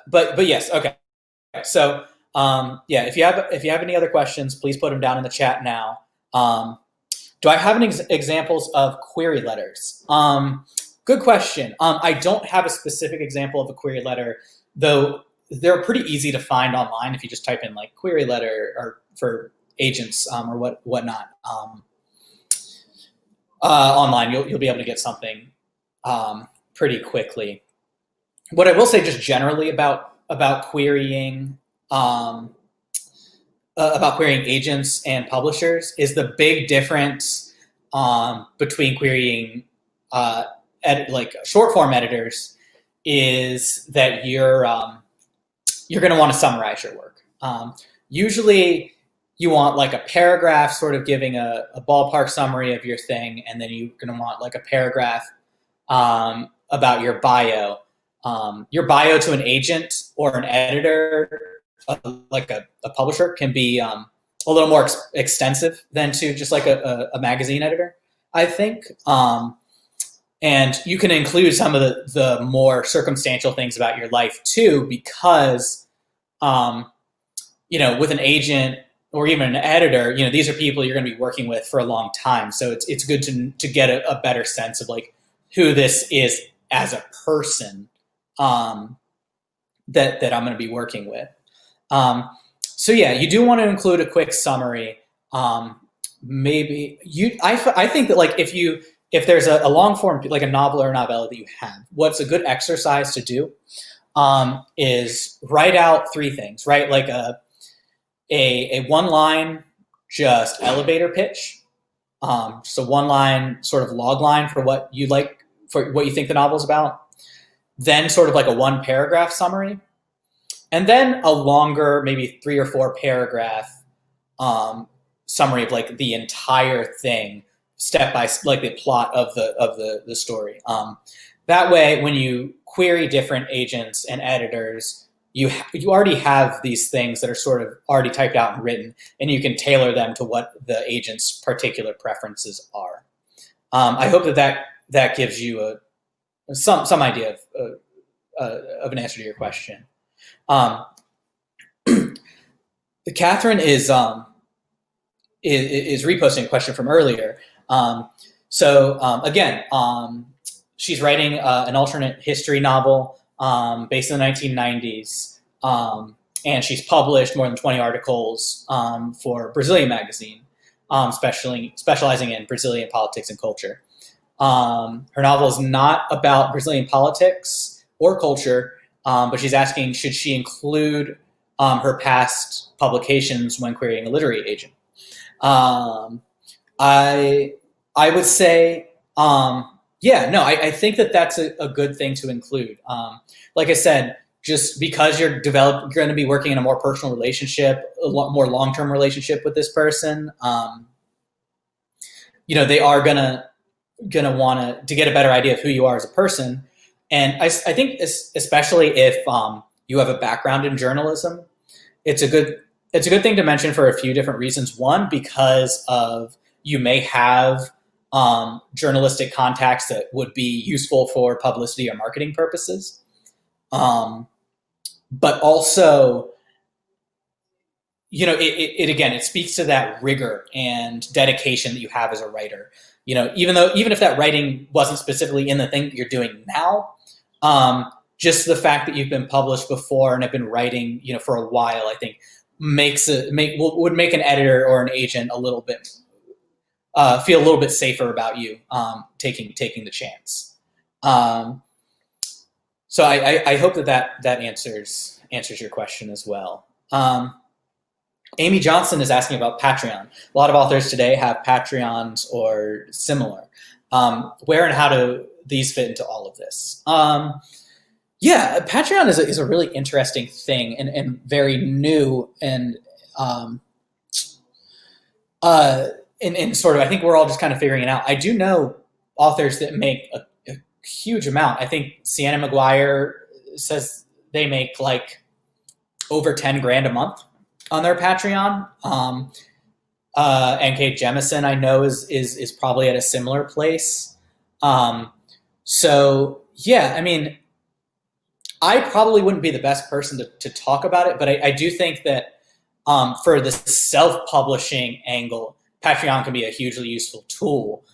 But yes, okay. So yeah, if you have any other questions, please put them down in the chat now. Do I have any examples of query letters? Good question. I don't have a specific example of a query letter, though they're pretty easy to find online if you just type in like query letter or for agents or whatnot. Online, you'll be able to get something pretty quickly. What I will say just generally about querying agents and publishers is the big difference between querying like short form editors is that you're going to want to summarize your work. Usually you want like a paragraph sort of giving a ballpark summary of your thing, and then you're going to want like a paragraph about your bio. Your bio to an agent or an editor, like a publisher, can be a little more extensive than to just like a magazine editor, I think. And you can include some of the more circumstantial things about your life too, because, with an agent or even an editor, these are people you're going to be working with for a long time. So it's good to get a better sense of like who this is as a person that I'm going to be working with. So yeah, you do want to include a quick summary. Maybe I think that like if there's a long form, like a novel or a novella that you have, what's a good exercise to do is write out 3 things, right? Like a one line, just elevator pitch. Just a 1 line sort of log line for what you like, for what you think the novel's about. Then sort of like a 1 paragraph summary. And then a longer, maybe 3 or 4 paragraph summary of like the entire thing, step by like the plot of the story. That way, when you query different agents and editors, you already have these things that are sort of already typed out and written, and you can tailor them to what the agent's particular preferences are. I hope that gives you some idea of an answer to your question. Catherine is reposting a question from earlier. Again, she's writing an alternate history novel based in the 1990s, and she's published more than 20 articles for Brazilian magazine, specializing in Brazilian politics and culture. Her novel is not about Brazilian politics or culture, but she's asking, should she include her past publications when querying a literary agent? I would say, I think that's a good thing to include. Like I said, just because you're going to be working in a more personal relationship, a lot more long-term relationship with this person, they are gonna want to get a better idea of who you are as a person. And I think especially if you have a background in journalism, it's a good thing to mention for a few different reasons. One, because of you may have journalistic contacts that would be useful for publicity or marketing purposes. But also, it speaks to that rigor and dedication that you have as a writer. Even if that writing wasn't specifically in the thing that you're doing now, just the fact that you've been published before and have been writing, for a while, I think would make an editor or an agent a little bit feel a little bit safer about you taking the chance. So I hope that answers your question as well. Amy Johnson is asking about Patreon. A lot of authors today have Patreons or similar. Where and how do these fit into all of this? Patreon is a really interesting thing and very new and sort of, I think we're all just kind of figuring it out. I do know authors that make a huge amount. I think Sienna McGuire says they make like over 10 grand a month on their Patreon. N.K. Jemisin, I know, is probably at a similar place. I mean, I probably wouldn't be the best person to talk about it, but I do think that for the self-publishing angle, Patreon can be a hugely useful tool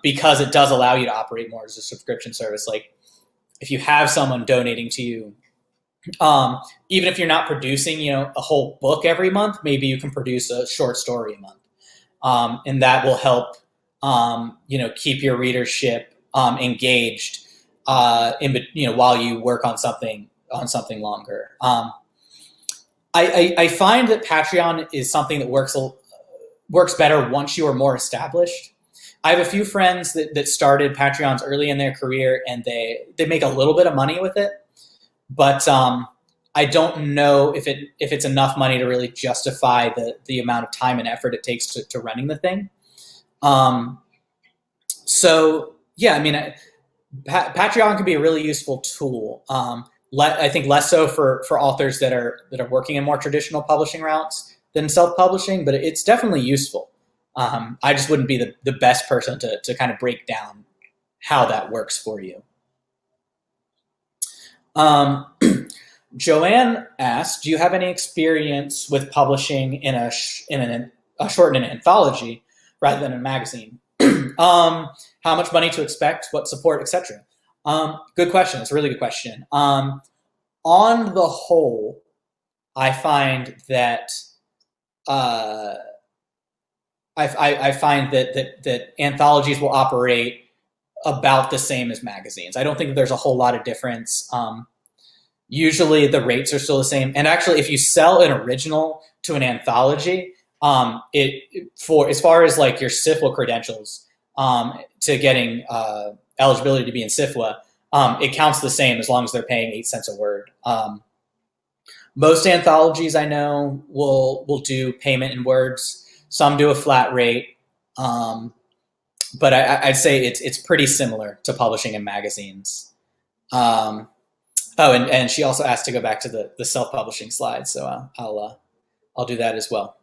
because it does allow you to operate more as a subscription service. Like if you have someone donating to you, even if you're not producing, a whole book every month, maybe you can produce a short story a month. And that will help, keep your readership engaged while you work on something longer. I find that Patreon is something that works better once you are more established. I have a few friends that started Patreons early in their career, and they make a little bit of money with it, but I don't know if it's enough money to really justify the amount of time and effort it takes to running the thing. I mean, Patreon can be a really useful tool. I think less so for authors that are working in more traditional publishing routes than self-publishing, but it's definitely useful. I just wouldn't be the best person to kind of break down how that works for you. Joanne asked, do you have any experience with publishing in a short in an anthology rather than a magazine? How much money to expect, what support, etc.? Good question. It's a really good question. On the whole, I find that that anthologies will operate about the same as magazines. I don't think that there's a whole lot of difference. Usually the rates are still the same. And actually, if you sell an original to an anthology, as far as like your SIFWA credentials to getting eligibility to be in SIFWA, it counts the same as long as they're paying 8 cents a word. Most anthologies I know will do payment in words. Some do a flat rate, but I'd say it's pretty similar to publishing in magazines. Oh, and she also asked to go back to the self-publishing slide, so I'll do that as well.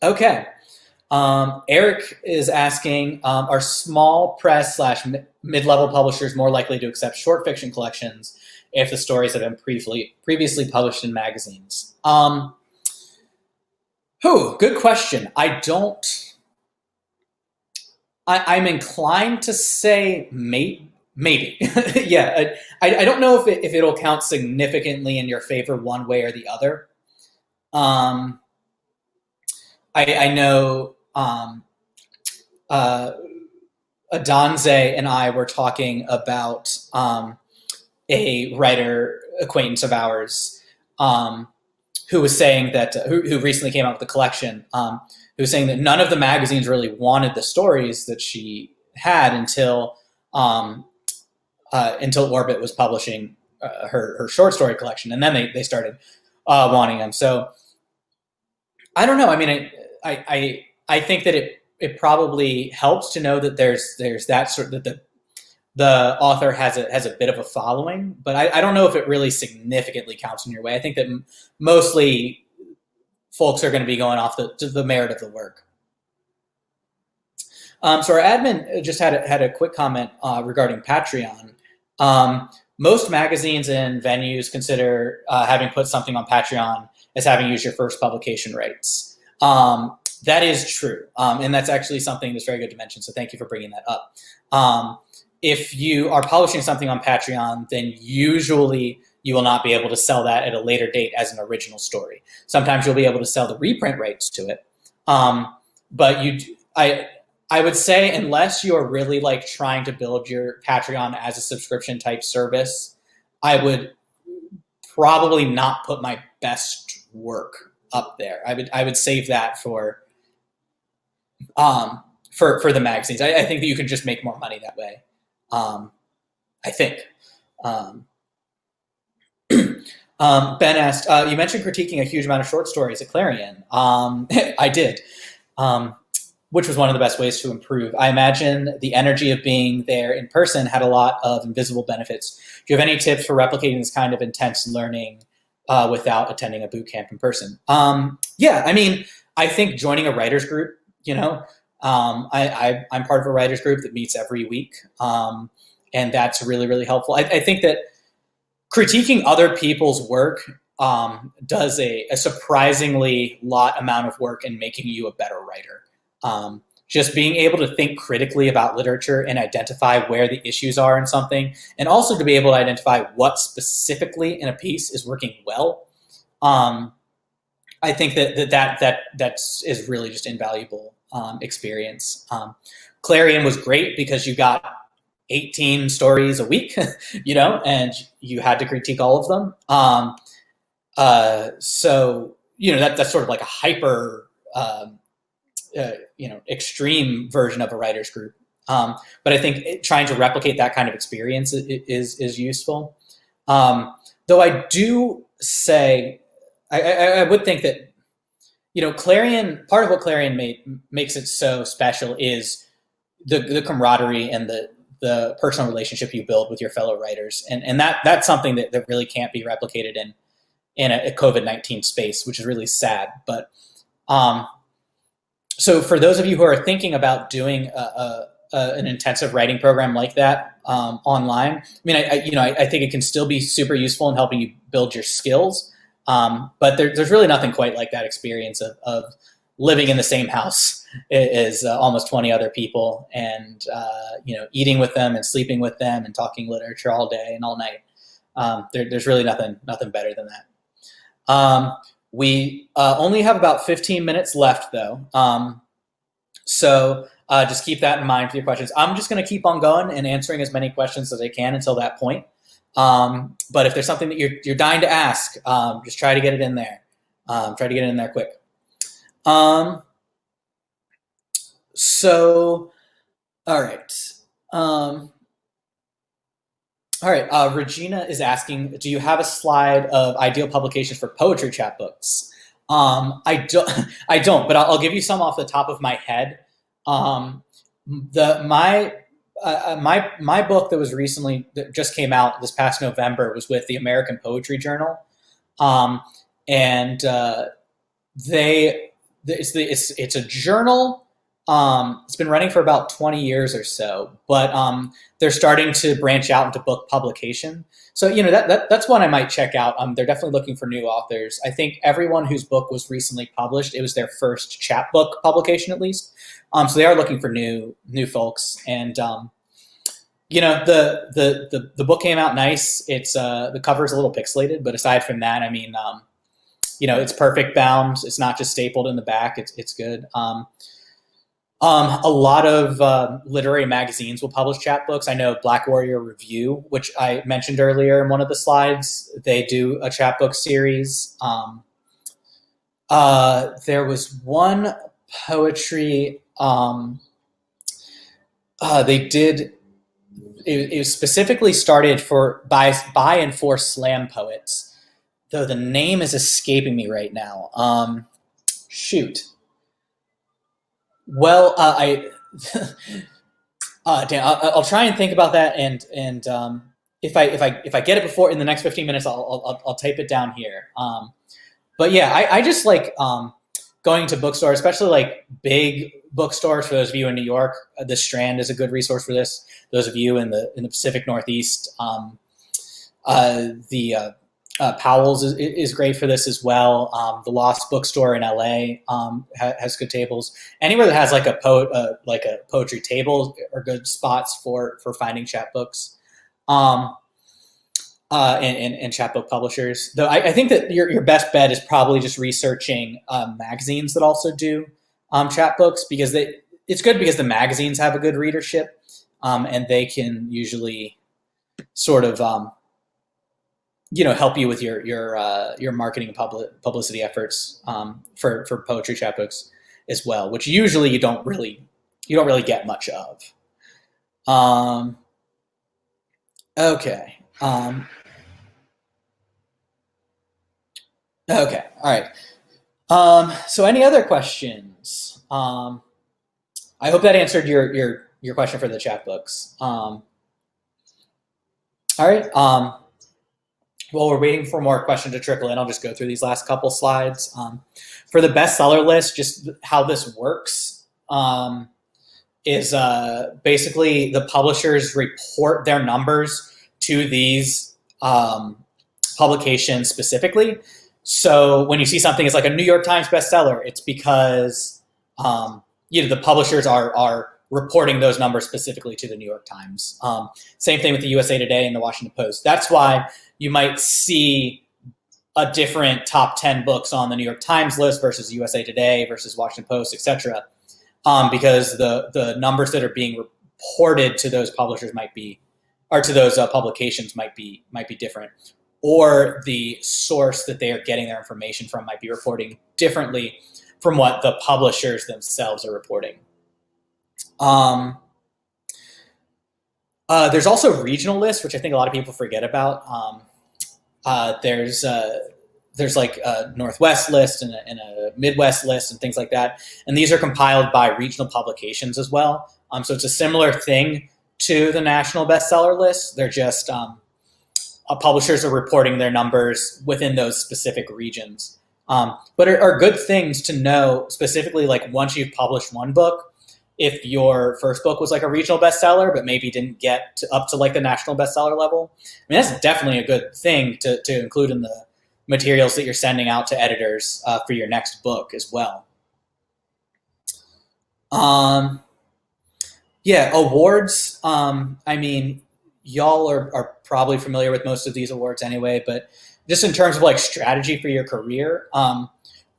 Okay. Eric is asking, are small press / mid-level publishers more likely to accept short fiction collections if the stories have been previously published in magazines? Good question. I'm inclined to say maybe. Yeah, I don't know if it'll count significantly in your favor one way or the other. I know Adanze and I were talking about a writer acquaintance of ours who was saying that who recently came out with a collection, who was saying that none of the magazines really wanted the stories that she had until Orbit was publishing her short story collection, and then they started wanting them. So I don't know. I mean, I think that it probably helps to know that there's that sort of that the author has a bit of a following, but I don't know if it really significantly counts in your way. I think that mostly folks are going to be going off the merit of the work. So our admin just had a quick comment regarding Patreon. Most magazines and venues consider having put something on Patreon as having used your first publication rights. That is true, and that's actually something that's very good to mention, so thank you for bringing that up. If you are publishing something on Patreon, then usually you will not be able to sell that at a later date as an original story. Sometimes you'll be able to sell the reprint rights to it, but I would say unless you are really like trying to build your Patreon as a subscription type service, I would probably not put my best work up there. I would save that for the magazines. I think that you can just make more money that way. I think. Ben asked, you mentioned critiquing a huge amount of short stories at Clarion. I did, which was one of the best ways to improve. I imagine the energy of being there in person had a lot of invisible benefits. Do you have any tips for replicating this kind of intense learning without attending a boot camp in person? Yeah, I mean, I think joining a writer's group, I'm part of a writer's group that meets every week, and that's really, really helpful. I think that critiquing other people's work does a surprisingly lot amount of work in making you a better writer. Just being able to think critically about literature and identify where the issues are in something, and also to be able to identify what specifically in a piece is working well. I think that is really just invaluable experience. Clarion was great because you got 18 stories a week, and you had to critique all of them. So that's sort of like a hyper, extreme version of a writer's group. But I think trying to replicate that kind of experience is useful. Though I do say, I would think that, Clarion, part of what Clarion makes it so special is the camaraderie and the personal relationship you build with your fellow writers. And that's something that really can't be replicated in a COVID-19 space, which is really sad. But so for those of you who are thinking about doing an intensive writing program like that online, I mean, I think it can still be super useful in helping you build your skills. But there's really nothing quite like that experience of living in the same house as almost 20 other people, and eating with them and sleeping with them and talking literature all day and all night. There's really nothing better than that. We only have about 15 minutes left, though. So just keep that in mind for your questions. I'm just going to keep on going and answering as many questions as I can until that point. But if there's something that you're dying to ask, just try to get it in there. Try to get it in there quick. So, all right. All right. Regina is asking, do you have a slide of ideal publications for poetry chapbooks? I don't, but I'll give you some off the top of my head. My my book that just came out this past November was with the American Poetry Journal, um, and it's a journal. It's been running for about 20 years or so, but they're starting to branch out into book publication. So that's one I might check out. They're definitely looking for new authors. I think everyone whose book was recently published, it was their first chapbook publication at least. So they are looking for new folks, and the book came out nice. It's the cover's a little pixelated, but aside from that, I mean, it's perfect bound. It's not just stapled in the back. It's good. A lot of literary magazines will publish chapbooks. I know Black Warrior Review, which I mentioned earlier in one of the slides, they do a chapbook series. There was one poetry they did. It was specifically started by and for slam poets, though the name is escaping me right now. Shoot. Well, Dan, I'll try and think about that, and if I get it before in the next 15 minutes, I'll type it down here. But yeah, I just like going to bookstores, especially like big bookstores. For those of you in New York, the Strand is a good resource for this. Those of you in the Pacific Northeast, the Powell's is great for this as well. The Lost Bookstore in LA has good tables. Anywhere that has like a poetry table are good spots for finding chapbooks, and chapbook publishers. Though I think that your best bet is probably just researching magazines that also do chapbooks, because it's good because the magazines have a good readership, and they can usually sort of help you with your marketing and publicity efforts for poetry chapbooks as well, which usually you don't really get much of. Okay. Okay. All right. So any other questions? I hope that answered your question for the chapbooks. All right. While we're waiting for more questions to trickle in, I'll just go through these last couple slides. For the bestseller list, just how this works is basically the publishers report their numbers to these publications specifically. So when you see something is like a New York Times bestseller, it's because the publishers are reporting those numbers specifically to the New York Times. Same thing with the USA Today and the Washington Post. That's why you might see a different top 10 books on the New York Times list versus USA Today versus Washington Post, etc. Because the numbers that are being reported to those publishers to those publications might be different, or the source that they are getting their information from might be reporting differently from what the publishers themselves are reporting. There's also regional lists, which I think a lot of people forget about. There's like a Northwest list and a Midwest list and things like that. And these are compiled by regional publications as well. So it's a similar thing to the national bestseller list. They're just publishers are reporting their numbers within those specific regions. But are good things to know, specifically like once you've published one book, if your first book was like a regional bestseller, but maybe didn't get up to like the national bestseller level. I mean, that's definitely a good thing to include in the materials that you're sending out to editors for your next book as well. Yeah, awards. I mean, y'all are probably familiar with most of these awards anyway, but just in terms of like strategy for your career,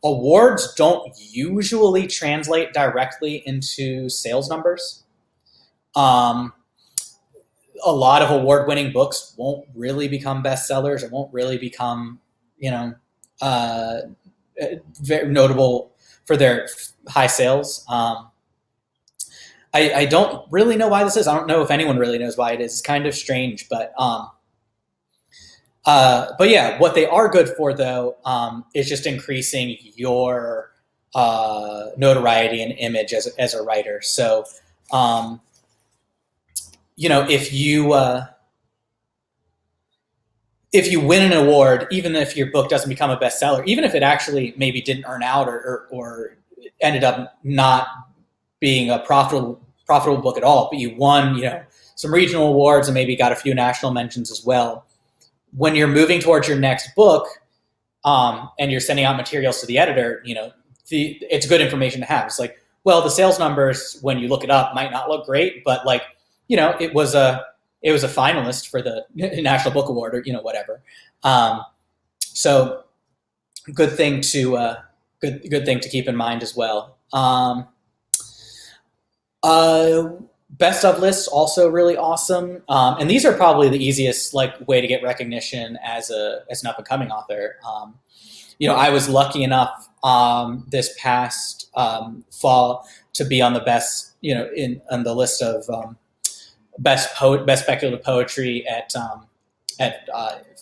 awards don't usually translate directly into sales numbers. A lot of award-winning books won't really become bestsellers. It won't really become, very notable for their high sales. I don't really know why this is. I don't know if anyone really knows why it is. It's kind of strange, but yeah, what they are good for though is just increasing your notoriety and image as a writer. So if you win an award, even if your book doesn't become a bestseller, even if it actually maybe didn't earn out or ended up not being a profitable book at all, but you won, some regional awards and maybe got a few national mentions as well. When you're moving towards your next book, and you're sending out materials to the editor, it's good information to have. It's like, well, the sales numbers when you look it up might not look great, but it was a finalist for the National Book Award or whatever. So good thing to keep in mind as well. Best of lists also really awesome, and these are probably the easiest way to get recognition as an up and coming author. I was lucky enough this past fall to be on the best on the list of best speculative poetry at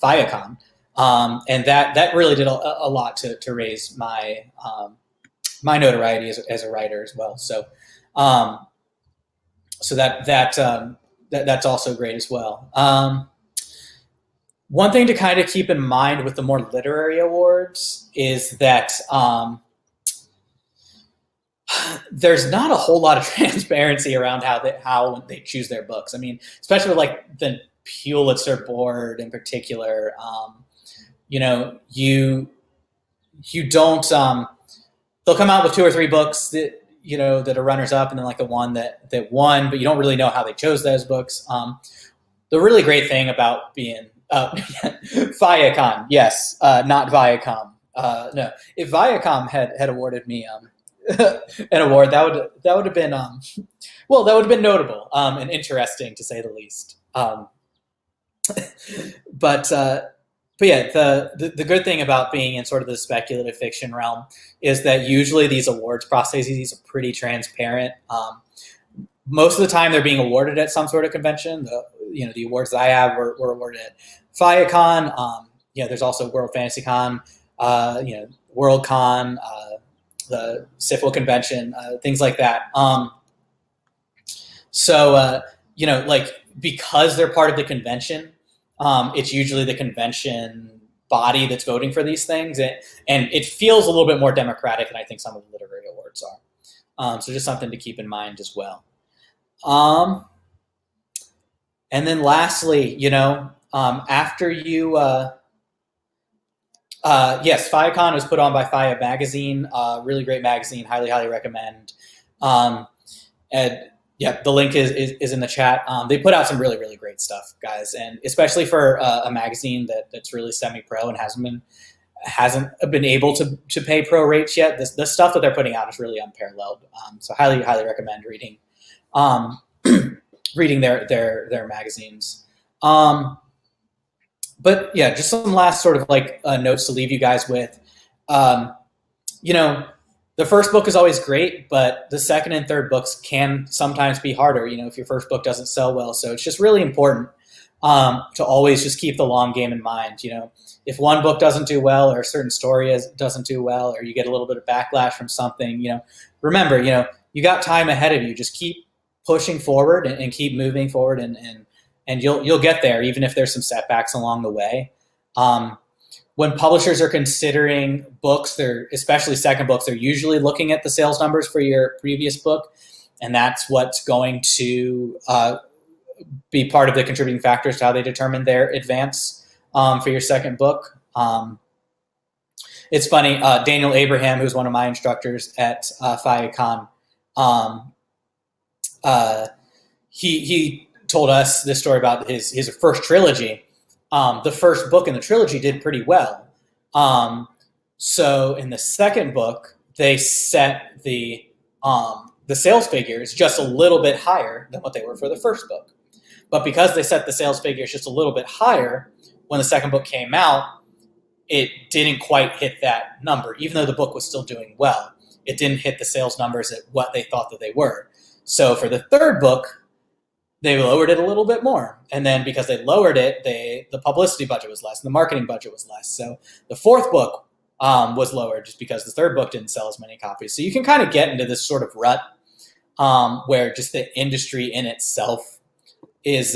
Viacom, and that really did a lot to raise my my notoriety as a writer as well. So. So that's also great as well. One thing to kind of keep in mind with the more literary awards is that there's not a whole lot of transparency around how they choose their books. I mean, especially the Pulitzer board in particular. You don't. They'll come out with 2 or 3 books that are runners up, and then the one that won, but you don't really know how they chose those books. The really great thing about being Viacom, yes, not Viacom. No, if Viacom had awarded me an award, that would have been that would have been notable and interesting to say the least. But yeah, the good thing about being in sort of the speculative fiction realm is that usually these awards processes are pretty transparent. Most of the time, they're being awarded at some sort of convention. The awards that I have were awarded at Viacon. There's also World Fantasy Con, WorldCon, the SIFL convention, things like that. Because they're part of the convention. It's usually the convention body that's voting for these things, and it feels a little bit more democratic than I think some of the literary awards are. So just something to keep in mind as well. And then lastly, after you, yes, Viacon was put on by Fia Magazine, really great magazine, highly recommend. And yeah, the link is in the chat. They put out some really great stuff, guys, and especially for a magazine that's really semi-pro and hasn't been able to pay pro rates yet. The stuff that they're putting out is really unparalleled. So highly recommend reading reading their magazines. But yeah, just some last sort of notes to leave you guys with. The first book is always great, but the second and third books can sometimes be harder, if your first book doesn't sell well. So it's just really important to always just keep the long game in mind. If one book doesn't do well or a certain story doesn't do well, or you get a little bit of backlash from something, remember, you got time ahead of you. Just keep pushing forward and keep moving forward, and you'll get there, even if there's some setbacks along the way. When publishers are considering books, especially second books, they're usually looking at the sales numbers for your previous book, and that's what's going to be part of the contributing factors to how they determine their advance for your second book. It's funny, Daniel Abraham, who's one of my instructors at Viacom, he told us this story about his first trilogy. The first book in the trilogy did pretty well. So in the second book, they set the sales figures just a little bit higher than what they were for the first book. But because they set the sales figures just a little bit higher, when the second book came out, it didn't quite hit that number. Even though the book was still doing well, it didn't hit the sales numbers at what they thought that they were. So for the third book, they lowered it a little bit more. And then because they lowered it, the publicity budget was less and the marketing budget was less. So the fourth book was lowered just because the third book didn't sell as many copies. So you can kind of get into this sort of rut where just the industry in itself it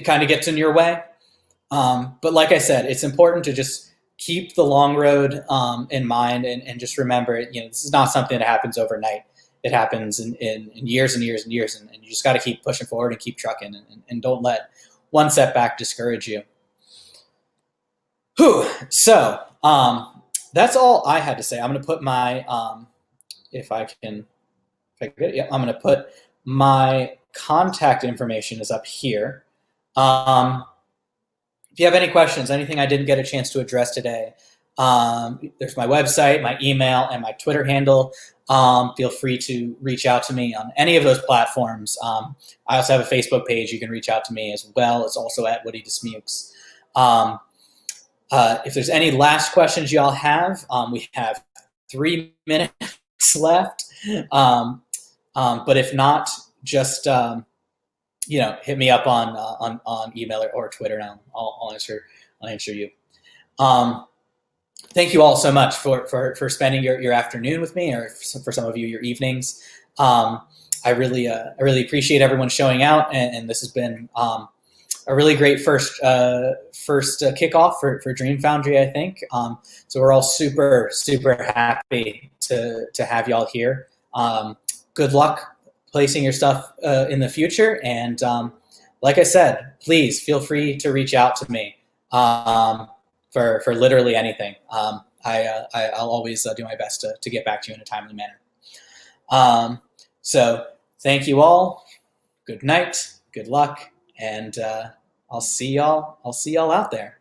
kind of gets in your way. But like I said, it's important to just keep the long road in mind, and just remember, this is not something that happens overnight. It happens in years and years and years, and you just got to keep pushing forward and keep trucking, and don't let one setback discourage you. Whew. So that's all I had to say. I'm going to put my, I'm going to put my contact information is up here. If you have any questions, anything I didn't get a chance to address today, there's my website, my email, and my Twitter handle. Feel free to reach out to me on any of those platforms. I also have a Facebook page. You can reach out to me as well. It's also at Woody Dismukes. If there's any last questions y'all have, we have 3 minutes left. But if not, just hit me up on email or Twitter, and I'll answer you. Thank you all so much for spending your afternoon with me, or for some of you, your evenings. I really appreciate everyone showing out, and this has been a really great first kickoff for Dream Foundry, I think. So we're all super happy to have y'all here. Good luck placing your stuff in the future, and like I said, please feel free to reach out to me for literally anything. I'll always do my best to get back to you in a timely manner. So thank you all. Good night. Good luck, and I'll see y'all out there.